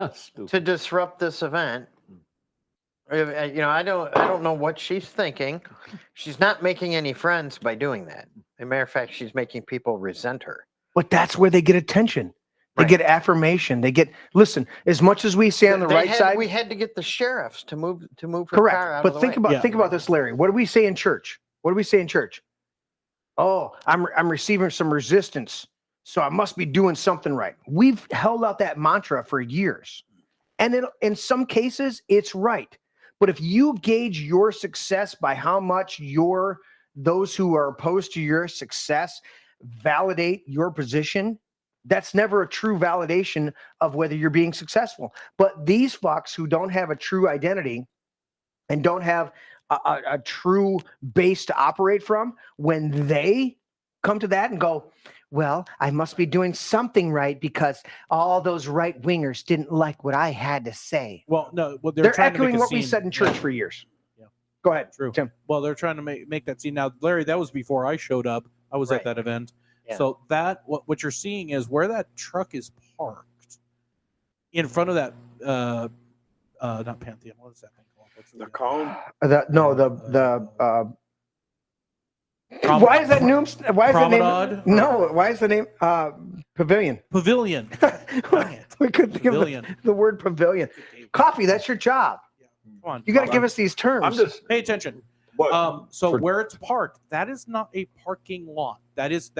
To disrupt this event. I don't know what she's thinking. She's not making any friends by doing that. As a matter of fact, she's making people resent her. But that's where they get attention. They get affirmation. They get, listen, as much as we say on the right side. We had to get the sheriffs to move her correct. car out but of the think way. think about this, Larry. What do we say in church? Oh, I'm receiving some resistance, so I must be doing something right. We've held out that mantra for years. And in some cases, it's right. But if you gauge your success by how much those who are opposed to your success validate your position, that's never a true validation of whether you're being successful. But these fucks who don't have a true identity and don't have a true base to operate from, when they come to that and go, well, I must be doing something right because all those right wingers didn't like what I had to say. Well, no, they're echoing what we said in church for years. Yeah. Go ahead, True. Tim. Well, they're trying to make that scene. Now, Larry, that was before I showed up. I was at that event. Yeah. So what you're seeing is where that truck is parked in front of that not Pantheon. What is that thing called? What's the cone? Why is that name? Why is the name? No. Why is the name Pavilion? Pavilion. We couldn't think of the word pavilion. Coffee. That's your job. Come on, you got to give us these terms. Pay attention. Where it's parked, that is not a parking lot. That's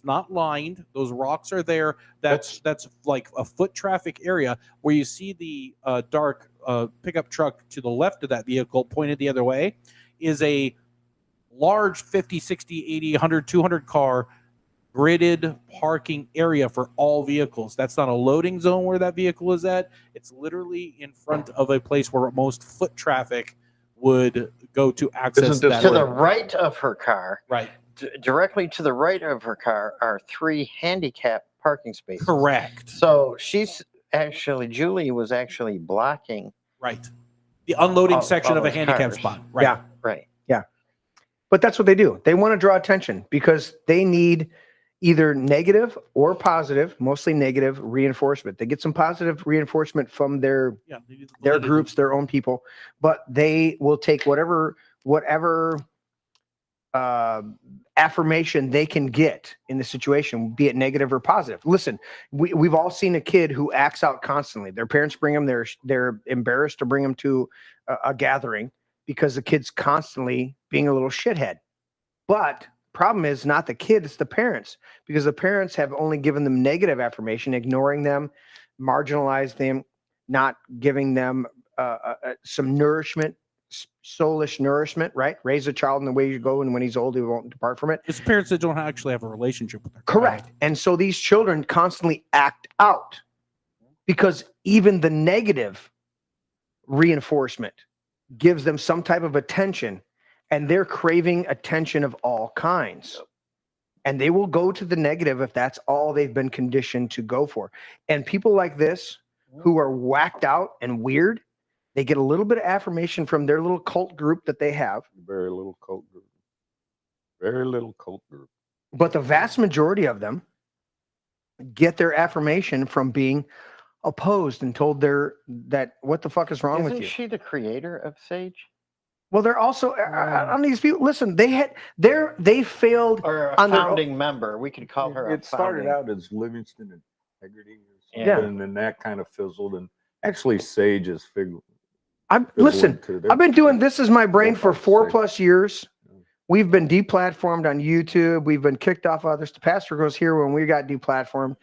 not lined. Those rocks are there. That's like a foot traffic area where you see the dark pickup truck to the left of that vehicle pointed the other way is a large 50, 60, 80, 100, 200 car gridded parking area for all vehicles. That's not a loading zone where that vehicle is at. It's literally in front of a place where most foot traffic would go to access that. To the right of her car, right, directly to the right of her car are 3 handicap parking spaces. Correct. So she's actually, Julie was actually blocking. Right. The unloading all- section all of a those handicap cars. spot. Right. Yeah. Right. Yeah. But that's what they do. They want to draw attention because they need either negative or positive, mostly negative reinforcement. They get some positive reinforcement from their groups, their own people, but they will take whatever affirmation they can get in the situation, be it negative or positive. Listen, we've all seen a kid who acts out constantly. Their parents bring them, they're embarrassed to bring them to a gathering because the kid's constantly being a little shithead. But problem is not the kid, it's the parents, because the parents have only given them negative affirmation, ignoring them, marginalized them, not giving them some nourishment, soulish nourishment, right? Raise a child in the way you go, and when he's old, he won't depart from it. It's parents that don't actually have a relationship with their Correct. child. And so these children constantly act out because even the negative reinforcement gives them some type of attention, and they're craving attention of all kinds. And they will go to the negative if that's all they've been conditioned to go for. And people like this who are whacked out and weird, they get a little bit of affirmation from their little cult group that they have. Very little cult group. Very little cult group. But the vast majority of them get their affirmation from being opposed and told that what the fuck is wrong with Isn't you? she the creator of Sage? Well, they're also on these people. Listen, they failed Or a on their founding member. We could call her. It started out as Livingston Integrity or Yeah. something, and then that kind of fizzled. And actually, Sage is Listen, I've been doing This Is My Brain for 4+ years. We've been deplatformed on YouTube. We've been kicked off others. The pastor goes here when we got deplatformed.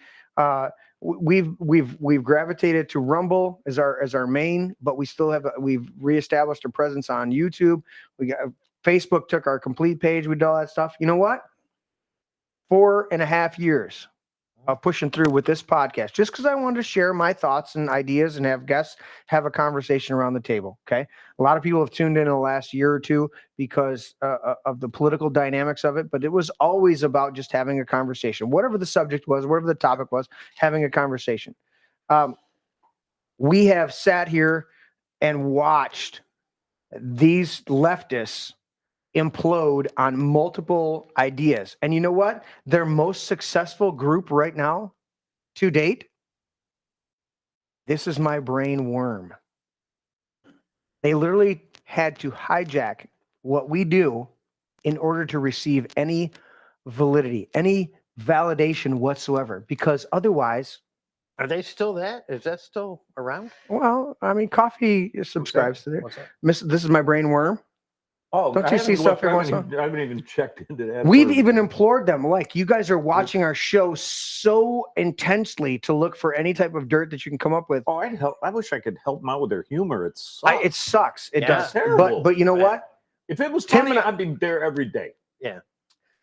We've gravitated to Rumble as our main, but we still have we've reestablished a presence on YouTube. We got Facebook, took our complete page. We did all that stuff. You know what? 4.5 years of pushing through with this podcast, just because I wanted to share my thoughts and ideas and have guests have a conversation around the table. Okay. A lot of people have tuned in the last year or two because of the political dynamics of it, but it was always about just having a conversation, whatever the subject was, whatever the topic was, having a conversation. We have sat here and watched these leftists implode on multiple ideas. And you know what? Their most successful group right now to date, This Is My Brain worm. They literally had to hijack what we do in order to receive any validity, any validation whatsoever, because otherwise. Are they still that? Is that still around? Well, I mean, Coffee subscribes to there. What's that? This Is My Brain worm. Oh, don't you see stuff every once in a while? I haven't even checked into that. We've even implored them, like, you guys are watching our show so intensely to look for any type of dirt that you can come up with. Oh, I'd help. I wish I could help them out with their humor. It sucks. It sucks. It does. Terrible. But you know what? If it was Tim funny, and I'd be there every day. Yeah.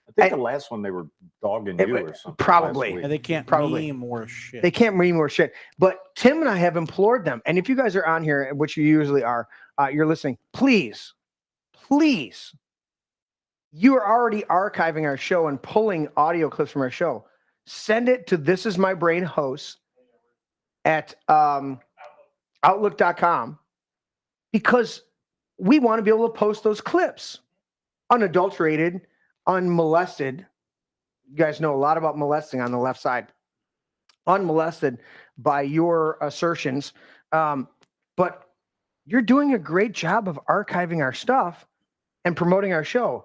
I think the last one they were dogging you or something. Probably. And they can't Probably. meme or shit. They can't meme more shit. But Tim and I have implored them. And if you guys are on here, which you usually are, you're listening, please, you are already archiving our show and pulling audio clips from our show. Send it to This Is My Brain hosts at outlook.com, because we want to be able to post those clips unadulterated, unmolested. You guys know a lot about molesting on the left side. Unmolested by your assertions. But you're doing a great job of archiving our stuff and promoting our show.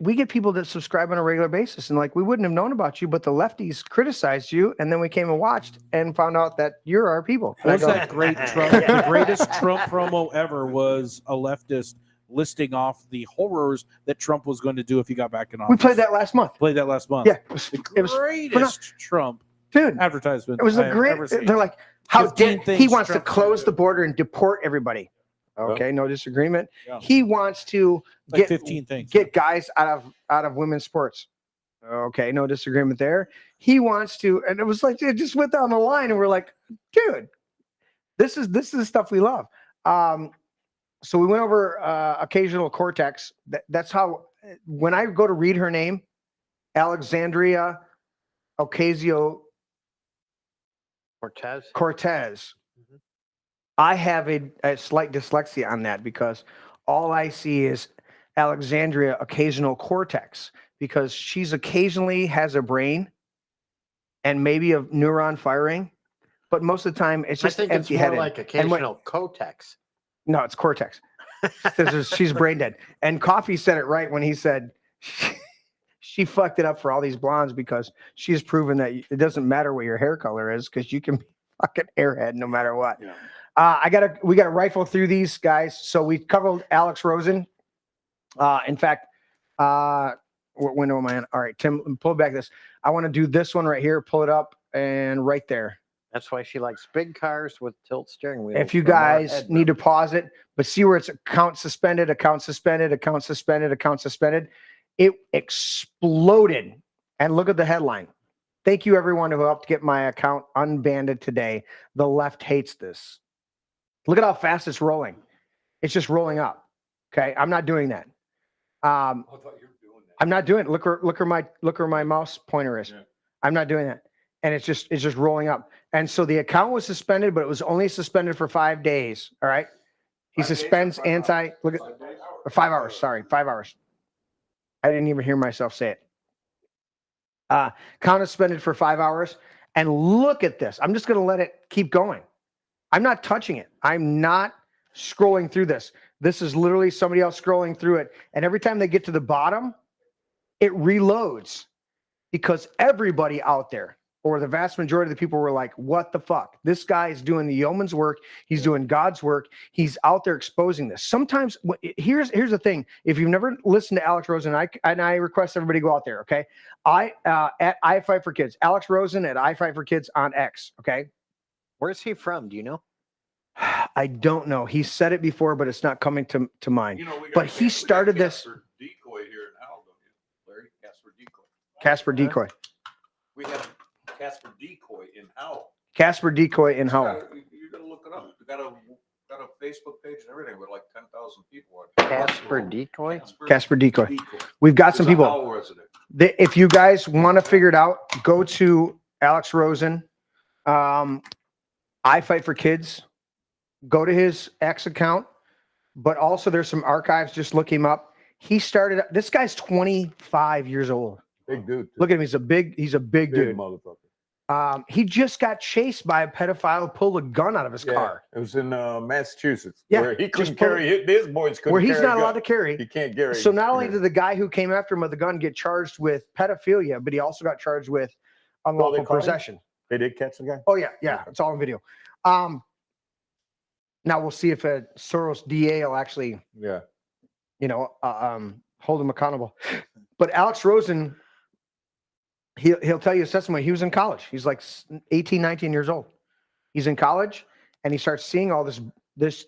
We get people that subscribe on a regular basis, and like, we wouldn't have known about you, but the lefties criticized you, and then we came and watched and found out that you're our people. What was that great Trump? The greatest Trump promo ever was a leftist listing off the horrors that Trump was going to do if he got back in office. We played that last month. Yeah, it was the greatest Trump advertisement. It was a great. They're like, how dare he wants to close the border and deport everybody. Okay, no disagreement. Yeah. He wants to Like get 15 things. Get guys out of women's sports. Okay, no disagreement there. He wants to, and it was like it just went down the line, and we're like, dude, this is the stuff we love. So we went over occasional cortex. That's how when I go to read her name, Alexandria Ocasio-Cortez, I have a slight dyslexia on that because all I see is Alexandria occasional cortex, because she's occasionally has a brain and maybe a neuron firing, but most of the time it's just I think it's empty-headed. more like occasional cotex. No, it's cortex. She's brain dead. And Coffee said it right when he said she fucked it up for all these blondes because she's proven that it doesn't matter what your hair color is because you can be fucking airhead no matter what. Yeah. We got to rifle through these guys. So we covered Alex Rosen. In fact, what window am I on? All right, Tim, pull back this. I want to do this one right here. Pull it up and right there. That's why she likes big cars with tilt steering wheels. If you guys need to pause it, but see where it's account suspended, account suspended, account suspended, account suspended. It exploded. And look at the headline. Thank you, everyone who helped get my account unbanned today. The left hates this. Look at how fast it's rolling. It's just rolling up. Okay, I'm not doing that. I'm not doing it. Look where my mouse pointer is. Yeah. I'm not doing that. And it's just rolling up. And so the account was suspended, but it was only suspended for 5 days. All right. He suspends look at 5 hours. Sorry, 5 hours. I didn't even hear myself say it. Account is suspended for 5 hours. And look at this. I'm just going to let it keep going. I'm not touching it. I'm not scrolling through this. This is literally somebody else scrolling through it. And every time they get to the bottom, it reloads because everybody out there, or the vast majority of the people, were like, what the fuck? This guy is doing the yeoman's work. He's doing God's work. He's out there exposing this. Sometimes, here's the thing. If you've never listened to Alex Rosen, I request everybody go out there, okay? At I Fight for Kids. Alex Rosen at I Fight for Kids on X, okay? Where's he from? Do you know? I don't know. He said it before, but it's not coming to mind. But he started this. Decoy here in Howell, Larry. Casper Decoy. Casper Decoy. We have Casper Decoy in Howell. Casper Decoy in Howell. You gotta look it up. We got a Facebook page and everything with like 10,000 people. Casper Decoy. Casper Decoy. We've got some people. If you guys want to figure it out, go to Alex Rosen. I Fight for Kids. Go to his X account, but also there's some archives. Just look him up. He started. This guy's 25 years old. Big dude. Too. Look at him. He's a big dude. Motherfucker. He just got chased by a pedophile who pulled a gun out of his car. It was in Massachusetts. Yeah, where he couldn't carry. His boys couldn't. Where he's carry not allowed to carry. He can't carry. So not only did the guy who came after him with the gun get charged with pedophilia, but he also got charged with unlawful possession. They did catch the guy. Oh yeah, it's all in video. Now we'll see if a Soros DA will actually, hold him accountable. But Alex Rosen, he'll tell you his testimony. He was in college. He's like 18, 19 years old. He's in college, and he starts seeing all this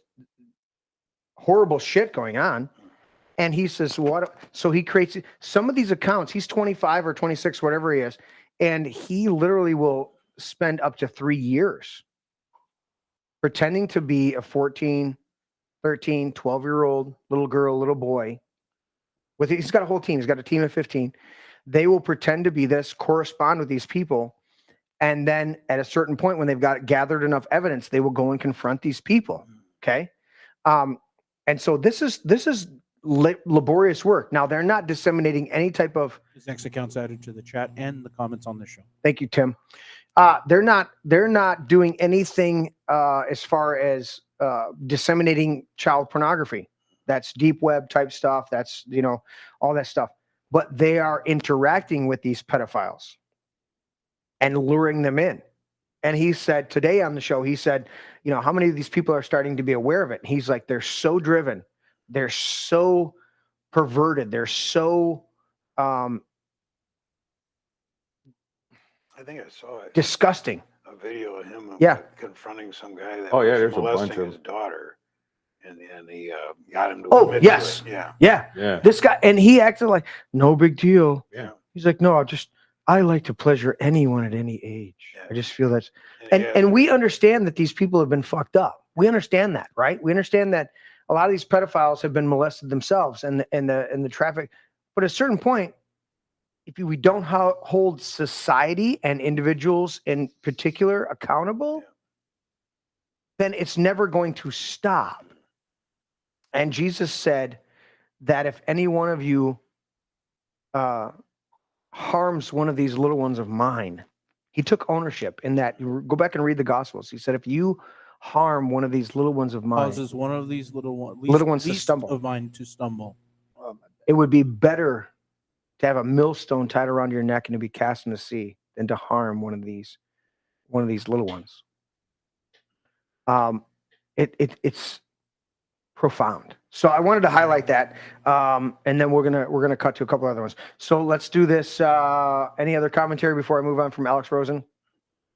horrible shit going on. And he says, what? So he creates some of these accounts. He's 25 or 26, whatever he is. And he literally will spend up to 3 years pretending to be a 14, 13, 12-year-old little girl, little boy. He's got a whole team. He's got a team of 15. They will pretend to be this, correspond with these people. And then at a certain point, when they've got gathered enough evidence, they will go and confront these people. Okay. And so this is laborious work. Now, they're not disseminating any type of. His next account's added to the chat and the comments on the show. Thank you, Tim. They're not doing anything as far as disseminating child pornography. That's deep web type stuff. That's, all that stuff. But they are interacting with these pedophiles and luring them in. And he said today on the show, he said, how many of these people are starting to be aware of it? And he's like, they're so driven. They're so perverted. They're so I think I saw it. Disgusting. A video of him confronting some guy that there's was molesting a bunch of his daughter. And he got him to admit to it. Yeah. This guy, and he acted like no big deal. Yeah. He's like, no, I like to pleasure anyone at any age. Yeah. I just feel that's, and we understand that these people have been fucked up. We understand that, right? We understand that a lot of these pedophiles have been molested themselves and the traffic. But at a certain point, if we don't hold society and individuals in particular accountable, then it's never going to stop. And Jesus said that if any one of you harms one of these little ones of mine, he took ownership in that. Go back and read the Gospels. He said, if you harm one of these little ones of mine, Causes one of these little ones to stumble. of mine to stumble. It would be better to have a millstone tied around your neck and to be cast in the sea than to harm one of these little ones. It's profound. So I wanted to highlight that, and then we're gonna cut to a couple other ones. So let's do this. Any other commentary before I move on from Alex Rosen?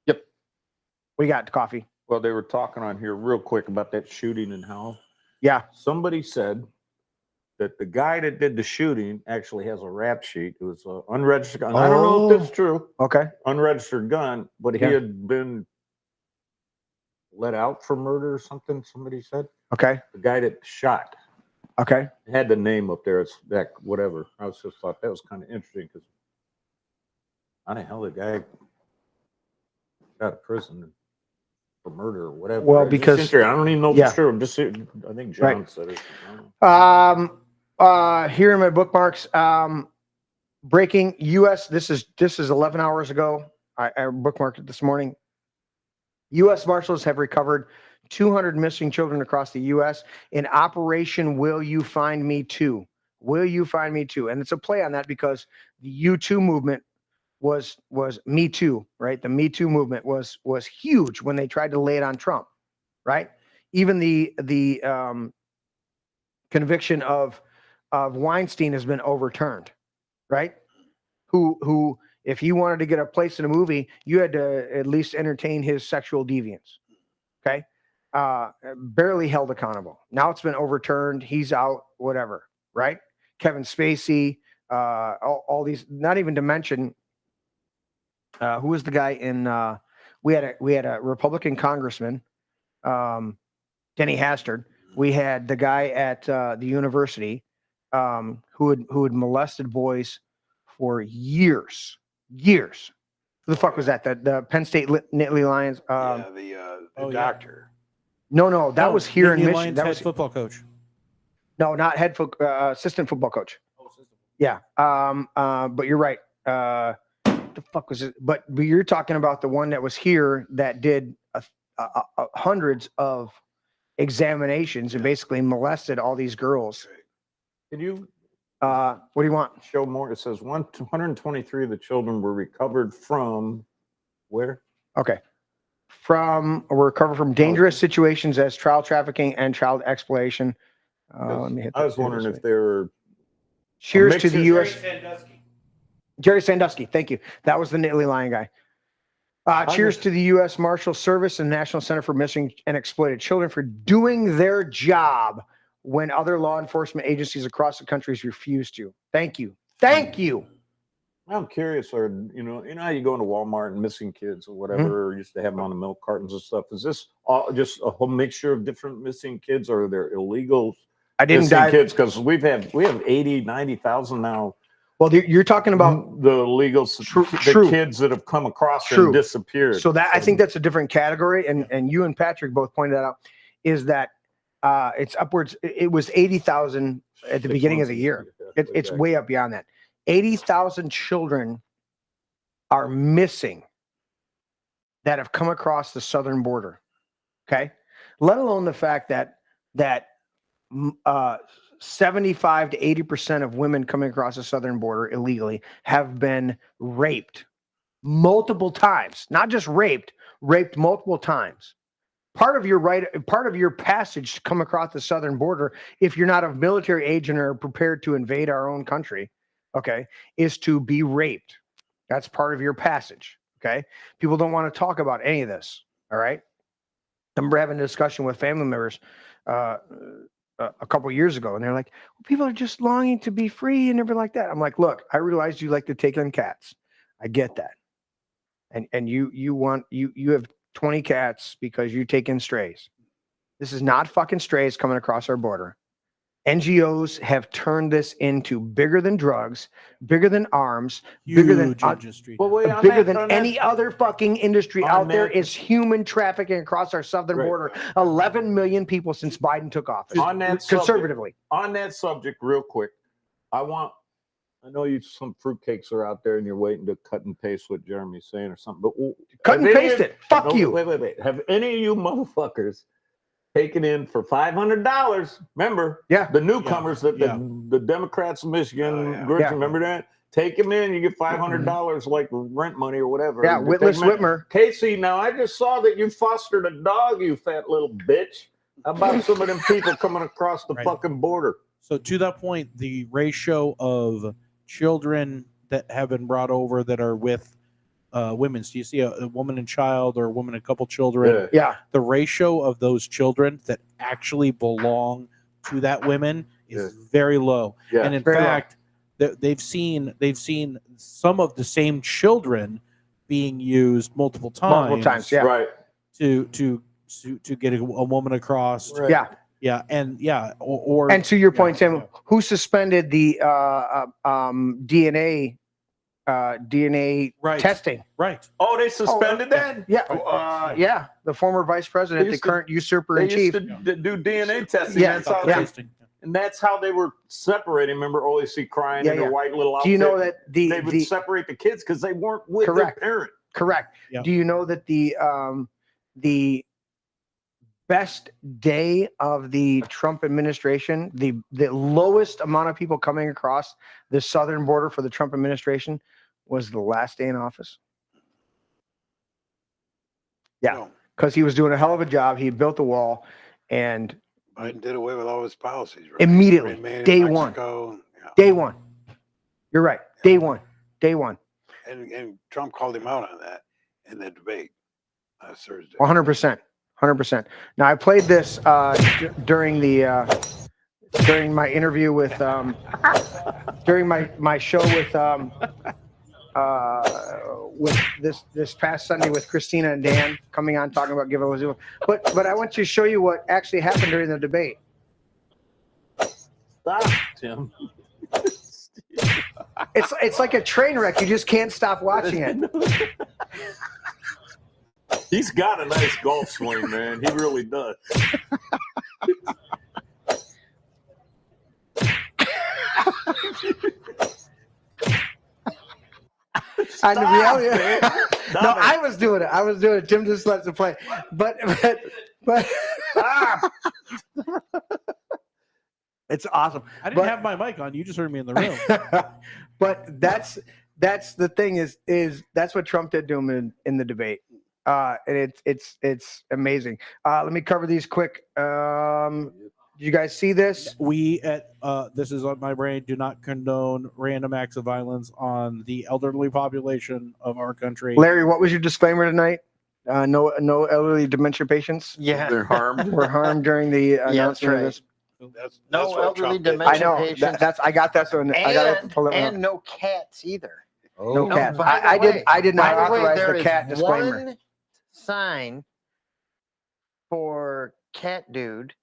Yep. What do you got, Coffee? Well, they were talking on here real quick about that shooting and how somebody said that the guy that did the shooting actually has a rap sheet. It was an unregistered gun. I don't know if that's true. Okay. Unregistered gun, but he had been let out for murder or something, somebody said. Okay. The guy that shot. Okay. Had the name up there. It's that whatever. I was just thought that was kind of interesting because how the hell the guy got out of prison for murder or whatever. Well, because I don't even know if it's true. I'm just I think John said it. Here in my bookmarks, breaking U.S. This is 11 hours ago. I bookmarked it this morning. U.S. Marshals have recovered 200 missing children across the U.S. in Operation Will You Find Me Too? Will You Find Me Too? And it's a play on that because the U2 movement was Me Too, right? The Me Too movement was huge when they tried to lay it on Trump, right? Even the conviction of Weinstein has been overturned, right? Who if you wanted to get a place in a movie, you had to at least entertain his sexual deviance. Okay. Barely held accountable. Now it's been overturned. He's out, whatever. Right. Kevin Spacey, all these, not even to mention, who was the guy in, we had a Republican congressman, Denny Hastert. We had the guy at the university who had molested boys for years. Who the fuck was that? The Penn State Nittany Lions. The doctor. No, that was here in Michigan. Lions That head was football coach. no, not assistant football coach. Yeah. But you're right. The fuck was it? But you're talking about the one that was here that did hundreds of examinations and basically molested all these girls. Can you? What do you want? Show more. It says 123 of the children were recovered from where? Okay. Were recovered from dangerous situations as child trafficking and child exploitation. Let me hit I was wondering if they were. Cheers to the U.S. Jerry Sandusky. Thank you. That was the Nittany Lion guy. Cheers to the U.S. Marshal Service and National Center for Missing and Exploited Children for doing their job when other law enforcement agencies across the country refuse to. Thank you. Thank you. I'm curious, or you know how you go into Walmart and missing kids or whatever, or used to have them on the milk cartons and stuff. Is this all just a whole mixture of different missing kids, or are there illegal missing kids? Because we have 80, 90,000 now. Well, you're talking about the legal the kids that have come across and disappeared. So that I think that's a different category, and you and Patrick both pointed that out. Is that it's upwards? It was 80,000 at the beginning of the year. It's way up beyond that. 80,000 children are missing that have come across the southern border. Okay, let alone the fact that 75 to 80% of women coming across the southern border illegally have been raped multiple times. Not just raped multiple times. Part of your passage to come across the southern border, if you're not of military age and are prepared to invade our own country, okay, is to be raped. That's part of your passage. Okay. People don't want to talk about any of this. All right. I remember having a discussion with family members a couple of years ago, and they're like, well, people are just longing to be free and everything like that. I'm like, look, I realize you like to take in cats. I get that. And you have 20 cats because you take in strays. This is not fucking strays coming across our border. NGOs have turned this into bigger than drugs, bigger than arms, bigger than industry. Well, wait, on bigger that- than on any that- other fucking industry on out there that- is human trafficking across our southern Right. border. 11 million people since Biden took office. On that conservatively. On that subject, real quick, I know you some fruitcakes are out there and you're waiting to cut and paste what Jeremy's saying or something. But Cut and paste it. Fuck you. Wait. Have any of you motherfuckers taken in for $500? Remember, the newcomers that the Democrats of Michigan, remember that? Take them in, you get $500 like rent money or whatever. Yeah, Witless Whitmer. Casey, now I just saw that you fostered a dog, you fat little bitch. How about some of them people coming across the fucking border? So to that point, the ratio of children that have been brought over that are with women. So you see a woman and child or a woman and a couple children. Yeah. The ratio of those children that actually belong to that women is very low. Yeah. And in Very low. fact, they've seen some of the same children being used multiple times. Yeah. Right. To get a woman across. Right. Yeah. Yeah, and or And to your point, Sam, who suspended the DNA testing? Right. Oh, they suspended that? Yeah. The former vice president, the current usurper in They chief. used to do DNA testing. Yeah, That's how and that's how they were separating. Remember, OAC crying in their white little outfit. Do you know that they would separate the kids because they weren't with their parent? Correct. Yeah. Do you know that the best day of the Trump administration, the lowest amount of people coming across the southern border for the Trump administration was the last day in office? Yeah, because he was doing a hell of a job. He built the wall, and Biden did away with all his policies. Right? immediately, Remain in day Mexico, one. Day one. You're right. Day one. Day one. And Trump called him out on that in the debate last Thursday. 100%. 100%. Now I played this during my interview with during my show with this past Sunday with Christina and Dan coming on talking about giveaways. But I want to show you what actually happened during the debate. Stop, Tim. It's like a train wreck. You just can't stop watching it. He's got a nice golf swing, man. He really does. On the reality, no, I was doing it. I was doing it. Tim just lets it play, but it's awesome. I didn't have my mic on. You just heard me in the room. But that's the thing is that's what Trump did to him in the debate. And it's amazing. Let me cover these quick. Did you guys see this? We at This Is On My Brain do not condone random acts of violence on the elderly population of our country. Larry, what was your disclaimer tonight? No elderly dementia patients. Yeah, they're harmed. Were harmed during the announcement of this. That's no what elderly Trump did. dementia I know patients. that's I got that one. I got it. Pull it up. And no cats either. No cats. by the I way- did not by the way, authorize there the is cat disclaimer. one sign for Cat Dude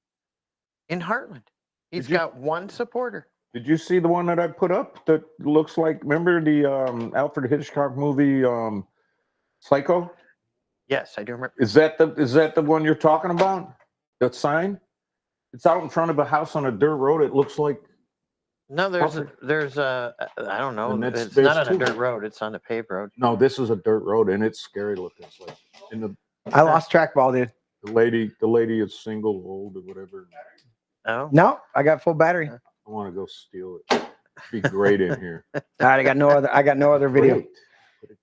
in Heartland. He's got one supporter. Did you see the one that I put up that looks like, remember the Alfred Hitchcock movie Psycho? Yes, I do remember. Is that the one you're talking about? That sign? It's out in front of a house on a dirt road. It looks like No, there's a I don't know. And It's there's not on a two. dirt road. It's on a paved road. no, this is a dirt road and it's scary looking. It's like in the I lost track ball, dude. the lady is single, old or whatever. Oh, No, I got full battery. I want to go steal it. It'd be great in here. All right, I got no other video. Great. Put it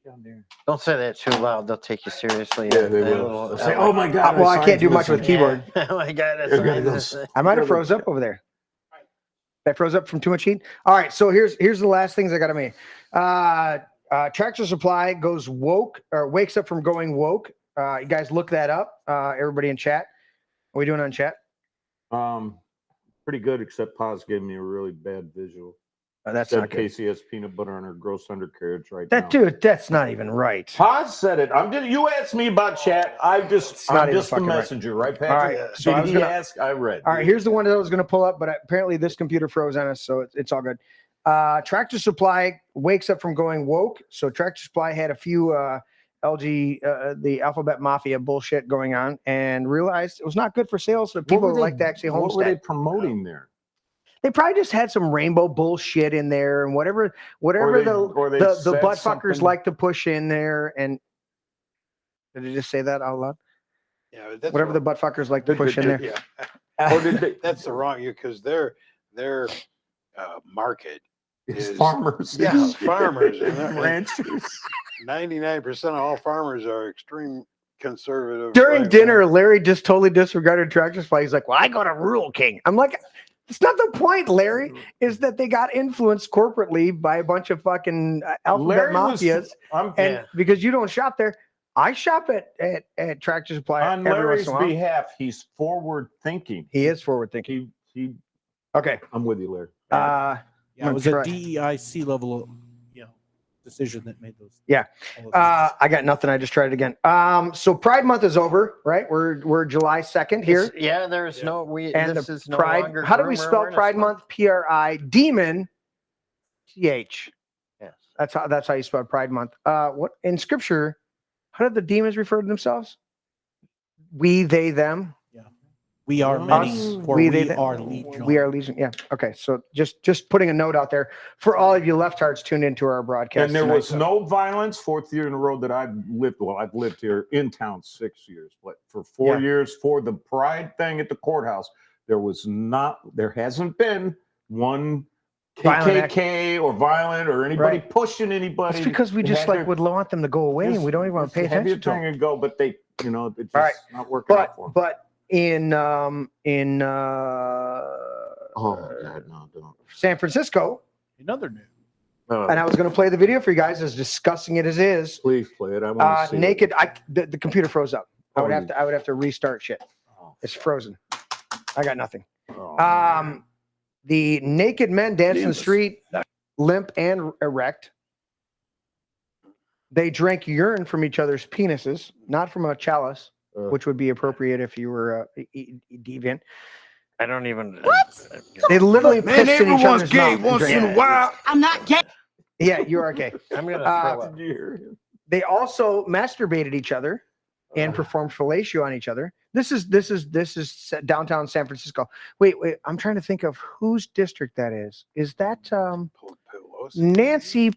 down there. don't say that too loud. They'll take you seriously. Yeah, they will. They'll say, "Oh my God!" Well, our I can't do sign's much with missing." keyboard. Oh my God, They're gonna that's go I might have froze up over there. I froze up from too much heat. All right, so here's the last things I got to make. Tractor Supply goes woke or wakes up from going woke. You guys look that up. Everybody in chat. Are we doing on chat? Pretty good, except Paz gave me a really bad visual. That's Said not good. Casey has peanut butter on her gross undercarriage right That now. dude, that's not even right. Paz said it. You asked me about chat. I'm not just even the fucking right. messenger, right, All Patrick? right, so I Did was he gonna ask? I read. All right, here's the one that I was going to pull up, but apparently this computer froze on us, so it's all good. Tractor Supply wakes up from going woke. So Tractor Supply had a few the Alphabet Mafia bullshit going on and realized it was not good for sales. So people like to actually homestead. What were they promoting there? They probably just had some rainbow bullshit in there and whatever the said butt fuckers something- like to push in there. And did I just say that out loud? Yeah, that's Whatever the butt fuckers like to push in there. Yeah. Or did they, that's the wrong because their market It's is farmers. Yeah, farmers. Ranchers. 99% of all farmers are extreme conservative. During right-wing. dinner, Larry just totally disregarded Tractor Supply. He's like, "Well, I go to Rural King." I'm like, "It's not the point, Larry. Is that they got influenced corporately by a bunch of fucking alphabet Larry was- mafias, because you don't shop there. I shop at Tractor Supply On every Larry's once in a while. behalf, he's forward thinking. He is forward thinking. Okay. I'm with you, Larry. Yeah, I'm it was gonna a try. DEI C-level, decision that made those. Yeah. I got nothing. I just tried it again. So Pride Month is over, right? We're July 2nd here. There's no And this the is no Pride. longer How do we Groomer spell Awareness Pride Month? P-R-I demon T-H. Yes. That's how you spell Pride Month. What in Scripture? How did the demons refer to themselves? We, they, them. We are many, for we them. are legion. We are legion. Yeah. Okay. So just putting a note out there for all of you leftards tuned into our broadcast. And there tonight. was no violence. Fourth year in a row that I've lived. Well, I've lived here in town 6 years, but for 4 years for the Pride thing at the courthourse, there hasn't been one KKK or violent or anybody pushing anybody. It's because we just would want them to go away, and we don't even want to pay Have your attention to tongue them. and go, but they, it's just not working out for them. But in Oh God, no, don't. San Francisco, another news. and I was going to play the video for you guys, as disgusting it is. Please play it. I want to see naked. it. The computer froze up. I would have to restart shit. It's frozen. I got nothing. The naked men dance in the street, limp and erect. They drank urine from each other's penises, not from a chalice, which would be appropriate if you were deviant. I don't even. What? They literally Man, pissed in each everyone's other's gay mouth and once drank in a it. while. I'm not gay. Yeah, you are gay. I'm gonna throw up. They also masturbated each other and performed fellatio on each other. This is downtown San Francisco. Wait, I'm trying to think of whose district that is. Is that Nancy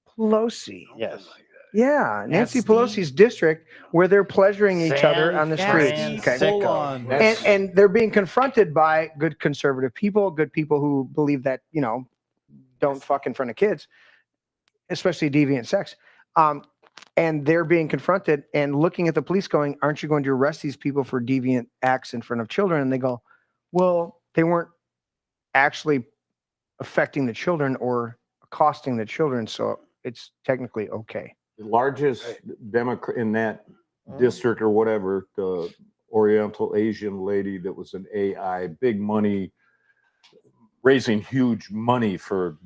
Pelosi? Yes. Yeah, Nancy Pelosi's district, where they're pleasuring each other on the streets. Okay. And they're being confronted by good conservative people, good people who believe that, don't fuck in front of kids, especially deviant sex. And they're being confronted and looking at the police going, "Aren't you going to arrest these people for deviant acts in front of children?" And they go, "Well, they weren't actually affecting the children or accosting the children, so it's technically okay." The largest Democrat in that district or whatever, the Oriental Asian lady that was an AI, big money, raising huge money for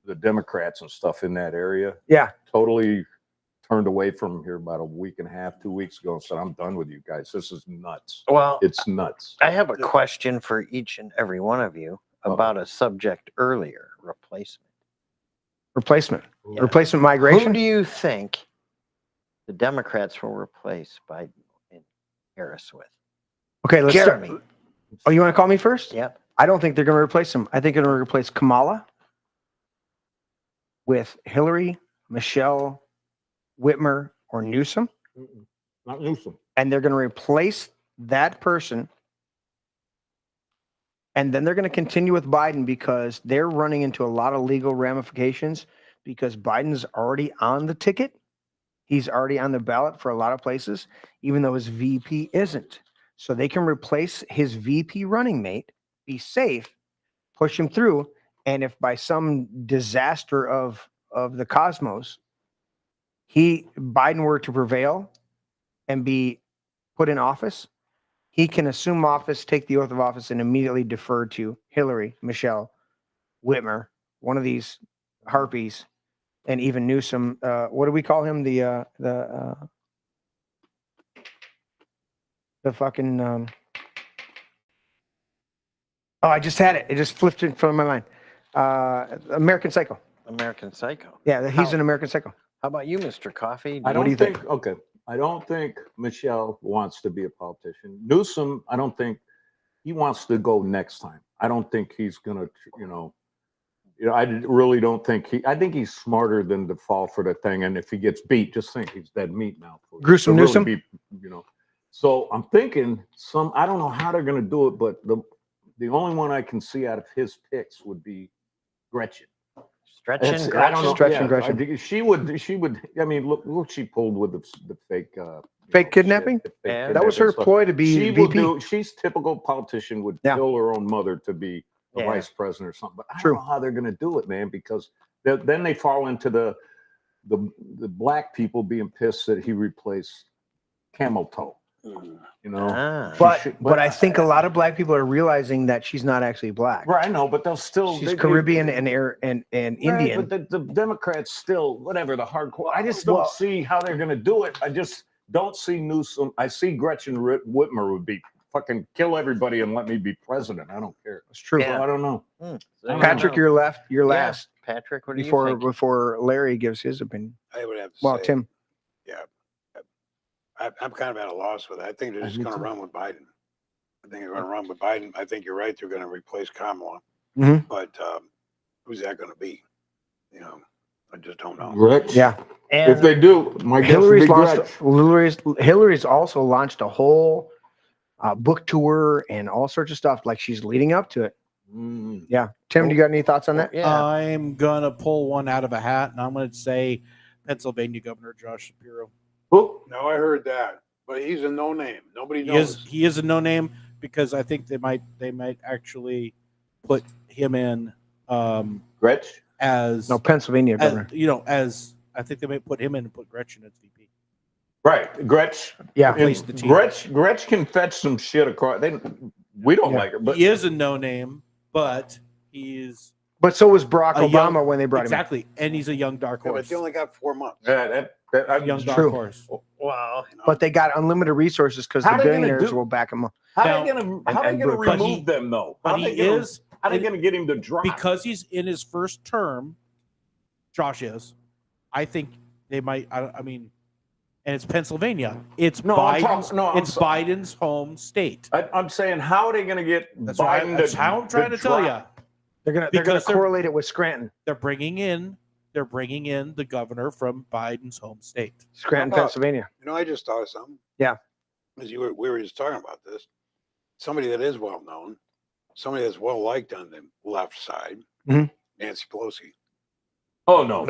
the Democrats and stuff in that area. Yeah. Totally turned away from here about a week and a half, 2 weeks ago and said, "I'm done with you guys. This is nuts." Well, it's nuts. I have a question for each and every one of you about a subject earlier: replacement migration. Who do you think the Democrats will replace Biden and Harris with? Okay, let's Jeremy. start. Oh, you want to call me first? Yep. I don't think they're going to replace him. I think they're going to replace Kamala with Hillary, Michelle, Whitmer, or Newsom. Not Newsom. And they're going to replace that person. And then they're going to continue with Biden because they're running into a lot of legal ramifications because Biden's already on the ticket. He's already on the ballot for a lot of places, even though his VP isn't. So they can replace his VP running mate, be safe, push him through. And if by some disaster of the cosmos, Biden were to prevail and be put in office, he can assume office, take the oath of office, and immediately defer to Hillary, Michelle, Whitmer, one of these harpies, and even Newsom. What do we call him? The fucking. Oh, I just had it. It just flipped in front of my mind. American Psycho. American Psycho. Yeah, he's an American Psycho. How about you, Mr. Coffee? I don't think. Okay, I don't think Michelle wants to be a politician. Newsom, I don't think he wants to go next time. I don't think he's gonna. I really don't think he. I think he's smarter than to fall for the thing. And if he gets beat, just think he's dead meat now. Gruesome really Newsom. Be, So I'm thinking I don't know how they're gonna do it, but the only one I can see out of his picks would be Gretchen. Gretchen. I don't know. Gretchen. I think she would. I mean, look, she pulled with the fake. Fake kidnapping. Fake That was her kidnapping. ploy to be She VP. will do. She's typical politician would kill her own mother to be a vice president or something. But I don't know how they're going to do it, man, because then they fall into the black people being pissed that he replaced Camel Toe. But I think a lot of black people are realizing that she's not actually black. Right, I know, but they'll still. She's Caribbean and Indian. But the Democrats still, whatever, the hardcore. I just don't see how they're going to do it. I just don't see Newsom. I see Gretchen Whitmer would be fucking kill everybody and let me be president. I don't care. It's true. So I don't know. Patrick, you're left. You're last. Patrick, what do you think? Before Larry gives his opinion. I would have to say, Tim. Yeah, I'm kind of at a loss with it. I think they're just going to run with Biden. I think they're going to run with Biden. I think you're right. They're going to replace Kamala. Mm-hmm. But who's that going to be? I just don't know. Gretch? Yeah. And if they do, my guess would be Hillary's also launched a whole book tour and all sorts of stuff. Like she's leading up to it. Yeah. Tim, do you got any thoughts on that? I'm going to pull one out of a hat, and I'm going to say Pennsylvania Governor Josh Shapiro. No, I heard that, but he's a no name. Nobody knows. He is a no name because I think they might actually put him in Gretch as Pennsylvania governor. As I think they might put him in and put Gretchen as VP. Right, Gretch. Yeah, replace the team. Gretch can fetch some shit across. We don't like her, but he is a no name, but he's. But so was Barack Obama when they brought him. Exactly, and he's a young dark horse. But they only got 4 months. Young dark horse. Wow. But they got unlimited resources because the billionaires will back him up. How are they going to remove them though? How are they going to get him to drop? Because he's in his first term. Josh is. I think they might. I mean, and it's Pennsylvania. It's Biden's home state. I'm saying, how are they going to get Biden? That's how I'm trying to tell you. They're going to correlate it with Scranton. They're bringing in the governor from Biden's home state, Scranton, Pennsylvania. I just thought of something. Yeah. As we were just talking about this, somebody that is well known, somebody that's well liked on the left side, Nancy Pelosi. Oh no,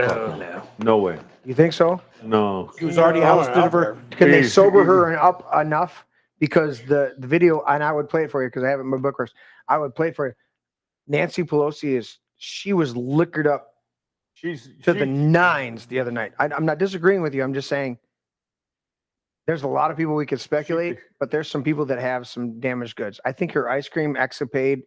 no way. You think so? No. She was already ousted of her. Can they sober her up enough? Because the video, and I would play it for you because I have it in my book course. I would play it for you. Nancy Pelosi she was liquored up to the nines the other night. I'm not disagreeing with you. I'm just saying there's a lot of people we could speculate, but there's some people that have some damaged goods. I think her ice cream escapade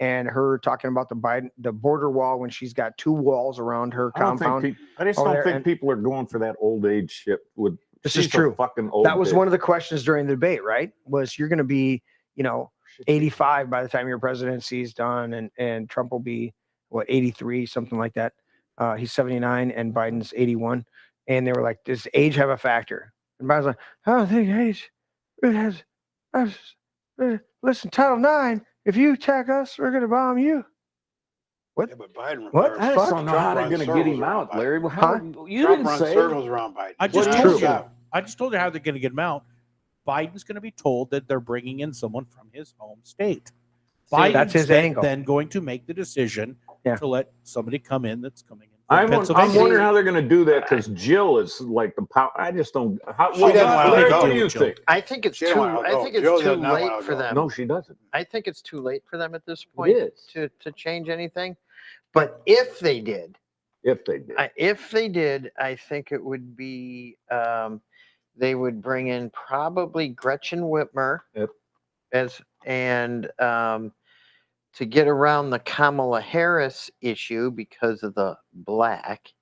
and her talking about the border wall when she's got 2 walls around her compound. I just don't think people are going for that old age shit. This is true. That was one of the questions during the debate, right? Was you're going to be, 85 by the time your presidency is done, and Trump will be 83, something like that. He's 79 and Biden's 81, and they were like, does age have a factor? And Biden's like, I don't think age has. Listen, Title IX. If you attack us, we're gonna bomb you. What? Yeah, but Biden. What? I just don't know how they're going to get him out, Larry. You didn't say circles around Biden. I just told you how they're going to get him out. Biden's going to be told that they're bringing in someone from his home state. Biden's that's his angle. Then going to make the decision to let somebody come in that's coming in. I'm wondering how they're going to do that because Jill is like the power. I just don't. What do you think? I think it's too. I think it's too late for them. No, she doesn't. I think it's too late for them at this point to change anything. But if they did, I think it would be. They would bring in probably Gretchen Whitmer to get around the Kamala Harris issue because of the black,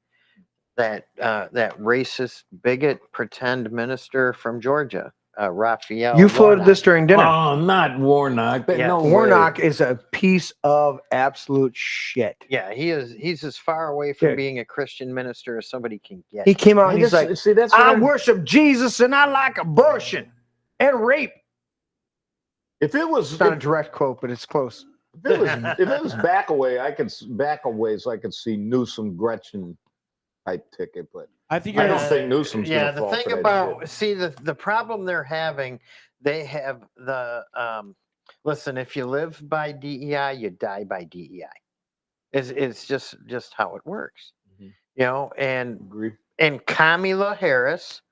that racist bigot pretend minister from Georgia, Raphael. You floated Warnock. this during dinner. Oh, not Warnock. Yes. No Warnock way. is a piece of absolute shit. Yeah, he is. He's as far away from Dude. being a Christian minister as somebody can get. He came out and Hey, he's this- like, see, that's what I I'm- worship Jesus and I like abortion and rape. If it was It's not a direct quote, but it's close. if it was back away, I could see Newsom Gretchen type ticket, but I think I don't think Newsom's Yeah, gonna the fall thing for that about shit. see the problem they're having, they have the listen. If you live by DEI, you die by DEI. It's just how it works, you know. And Kamala Harris,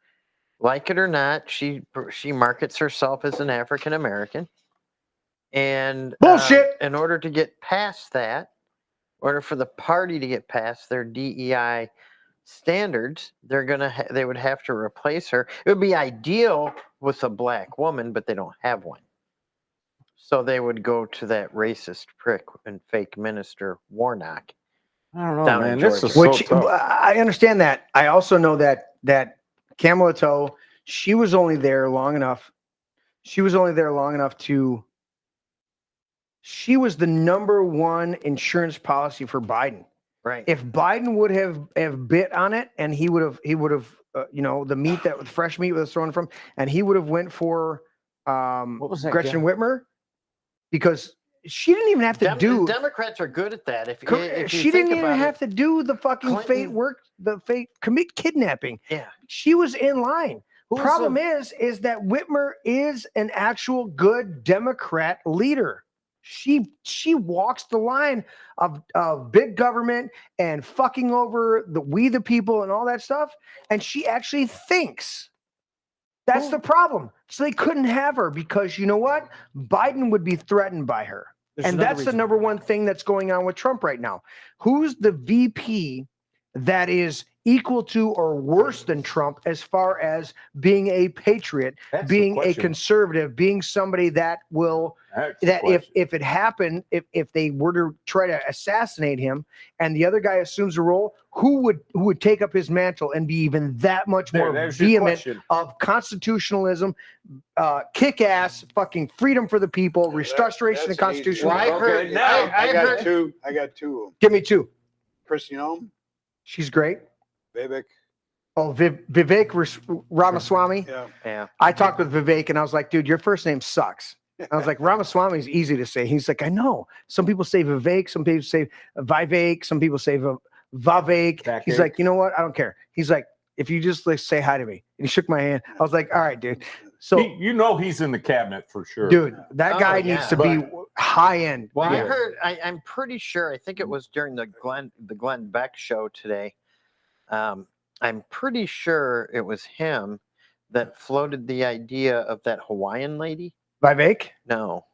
like it or not, she markets herself as an African American, and Bullshit. In order to get past that, in order for the party to get past their DEI standards, they would have to replace her. It would be ideal with a black woman, but they don't have one. So they would go to that racist prick and fake minister Warnock. I don't know, down man. in This Georgia. is so Which tough. I understand that. I also know that Kamala Toe, she was only there long enough. She was she was the #1 insurance policy for Biden. Right. If Biden would have bit on it, and he would have the meat that fresh meat was thrown from, and he would have went for What was that Gretchen guy? Whitmer, because she didn't even have to do. Democrats are good at that. If She you didn't think even about have it, to do the fucking Clinton- fake work, the fake commit kidnapping. Yeah. She was in line. Who's Problem is that Whitmer is an actual good Democrat leader. She walks the line of big government and fucking over we the people and all that stuff, and she actually thinks. That's the problem. So they couldn't have her because you know what? Biden would be threatened by her. There's And another that's the reason. #1 thing that's going on with Trump right now. Who's the VP that is equal to or worse than Trump as far as being a patriot, That's the being a question. conservative, being somebody that will That's the that question. if it happened, if they were to try to assassinate him and the other guy assumes a role, who would take up his mantle and be even that much more There's your vehement question. of constitutionalism, kick-ass fucking freedom for the people, restoration of constitution. Well, I heard. I got heard. two. I got two of them. Give me two. Christian She's great. Vivek. Oh, Vivek Ramaswamy. Yeah. Yeah. I talked with Vivek and I was like, dude, your first name sucks. I was like, Ramaswamy is easy to say. He's like, I know. Some people say Vivek, some people say Vivek, some people say Vavek. He's like, you know what? I don't care. He's like, if you just like say hi to me. And he shook my hand. I was like, all right, dude. So you know he's in the cabinet for sure. dude, that guy yeah. needs to be high end. Well, I Yeah. heard. I'm pretty sure. I think it was during the Glenn Beck show today. I'm pretty sure it was him that floated the idea of that Hawaiian lady. Vivek? No.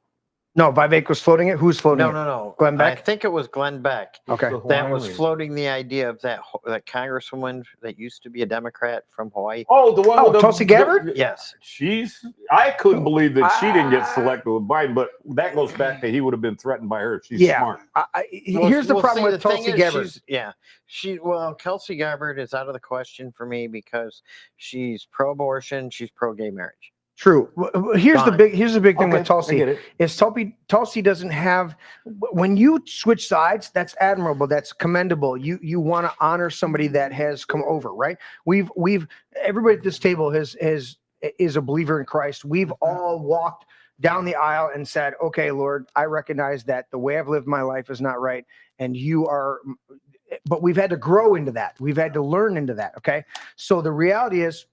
No, Vivek was floating it. Who's floating it? No. Glenn I Beck? think it was Glenn Beck. Okay. That was floating the idea of that congresswoman that used to be a Democrat from Hawaii. Oh, the one with the Tulsi Gabbard? Yes. I couldn't believe that she didn't get selected with Biden, but that goes back to he would have been threatened by her. She's Yeah. smart. Here's the problem see, with the thing Tulsi is, Gabbard. Kelsey Gabbard is out of the question for me because she's pro-abortion, she's pro-gay marriage. True. Here's the Gone. big thing Okay, with Tulsi. I get it. Is Tulsi doesn't have, when you switch sides, that's admirable, that's commendable. You want to honor somebody that has come over, right? We've everybody at this table is a believer in Christ. We've all walked down the aisle and said, okay, Lord, I recognize that the way I've lived my life is not right, and you are. But we've had to grow into that. We've had to learn into that. Okay, so the reality is,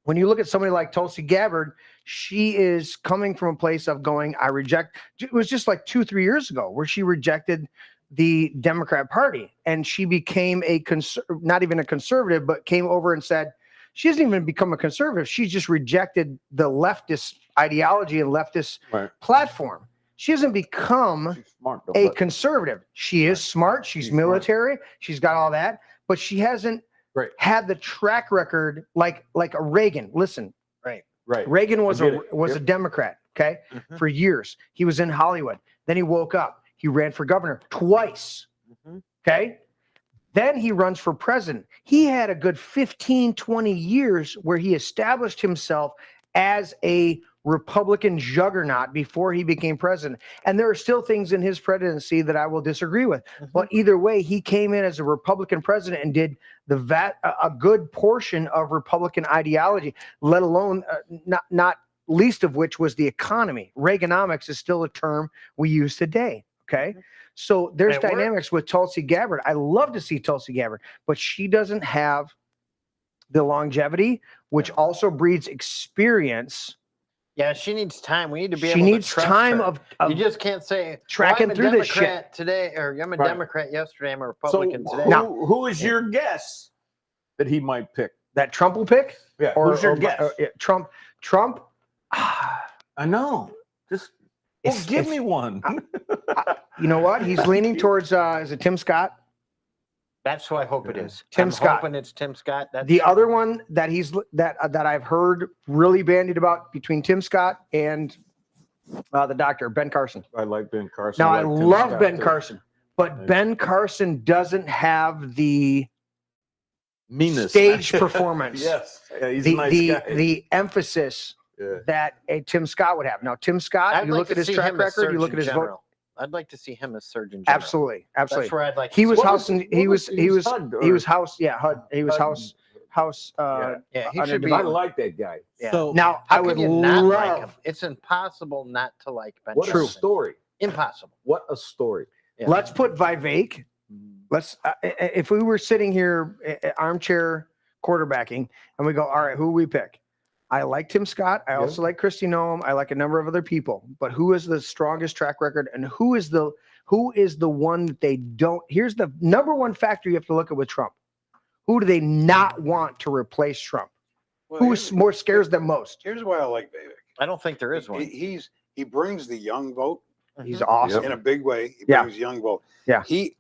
when you look at somebody like Tulsi Gabbard, she is coming from a place of going, I reject. It was just like 2-3 years ago where she rejected the Democrat Party and she became not even a conservative, but came over and said, she hasn't even become a conservative. She just rejected the leftist ideology and leftist platform. She hasn't become a conservative. She is smart. She's military. She's got all that, but she hasn't had the track record like a Reagan. Listen, Right. Reagan was I get a it. Democrat, okay, for years. He was in Hollywood. Then he woke up. He ran for governor twice. Okay. Then he runs for president. He had a good 15, 20 years where he established himself as a Republican juggernaut before he became president. And there are still things in his presidency that I will disagree with. But either way, he came in as a Republican president and did a good portion of Republican ideology, let alone not least of which was the economy. Reaganomics is still a term we use today. Okay. So there's dynamics with Tulsi Gabbard. I love to see Tulsi Gabbard, but she doesn't have the longevity, which also breeds experience. Yeah, she needs time. We need to be She able needs to trust time her. of You just can't say tracking I'm a through this Democrat shit today, or I'm a Right. Democrat yesterday. I'm a Republican today. Who is your guess that he might pick? That Trump will pick? Yeah. Who's your guess? Trump. I know. Just give me one. You know what? He's leaning towards is it Tim Scott? That's who I hope it is. Tim I'm Scott. hoping it's Tim Scott. That's The other one that that I've heard really bandied about between Tim Scott and the doctor, Ben Carson. I like Ben Carson. Now, I like Tim love Scott, Ben too. Carson, but Ben Carson doesn't have the meanness stage performance. Yes. Yeah, he's a nice guy. The emphasis that a Tim Scott would have. Now, Tim Scott, I'd you like look to at his see track him as record, you look at his vote. Surgeon General. I'd like to see him as Surgeon General. Absolutely. That's where I'd like. He to was see house. him. He was HUD, house. Yeah, HUD. He was house. Yeah, he under should be. I like that guy. Yeah. So now How I would can you not like him? love. It's impossible not to like Ben What a Carson. story. Impossible. What a story. Yeah. Let's put Vivek. Let's if we were sitting here armchair quarterbacking and we go, all right, who we pick? I like Tim Scott. I also like Kristi Noem. I like a number of other people. But who is the strongest track record and who is the one that they don't? Here's the number one factor you have to look at with Trump. Who do they not want to replace Trump? Well, Who more scares them most? Here's why I like Vivek. I don't think there is one. He brings the young vote. He's awesome. In a big way. He Yeah. brings young vote. Yeah. He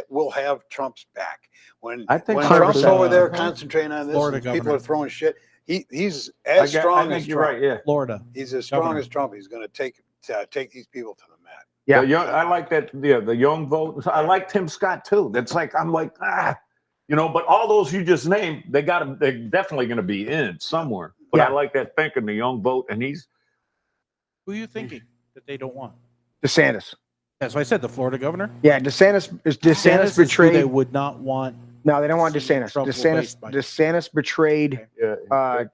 will have Trump's back. When I think Trump's 100%. over there concentrating on this, Florida and people governor. are throwing shit. He's as I strong think as you're Trump. right. Yeah. Florida. He's as strong Governor. as Trump. He's going to take these people to the mat. Yeah. The young, I like that. Yeah, the young vote. I like Tim Scott too. That's like I'm like but all those you just named, they're definitely going to be in somewhere. But I like that thinking, the young vote, and he's. Who are you thinking that they don't want? DeSantis. That's why I said the Florida governor. Yeah, DeSantis DeSantis is betrayed. who they would not want. No, they don't want see DeSantis. Trump DeSantis replaced by- DeSantis betrayed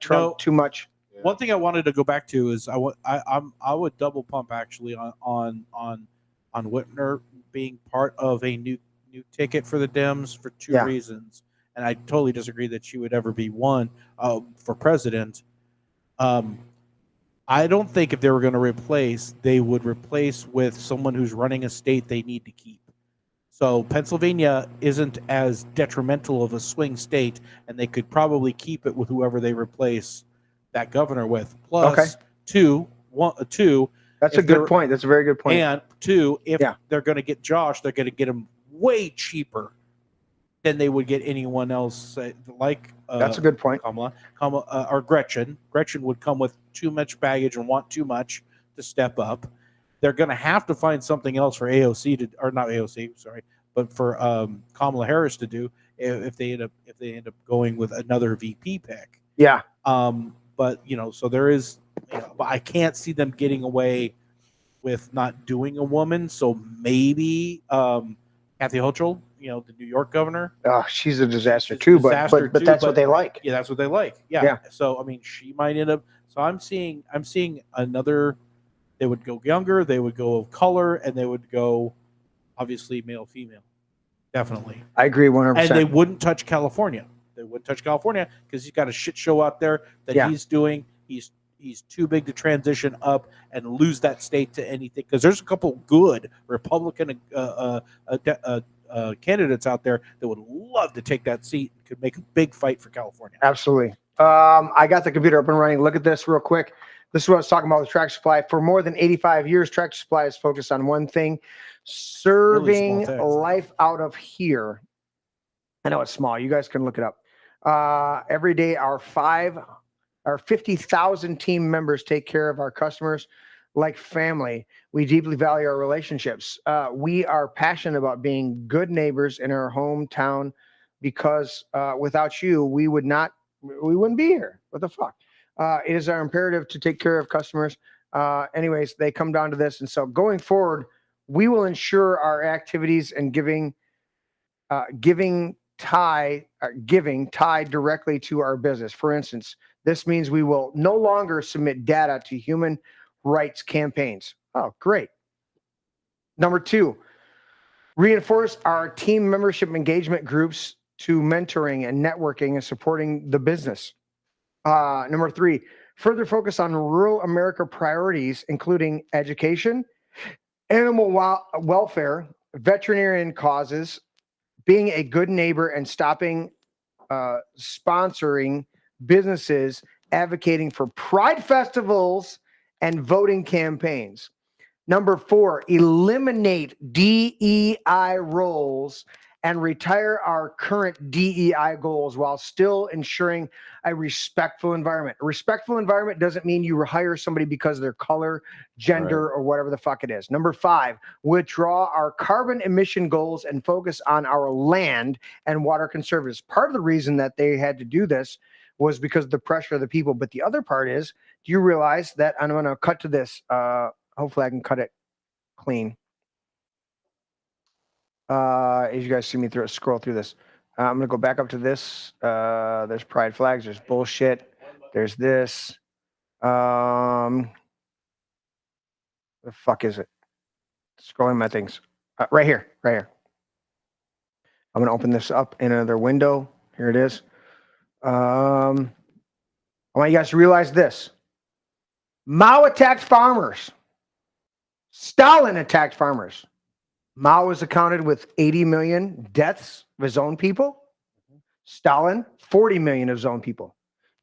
Trump No. too much. One thing I wanted to go back to is I would double pump actually on Whitmer being part of a new ticket for the Dems for two reasons, and I totally disagree that she would ever be one for president. I don't think if they were going to replace, they would replace with someone who's running a state they need to keep. So Pennsylvania isn't as detrimental of a swing state, and they could probably keep it with whoever they replace that governor with. Plus, two. That's a good point. That's a very good point. And two, if they're going to get Josh, they're going to get him way cheaper than they would get anyone else. Like that's a good point. Kamala or Gretchen. Gretchen would come with too much baggage and want too much to step up. They're going to have to find something else for AOC to, or not AOC, sorry, but for Kamala Harris to do if they end up going with another VP pick. Yeah. But so there is, but I can't see them getting away with not doing a woman. So maybe Kathy Hochul, the New York governor. Oh, she's a disaster too, but that's what they like. Yeah, that's what they like. Yeah. So I mean, she might end up. So I'm seeing another. They would go younger. They would go of color, and they would go, obviously male female, definitely. I agree 100%. And they wouldn't touch California. They wouldn't touch California because he's got a shit show out there that he's doing. He's too big to transition up and lose that state to anything. Because there's a couple good Republican candidates out there that would love to take that seat and could make a big fight for California. Absolutely. I got the computer up and running. Look at this real quick. This is what I was talking about with Tractor Supply. For more than 85 years, Tractor Supply is focused on one thing, serving Really life out of here. I know it's small. You guys can look it up. Every day, our 50,000 team members take care of our customers. like family. We deeply value our relationships. We are passionate about being good neighbors in our hometown because without you, we wouldn't be here. What the fuck? It is our imperative to take care of customers. Anyways, they come down to this. And so going forward, we will ensure our activities and giving tied directly to our business. For instance, this means we will no longer submit data to human rights campaigns. Oh, great. Number 2, reinforce our team membership engagement groups to mentoring and networking and supporting the business. Number 3, further focus on rural America priorities, including education, animal welfare, veterinarian causes, being a good neighbor, and stopping sponsoring businesses advocating for pride festivals and voting campaigns. Number 4, eliminate DEI roles and retire our current DEI goals while still ensuring a respectful environment. A respectful environment doesn't mean you hire somebody because of their color, gender, or whatever the fuck it is. Number 5, withdraw our carbon emission goals and focus on our land and water conservatives. Part of the reason that they had to do this was because of the pressure of the people. But the other part is, do you realize that, I'm going to cut to this. Hopefully I can cut it clean. As you guys see me scroll through this, I'm gonna go back up to this. There's pride flags. There's bullshit. There's this. The fuck is it? Scrolling my things. Right here. I'm gonna open this up in another window. Here it is. I want you guys to realize this. Mao attacked farmers. Stalin attacked farmers. Mao was accounted with 80 million deaths of his own people. Stalin, 40 million of his own people.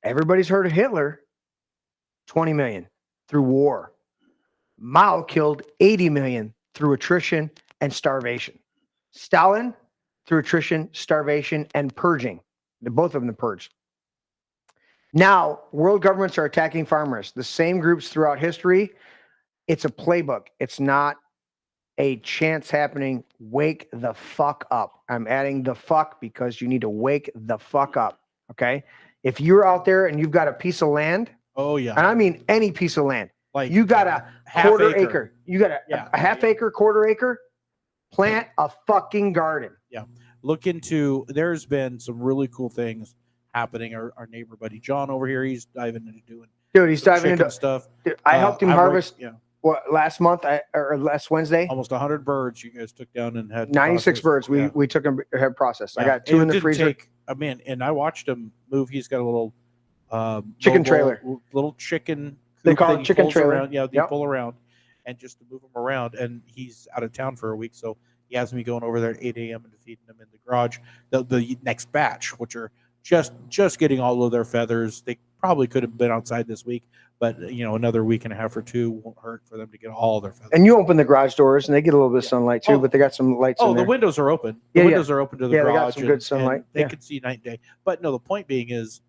Everybody's heard of Hitler, 20 million through war. Mao killed 80 million through attrition and starvation. Stalin, through attrition, starvation, and purging. Both of them purged. Now, world governments are attacking farmers. The same groups throughout history. It's a playbook. It's not a chance happening. Wake the fuck up. I'm adding the fuck because you need to wake the fuck up. Okay. If you're out there and you've got a piece of land. Oh yeah. And I mean any piece of land. Like you got a quarter acre. You got a half acre, quarter acre. Plant a fucking garden. Yeah. Look into, there's been some really cool things happening. Our neighbor buddy John over here, he's diving into doing. Dude, he's diving into stuff. Dude, I helped him harvest. Yeah. What, last month or last Wednesday? Almost 100 birds you guys took down and had 96 birds. We took them, had processed. I got 2 in the freezer. And I watched him move. He's got a little chicken trailer, little chicken. They call it chicken trailer. Around. Yeah, they pull around, and just to move him around. And he's out of town for a week, so he has me going over there at 8 a.m. and feeding them in the garage. The next batch, which are just getting all of their feathers. They probably could have been outside this week, but another week and a half or 2 won't hurt for them to get all their feathers. And you open the garage doors, and they get a little bit of sunlight too. But they got some lights. Oh, the windows are open. The windows are open to the garage. They got some good sunlight. They can see night and day. But no, the point being is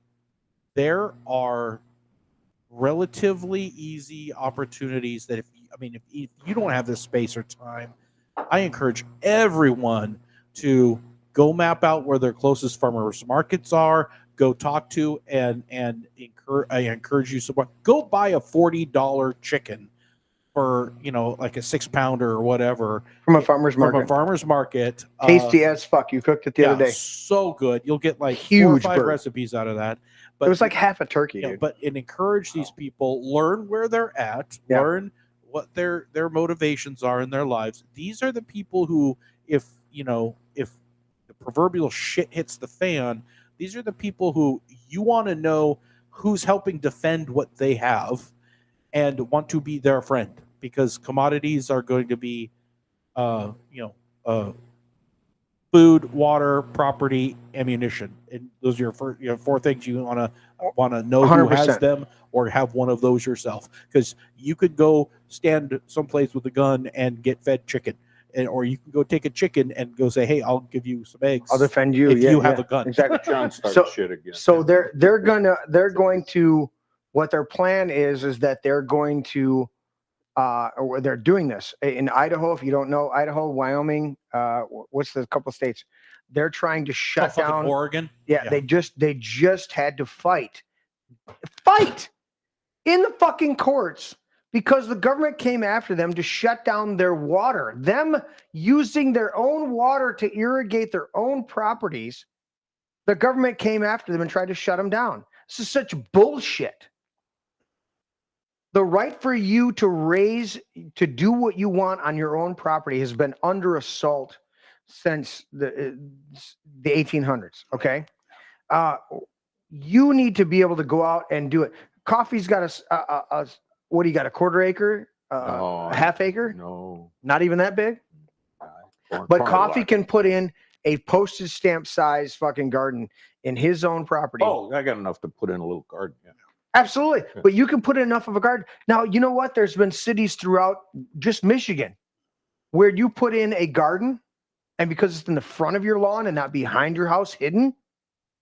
there are relatively easy opportunities that if you don't have this space or time, I encourage everyone to go map out where their closest farmers markets are. Go talk to and I encourage you support. Go buy a $40 chicken for like a 6-pounder or whatever from a farmer's market. From a farmer's market, tasty as fuck. You cooked it the other day. So good. You'll get like huge 4 or 5 recipes out of that. But it was like half a turkey, dude. But encourage these people, learn where they're at, learn what their motivations are in their lives. These are the people who, if the proverbial shit hits the fan, these are the people who you want to know who's helping defend what they have and want to be their friend, because commodities are going to be, food, water, property, ammunition, and those are your 4 things you want to know 100%. Who has them, or have one of those yourself, because you could go stand someplace with a gun and get fed chicken. Or you can go take a chicken and go say, "Hey, I'll give you some eggs. I'll defend you if you have a gun." Exactly. John started shit again. So they're going to what their plan is that they're going to or they're doing this in Idaho. If you don't know Idaho, Wyoming, what's the couple states? They're trying to shut down Oregon. Yeah, they just had to fight in the fucking courts because the government came after them to shut down their water. Them using their own water to irrigate their own properties. The government came after them and tried to shut them down. This is such bullshit. The right for you to do what you want on your own property has been under assault since the 1800s. Okay. You need to be able to go out and do it. Coffee's got a what do you got? A quarter acre? A half acre? No. Not even that big? But Coffee can put in a postage stamp size fucking garden in his own property. Oh, I got enough to put in a little garden. Yeah. Absolutely. But you can put in enough of a garden. Now, you know what? There's been cities throughout just Michigan where you put in a garden, and because it's in the front of your lawn and not behind your house hidden,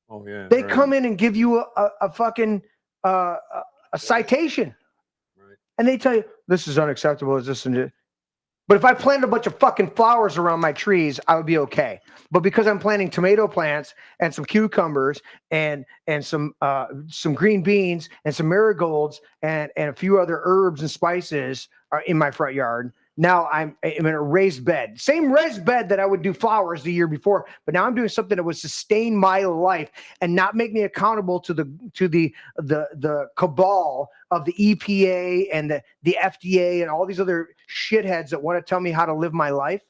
oh yeah, they come in and give you a fucking a citation. Right. And they tell you, this is unacceptable. Is this and it? But if I planted a bunch of fucking flowers around my trees, I would be okay. But because I'm planting tomato plants and some cucumbers and some green beans and some marigolds and a few other herbs and spices are in my front yard, now I'm in a raised bed. Same raised bed that I would do flowers the year before, but now I'm doing something that would sustain my life and not make me accountable to the cabal of the EPA and the FDA and all these other shitheads that want to tell me how to live my life.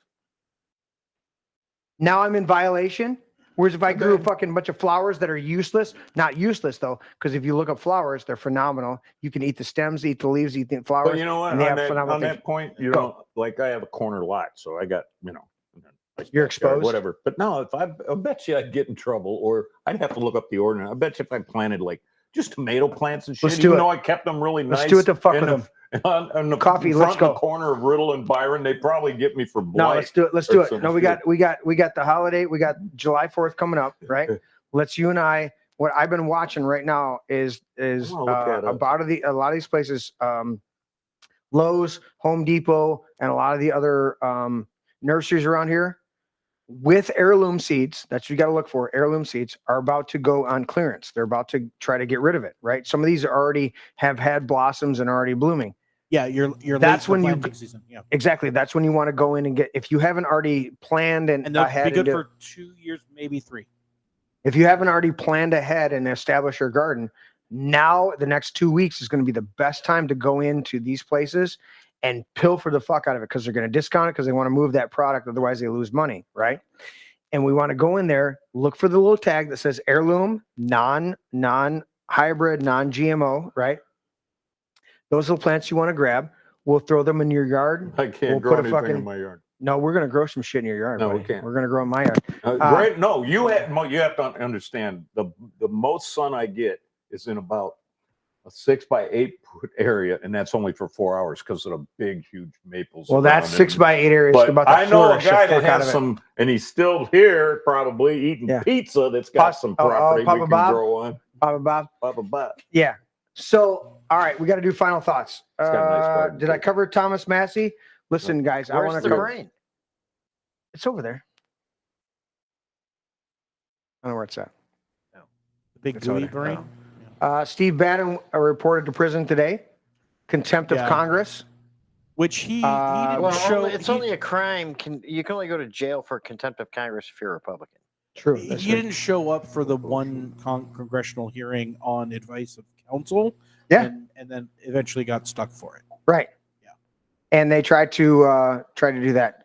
Now I'm in violation. Whereas if I grew a fucking bunch of flowers that are useless, not useless though, because if you look up flowers, they're phenomenal. You can eat the stems, eat the leaves, eat the flowers. But you know what? And they On, have phenomenal on that point, you know, like I have a corner lot, so I got, you know, you're exposed, whatever. But no, if I bet you I'd get in trouble, or I'd have to look up the ordinance. I bet you if I planted like just tomato plants and shit, Let's do even it. though I kept them really nice. Let's do it to fuck with them. On the Coffee, front let's go. the corner of Riddle and Byron, they probably get me for blight. No, let's do it. Let's do it. No, we got the holiday. We got July 4th coming up, right? Let's you and I. What I've been watching right now is a lot of these places, Lowe's, Home Depot, and a lot of the other nurseries around here with heirloom seeds. That's what you got to look for. Heirloom seeds are about to go on clearance. They're about to try to get rid of it, right? Some of these already have had blossoms and are already blooming. Yeah, you're that's when you season. Yeah, exactly. That's when you want to go in and get, if you haven't already planned and they'll ahead. be good for 2 years, maybe 3. If you haven't already planned ahead and established your garden, now the next 2 weeks is going to be the best time to go into these places and pilfer the fuck out of it, because they're going to discount it because they want to move that product. Otherwise they lose money. Right. And we want to go in there, look for the little tag that says heirloom, non-hybrid, non-GMO, right? Those little plants you want to grab. We'll throw them in your yard. I can't grow anything in my yard. No, we're going to grow some shit in your yard. No, buddy. we can't. We're going to grow in my yard. Right? No, you have to understand the most sun I get is in about a 6 by 8 foot area, and that's only for 4 hours because of the big, huge maples. Well, that 6 by 8 area is but about. I know a guy that has some, and he's still here, probably eating pizza. That's got some property we can grow on. Papa Bob. Yeah. So, all right, we got to do final thoughts. Nice did I cover Thomas Massey? Listen, guys, I want to cover. Brain? It's over there. I don't know where it's at. The big gooey brain. Steve Bannon reported to prison today. Contempt of Congress. Which he didn't show. It's only a crime. You can only go to jail for contempt of Congress if you're a Republican. True. He didn't show up for the one congressional hearing on advice of counsel. Yeah. And then eventually got stuck for it. Right. Yeah. And they tried to do that.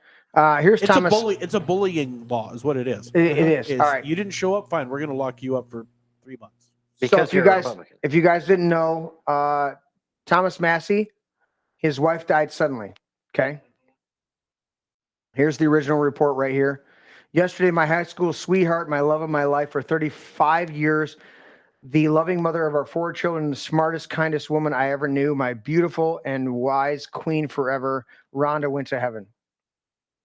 Here's Thomas. It's a bullying law, is what it is. It is. All right. You didn't show up. Fine. We're going to lock you up for 3 months. Because so if you guys didn't know, Thomas Massey, his wife died suddenly. Okay. Here's the original report right here. Yesterday, my high school sweetheart, my love of my life for 35 years, the loving mother of our 4 children, the smartest, kindest woman I ever knew, my beautiful and wise queen forever, Rhonda, went to heaven.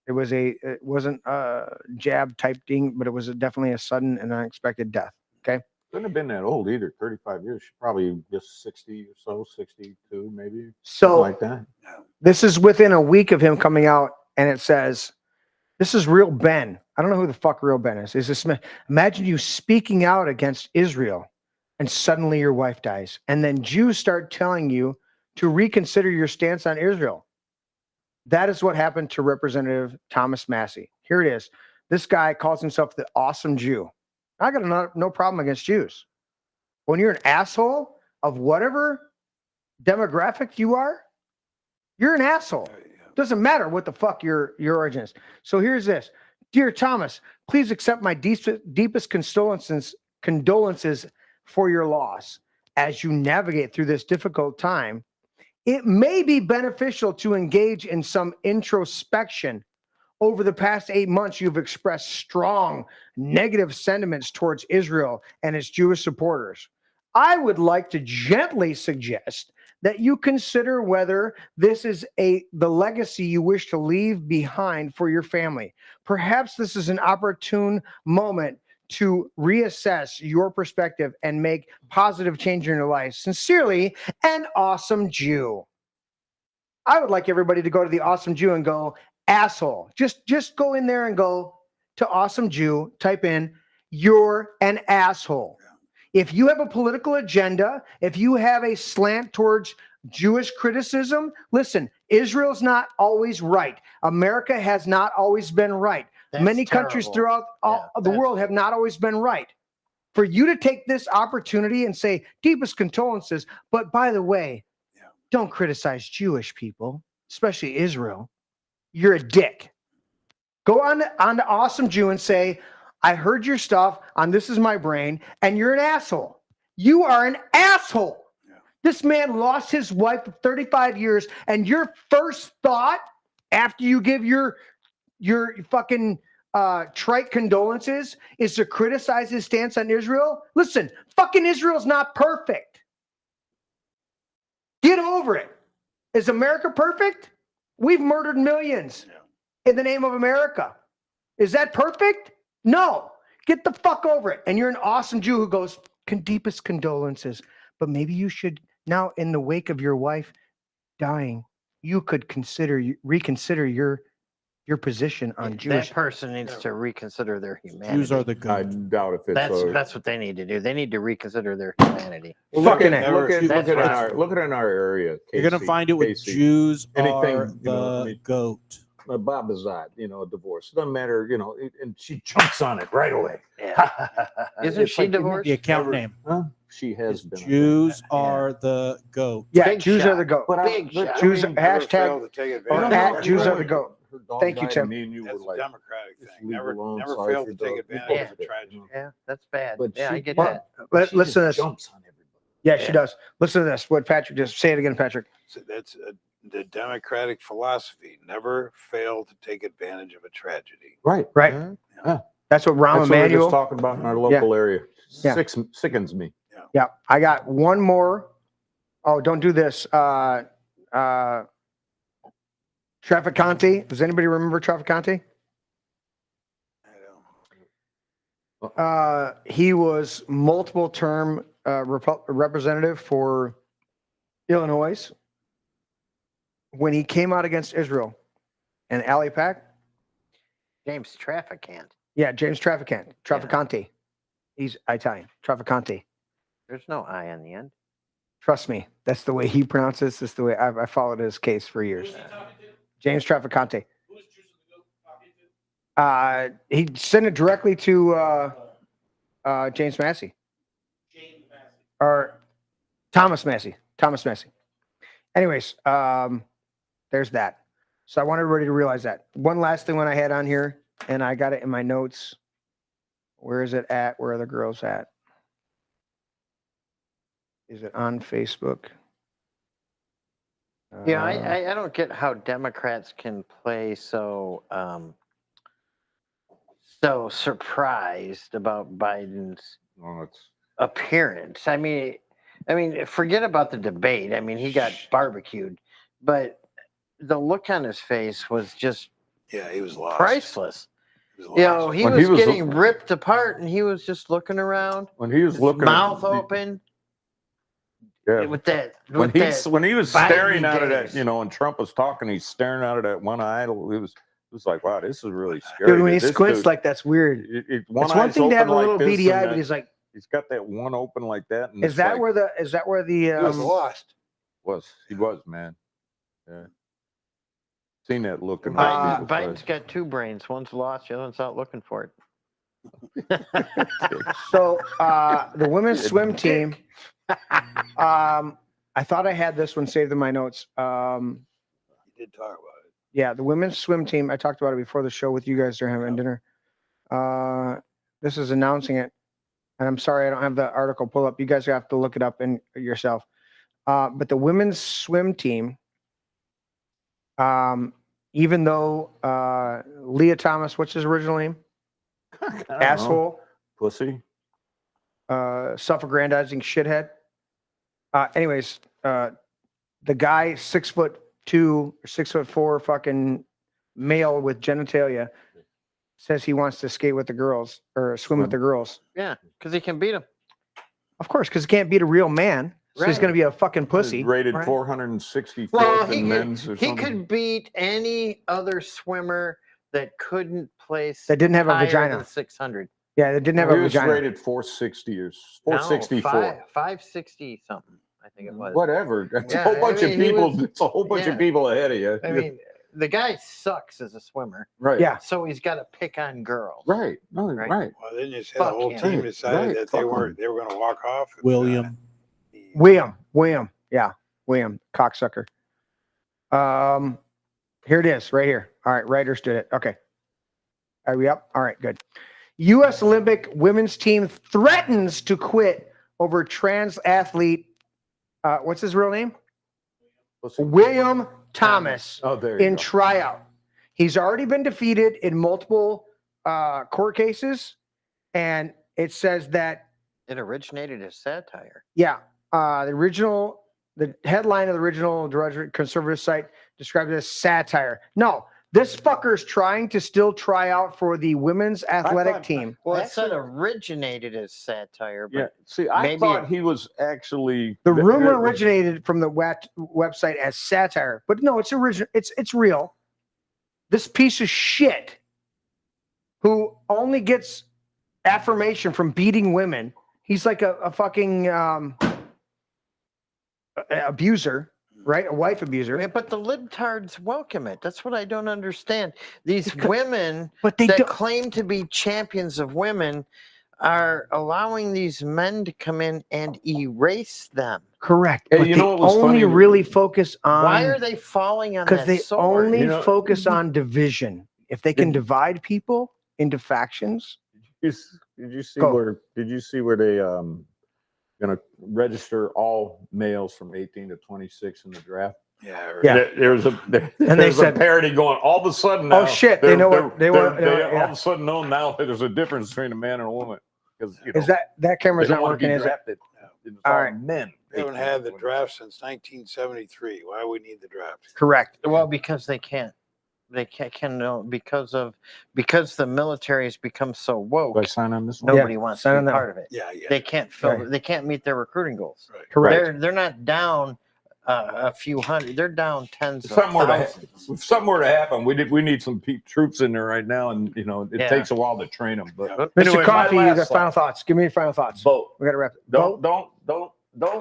It wasn't a jab type thing, but it was definitely a sudden and unexpected death. Okay. Couldn't have been that old either. 35 years. She's probably just 60 or so, 62 maybe. So something like that. this is within a week of him coming out, and it says, "This is real Ben." I don't know who the fuck real Ben is. Is this? Imagine you speaking out against Israel, and suddenly your wife dies, and then Jews start telling you to reconsider your stance on Israel. That is what happened to Representative Thomas Massey. Here it is. This guy calls himself the awesome Jew. I got no problem against Jews. When you're an asshole of whatever demographic you are, you're an asshole. Doesn't matter what the fuck your origin is. So here's this. Dear Thomas, please accept my deepest condolences for your loss. As you navigate through this difficult time, it may be beneficial to engage in some introspection. Over the past 8 months, you've expressed strong negative sentiments towards Israel and its Jewish supporters. I would like to gently suggest that you consider whether this is the legacy you wish to leave behind for your family. Perhaps this is an opportune moment to reassess your perspective and make positive change in your life. Sincerely, an awesome Jew. I would like everybody to go to the awesome Jew and go, asshole. Just go in there and go to awesome Jew, type in, you're an asshole. If you have a political agenda, if you have a slant towards Jewish criticism, listen, Israel's not always right. America has not always been right. That's Many countries terrible. throughout the world have not always been right. For you to take this opportunity and say, deepest condolences, but by the way, don't criticize Jewish people, especially Israel. You're a dick. Go on to Awesome Jew and say, I heard your stuff on This Is My Brain, and you're an asshole. You are an asshole. Yeah. This man lost his wife of 35 years, and your first thought after you give your fucking trite condolences is to criticize his stance on Israel? Listen, fucking Israel's not perfect. Get over it. Is America perfect? We've murdered millions in the name of America. Is that perfect? No. Get the fuck over it. And you're an awesome Jew who goes, deepest condolences. But maybe you should now, in the wake of your wife dying, you could reconsider your position on Jewish. That person needs to reconsider their humanity. Jews are the good. I doubt if it's That's what they need to do. They need to reconsider their humanity. Well, look at in our area. You're gonna find it with Casey. Jews Anything, are the goat. Bob Azad, a divorce. Doesn't matter, and she jumps on it right away. Yeah. Isn't she divorced? The account name. Huh? She has been. Jews are the goat. Yeah, Big Jews shot. are the goat. Big shot. Jews, Never hashtag, failed to take advantage at Jews are the goat. Thank you, Tim. Me and you That's were a like, democratic just thing. leave Never alone, sorry failed for to take the- advantage of a tragedy. Yeah, that's bad. But Yeah, she- I get Well, that. she Listen to just this. jumps on everybody. Yeah, she does. Listen to this. What Patrick just say it again, Patrick. So that's the democratic philosophy. Never fail to take advantage of a tragedy. Right. Right. Yeah. That's what Rahm That's what we're Emanuel. just talking about in our local area. Yeah. Sickens me. Yeah, I got one more. Oh, don't do this. Trafficante. Does anybody remember Trafficante? He was multiple term representative for Illinois when he came out against Israel and Ali Pack. James Trafficant. Yeah, James Trafficante. He's Italian. Trafficante. There's no I on the end. Trust me, that's the way he pronounces. That's the way I followed his case for years. James Trafficante. He sent it directly to James Massey. Or Thomas Massey. Anyways, there's that. So I want everybody to realize that. One last thing when I had on here, and I got it in my notes. Where is it at? Where are the girls at? Is it on Facebook? Yeah, I don't get how Democrats can play so surprised about Biden's appearance. I mean, forget about the debate. I mean, he got barbecued, but the look on his face was just he was lost. Priceless. He When was, he was getting ripped apart, and he was just looking around. When he was his looking mouth at, open. Yeah. With that. When he was staring out of gaze. that, when Trump was talking, he's staring out of that one eye. It was like, wow, this is really scary. Dude, when he This squints dude- like that's weird. It's one thing to have a little beady eye, but he's like, he's got that one open like that. And is it's that like, where the he was lost? He was, man. Yeah. Seen that look in Biden's got two brains. One's lost, the other one's out looking for it. So the women's swim team. I thought I had this one saved in my notes. You did talk about it. Yeah, the women's swim team. I talked about it before the show with you guys during having dinner. This is announcing it, and I'm sorry I don't have the article pull up. You guys have to look it up in yourself. But the women's swim team, even though Leah Thomas, what's his original name? Asshole, pussy, self-aggrandizing shithead. Anyways, the guy 6'2" or 6'4" fucking male with genitalia says he wants to skate with the girls or swim with the girls. Yeah, because he can beat them. Of course, because he can't beat a real man. So he's Right. going to be a fucking pussy. He's rated Right. 464th Well, he in men's or could, he something. could beat any other swimmer that couldn't place That didn't have a higher vagina. than 600. Yeah, they didn't have a He was vagina. rated 460 or No, 464. 560 something, I think it was. Whatever. That's Yeah, a whole bunch I of mean, he people. was- It's a whole bunch yeah. of people ahead of you. I mean, the guy sucks as a swimmer. Right. Yeah. So he's got to pick on girls. Right. No, Right. right. Well, then you said Fuck the whole him. team decided Right, that they fuck were him. going to walk off. William. William. Yeah, cocksucker. Here it is, right here. All right, writers did it. Okay. Are we up? All right, good. U.S. Olympic women's team threatens to quit over trans athlete. What's his real name? William Thomas. Oh, there you in go. tryout. He's already been defeated in multiple court cases, and it says that It originated as satire. the headline of the original conservative site described it as satire. No, this fucker's trying to still try out for the women's athletic team. Well, it said originated as satire, but Yeah. See, I maybe thought it- he was actually The rumor originated from the website as satire, but no, it's original. It's real. This piece of shit, who only gets affirmation from beating women, he's like a fucking abuser, right? A wife abuser. Yeah, but the libtards welcome it. That's what I don't understand. These women but they that don't- claim to be champions of women are allowing these men to come in and erase them. Correct. Hey, But you they know what was only funny? really focus on. Why are they falling on Because that they sword? only You know- focus on division. If they can divide people into factions, Did you see Go. where? Did you see where they going to register all males from 18 to 26 in the draft? Yeah. Yeah. There's a And they said- parody going. All of a sudden, now, Oh, shit, they know what they want- They yeah. all of a sudden know now that there's a difference between a man and a woman because is that camera's they not don't want to working? be Is it? drafted. It's All all right. men. We haven't had the draft since 1973. Why we need the draft? Correct. Well, because they can't. They can't know because the military has become so woke. Do I sign on this one? Nobody wants sign to on be that part of it. Yeah, yeah. They can't fill. Right. They can't meet their recruiting goals. Right. Correct. They're not down a few hundred. They're down tens If of something were to thousands. if something were to happen, we need some troops in there right now, and it Yeah. takes a while to train them. But Mr. anyway, my Coffee, you last got thought. final thoughts. Give me your final thoughts. Vote. We got to wrap it. Don't Vote.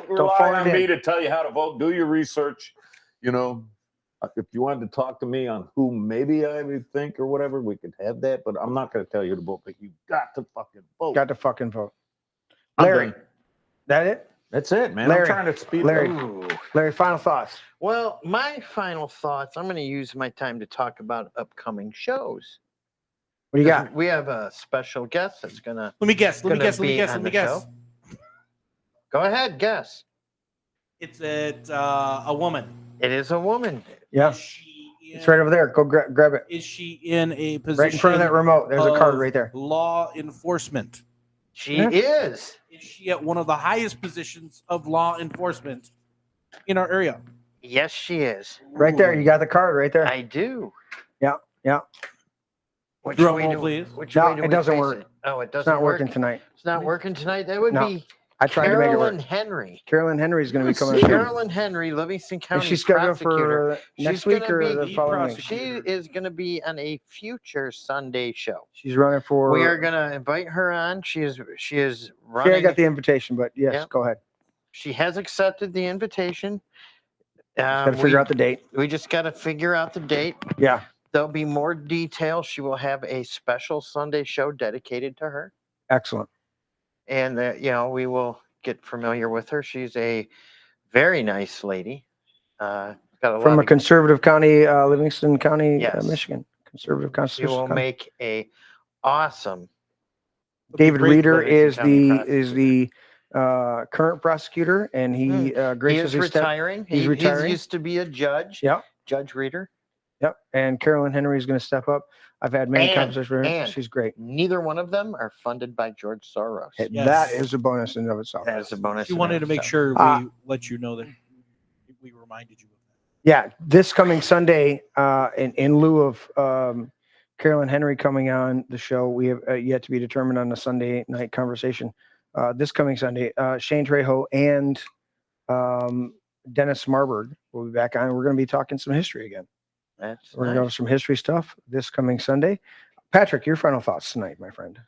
rely phone on it me in. to tell you how to vote. Do your research. If you wanted to talk to me on who maybe I would think or whatever, we could have that. But I'm not going to tell you to vote. But you got to fucking vote. Got to fucking vote. I'm Larry, done. that it? That's it, man. Larry, I'm trying to speed Larry. up. Larry, final thoughts. Well, my final thoughts. I'm going to use my time to talk about upcoming shows. What do you got? We have a special guest that's gonna. Let me guess. Let me gonna guess. Let me be guess. on Let me the guess. show. Go ahead, guess. It's a woman. It is a woman. Yeah. It's right over there. Go grab it. Is she in a position Right in front of that remote. There's a card right there. Law enforcement. She is. Is she at one of the highest positions of law enforcement in our area? Yes, she is. Right there. You got the card right there. I do. Yeah. Yeah. Which Drum way roll, do, please. Which No, way do it we doesn't face work. it? Oh, it doesn't It's not work? working tonight. It's not working tonight. That would No. be I tried to make it Carolyn work. Henry. Carolyn Henry's going to be coming. Carolyn Henry, Livingston County Is she scheduled prosecutor. for next She's week gonna or be the following week? She is going to be on a future Sunday show. She's running for. We are going to invite her on. She is running. Yeah, I got the invitation, but yes, Yep. go ahead. She has accepted the invitation. Got to figure out the date. We just got to figure out the date. Yeah. There'll be more details. She will have a special Sunday show dedicated to her. Excellent. And we will get familiar with her. She's a very nice lady. Got a From lot a conservative county, Livingston County, Yes. Michigan. Conservative She constitutional will county. make a awesome. David great Reeder Livingston is the current prosecutor, and he graciously He is retiring. He's retiring. He used to be a judge. Yep. Judge Reeder. Yep. And Carolyn Henry is going to step up. I've had many conversations with her. And She's great. Neither one of them are funded by George Soros. That is a bonus in and of itself. That is a bonus. She wanted to make sure we let you know that we reminded you. Yeah, this coming Sunday, in lieu of Carolyn Henry coming on the show, we have yet to be determined on the Sunday night conversation. This coming Sunday, Shane Trejo and Dennis Marburg will be back on. We're going to be talking some history again. We're going to go over some history stuff this coming Sunday. Patrick, your final thoughts tonight, my friend.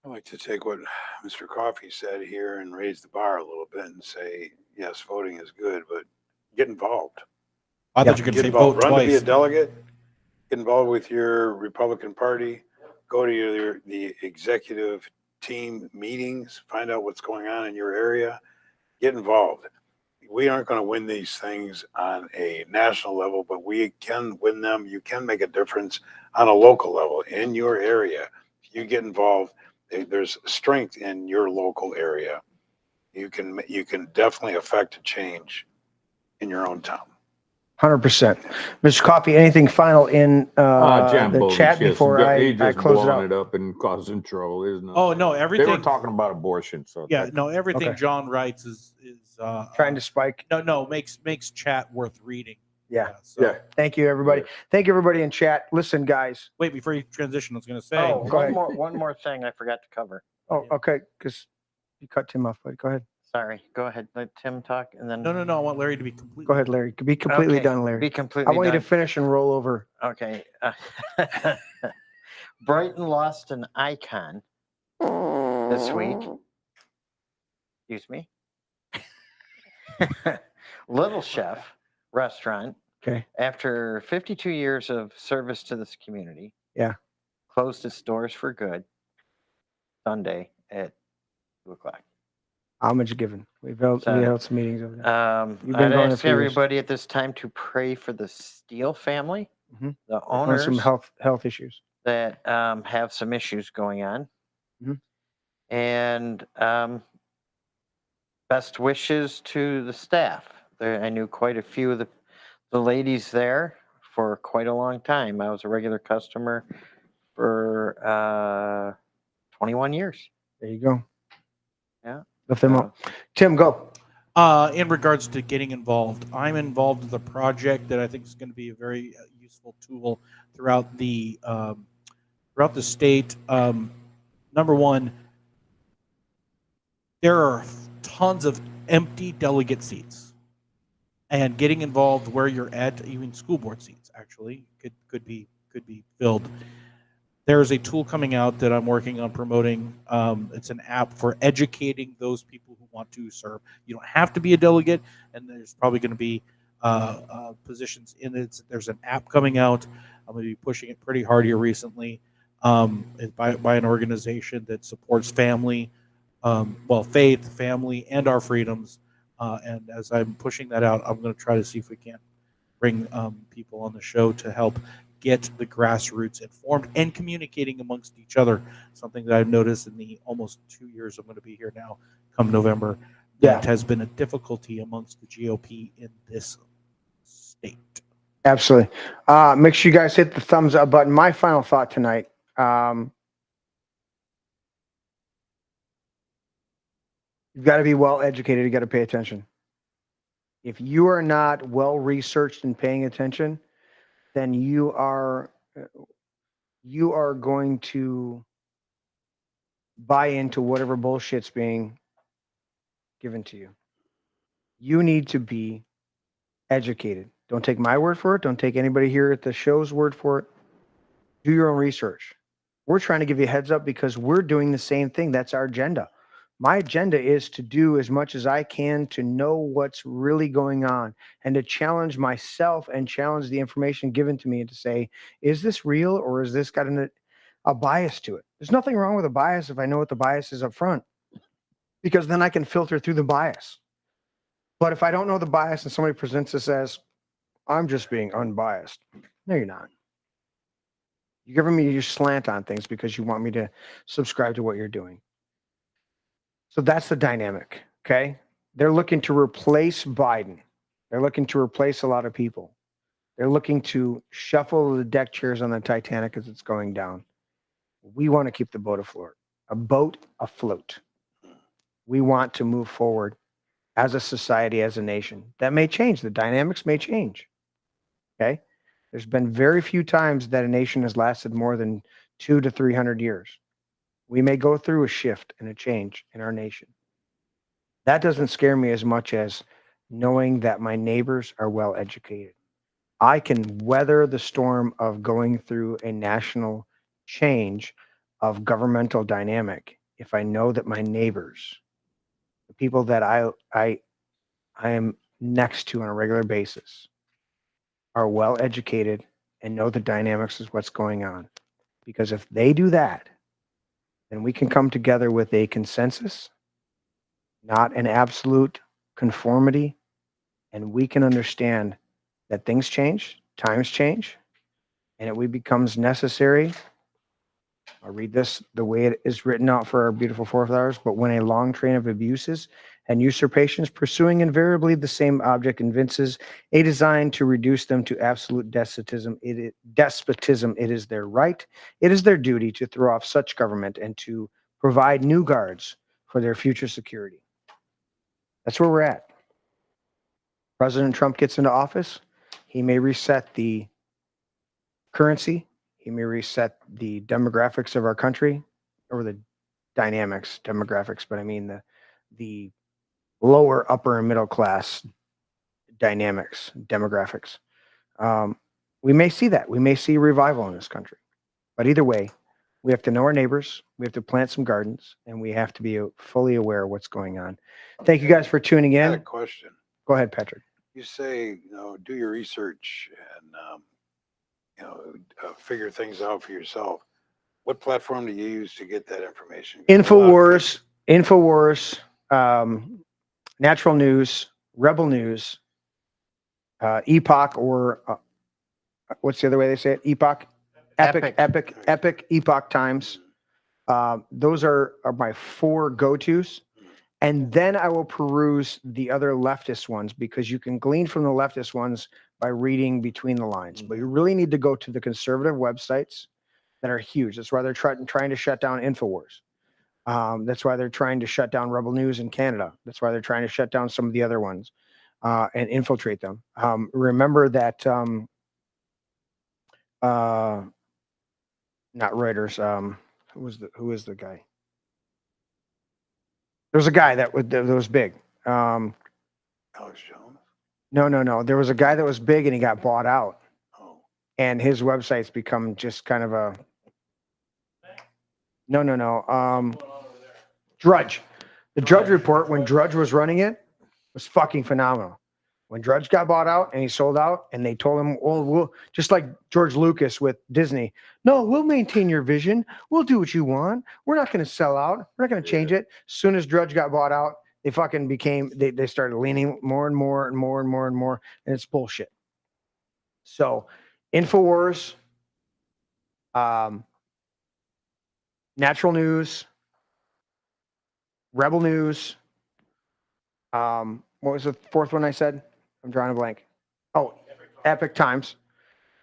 I'd like to take what Mr. Coffey said here and raise the bar a little bit and say, yes, voting is good, but get involved. I thought you could say vote Run twice. to be a delegate. Get involved with your Republican Party. Go to the executive team meetings. Find out what's going on in your area. Get involved. We aren't going to win these things on a national level, but we can win them. You can make a difference on a local level in your area. If you get involved, there's strength in your local area. You can definitely affect a change in your own town. 100%. Mr. Coffey, anything final in John the Bogus, chat yes. before He I just close it blowing out? it up and causing trouble, isn't it? Oh no, everything. They were talking about abortion, so Yeah, no, everything Okay. John writes is Trying to spike. No, makes chat worth reading. Yeah. So, Thank you, everybody. Thank you, everybody in chat. Listen, guys. Wait, before you transition, I was going to say. Oh, Go ahead. one more thing I forgot to cover. Oh, okay. Because you cut Tim off, but go ahead. Sorry. Go ahead. Let Tim talk, and then. No. I want Larry to be complete. Go ahead, Larry. Be completely Okay, done, Larry. be completely I want you done. to finish and roll over. Okay. Brighton lost an icon this week. Excuse me. Little Chef restaurant. Okay. After 52 years of service to this community. Yeah. Closed its doors for good Sunday at 2:00. Homage given. We've held some meetings over there. You've been I'd going a ask few years. everybody at this time to pray for the Steele family, Mhm. the On owners some health issues. that have some issues going on. Mhm. And best wishes to the staff. I knew quite a few of the ladies there for quite a long time. I was a regular customer for 21 years. There you go. Yeah. Lift them up. Tim, go. In regards to getting involved, I'm involved with a project that I think is going to be a very useful tool throughout the state. Number one, there are tons of empty delegate seats, and getting involved where you're at, even school board seats actually could be filled. There is a tool coming out that I'm working on promoting. It's an app for educating those people who want to serve. You don't have to be a delegate, and there's probably going to be positions in it. There's an app coming out. I'm going to be pushing it pretty hard here recently by an organization that supports family, faith, family, and our freedoms. And as I'm pushing that out, I'm going to try to see if we can bring people on the show to help get the grassroots informed and communicating amongst each other. Something that I've noticed in the almost 2 years I'm going to be here now, come November, that has been a difficulty amongst the GOP in this state. Absolutely. Make sure you guys hit the thumbs up button. My final thought tonight. You've got to be well educated. You got to pay attention. If you are not well researched and paying attention, then you are you are going to buy into whatever bullshit's being given to you. You need to be educated. Don't take my word for it. Don't take anybody here at the show's word for it. Do your own research. We're trying to give you a heads up because we're doing the same thing. That's our agenda. My agenda is to do as much as I can to know what's really going on and to challenge myself and challenge the information given to me and to say, is this real or is this got a bias to it? There's nothing wrong with a bias if I know what the bias is up front, because then I can filter through the bias. But if I don't know the bias and somebody presents this as, I'm just being unbiased. No, you're not. You're giving me your slant on things because you want me to subscribe to what you're doing. So that's the dynamic, okay? They're looking to replace Biden. They're looking to replace a lot of people. They're looking to shuffle the deck chairs on the Titanic as it's going down. We want to keep the boat afloat. We want to move forward as a society, as a nation. That may change. The dynamics may change, okay? There's been very few times that a nation has lasted more than 200 to 300 years. We may go through a shift and a change in our nation. That doesn't scare me as much as knowing that my neighbors are well educated. I can weather the storm of going through a national change of governmental dynamic if I know that my neighbors, the people that I am next to on a regular basis, are well educated and know the dynamics of what's going on. Because if they do that, then we can come together with a consensus, not an absolute conformity, and we can understand that things change, times change, and it becomes necessary. I'll read this the way it is written out for our beautiful forefathers. But when a long train of abuses and usurpations pursuing invariably the same object evinces a design to reduce them to absolute despotism, it is their right, it is their duty to throw off such government and to provide new guards for their future security. That's where we're at. President Trump gets into office, he may reset the currency, he may reset the demographics of our country, or the demographics, but I mean the lower, upper, and middle class demographics. We may see that. We may see a revival in this country. But either way, we have to know our neighbors, we have to plant some gardens, and we have to be fully aware of what's going on. Thank you guys for tuning I had a in. question. Go ahead, Patrick. You say, do your research and, figure things out for yourself. What platform do you use to get that information? Infowars, Natural News, Rebel News, Epoch, or what's the other way they say it? Epoch, Epic, Epoch Times. Those are my 4 go-tos. And then I will peruse the other leftist ones, because you can glean from the leftist ones by reading between the lines. But you really need to go to the conservative websites that are huge. That's why they're trying to shut down Infowars. That's why they're trying to shut down Rebel News in Canada. That's why they're trying to shut down some of the other ones and infiltrate them. Remember that not Reuters. Who is the guy? There was a guy that was big. Alex Jones? No. There was a guy that was big and he got bought out. And his website's become just kind of a... No. Drudge. The Drudge Report, when Drudge was running it, was fucking phenomenal. When Drudge got bought out and he sold out, and they told him, well, we'll, just like George Lucas with Disney, no, we'll maintain your vision. We'll do what you want. We're not going to sell out. We're not going to change it. As soon as Drudge got bought out, they fucking they started leaning more and more, and it's bullshit. So, Infowars, Natural News, Rebel News. What was the 4th one I said? I'm drawing a blank. Oh, Epic Times.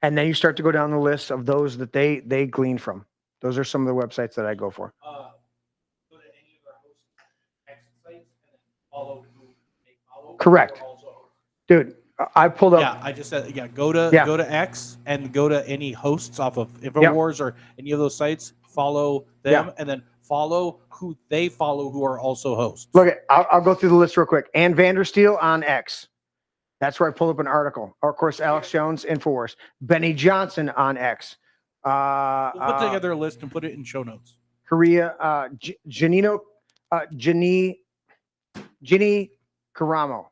And then you start to go down the list of those that they glean from. Those are some of the websites that I go for. Go to any of our host sites and then follow. Correct. Dude, I pulled up. Yeah, I just said go to X and go to any hosts off of InfoWars or any of those sites. Follow them and then follow who they follow who are also hosts. Look, I'll go through the list real quick. Ann Vandersteel on X. That's where I pulled up an article. Of course, Alex Jones, InfoWars. Benny Johnson on X. We'll put together a list and put it in show notes. Korea, Ginny Carino.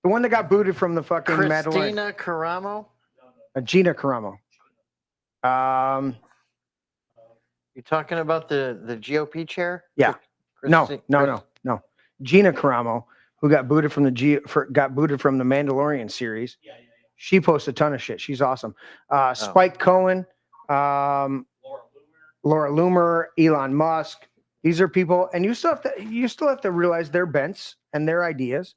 The one that got booted from the fucking Christina Caramo? Gina Caramo. You talking about the GOP chair? Yeah. No. Gina Caramo, who got booted from the Mandalorian series. She posts a ton of shit. She's awesome. Spike Cohen, Laura Loomer, Elon Musk. These are people, and you still have to realize their bents and their ideas,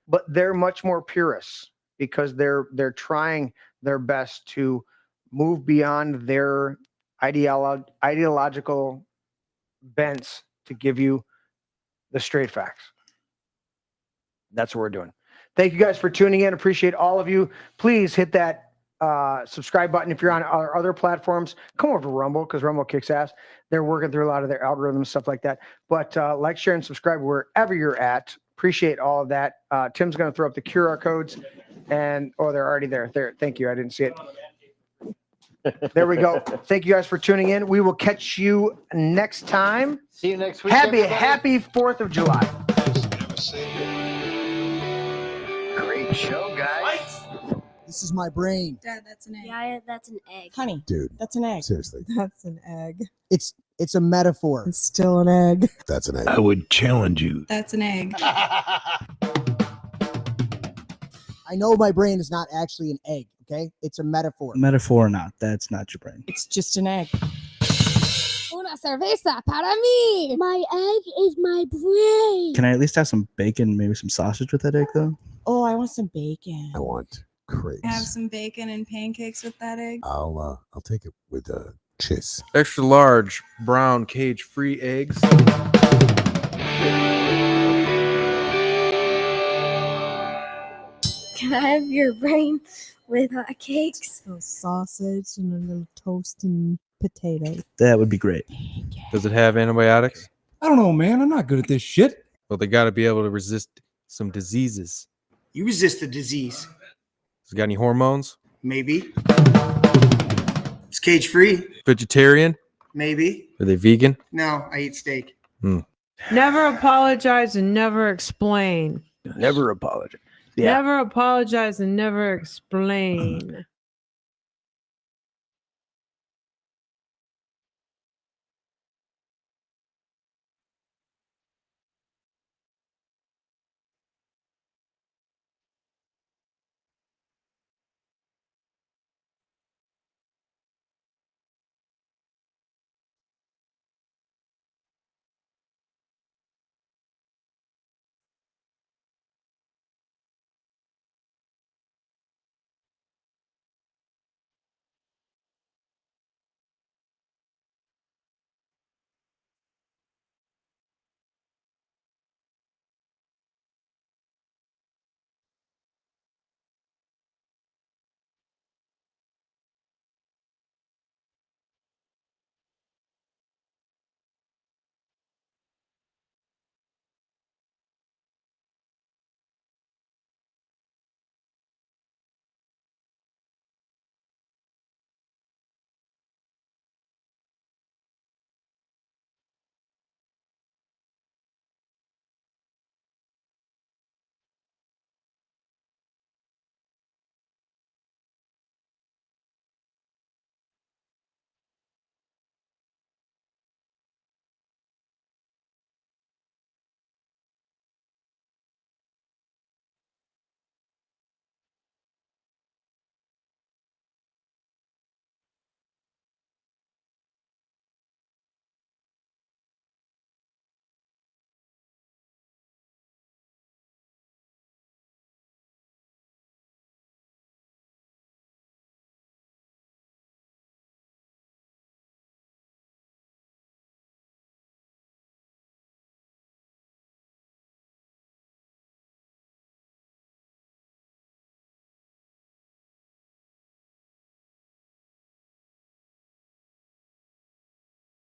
but they're much more purists because they're trying their best to move beyond their ideological bents to give you the straight facts. That's what we're doing. Thank you guys for tuning in. Appreciate all of you. Please hit that subscribe button if you're on our other platforms. Come over to Rumble because Rumble kicks ass. They're working through a lot of their algorithms, stuff like that. But like, share, and subscribe wherever you're at. Appreciate all of that. Tim's going to throw up the QR codes. And, they're already there. There. Thank you. I didn't see it. There we go. Thank you guys for tuning in. We will catch you next time. See you next week. Happy 4th of July. Great show, guys. This is my brain. Dad, that's an egg. Yeah, that's an egg. Honey, dude, that's an egg. Seriously. That's an egg. It's a metaphor. It's still an egg. That's an egg. I would challenge you. That's an egg. I know my brain is not actually an egg, okay? It's a metaphor. Metaphor or not, that's not your brain. It's just an egg. Una cerveza para mí. My egg is my brain. Can I at least have some bacon, maybe some sausage with that egg, though? Oh, I want some bacon. I want crepes. Have some bacon and pancakes with that egg. I'll take it with cheese. Extra large brown cage-free eggs. Can I have your brain with cakes? A sausage and a little toasted potato. That would be great. Does it have antibiotics? I don't know, man. I'm not good at this shit. Well, they got to be able to resist some diseases. You resist the disease. Has it got any hormones? Maybe. It's cage free. Vegetarian? Maybe. Are they vegan? No, I eat steak. Never apologize and never explain. Never apologize. Never apologize and never explain.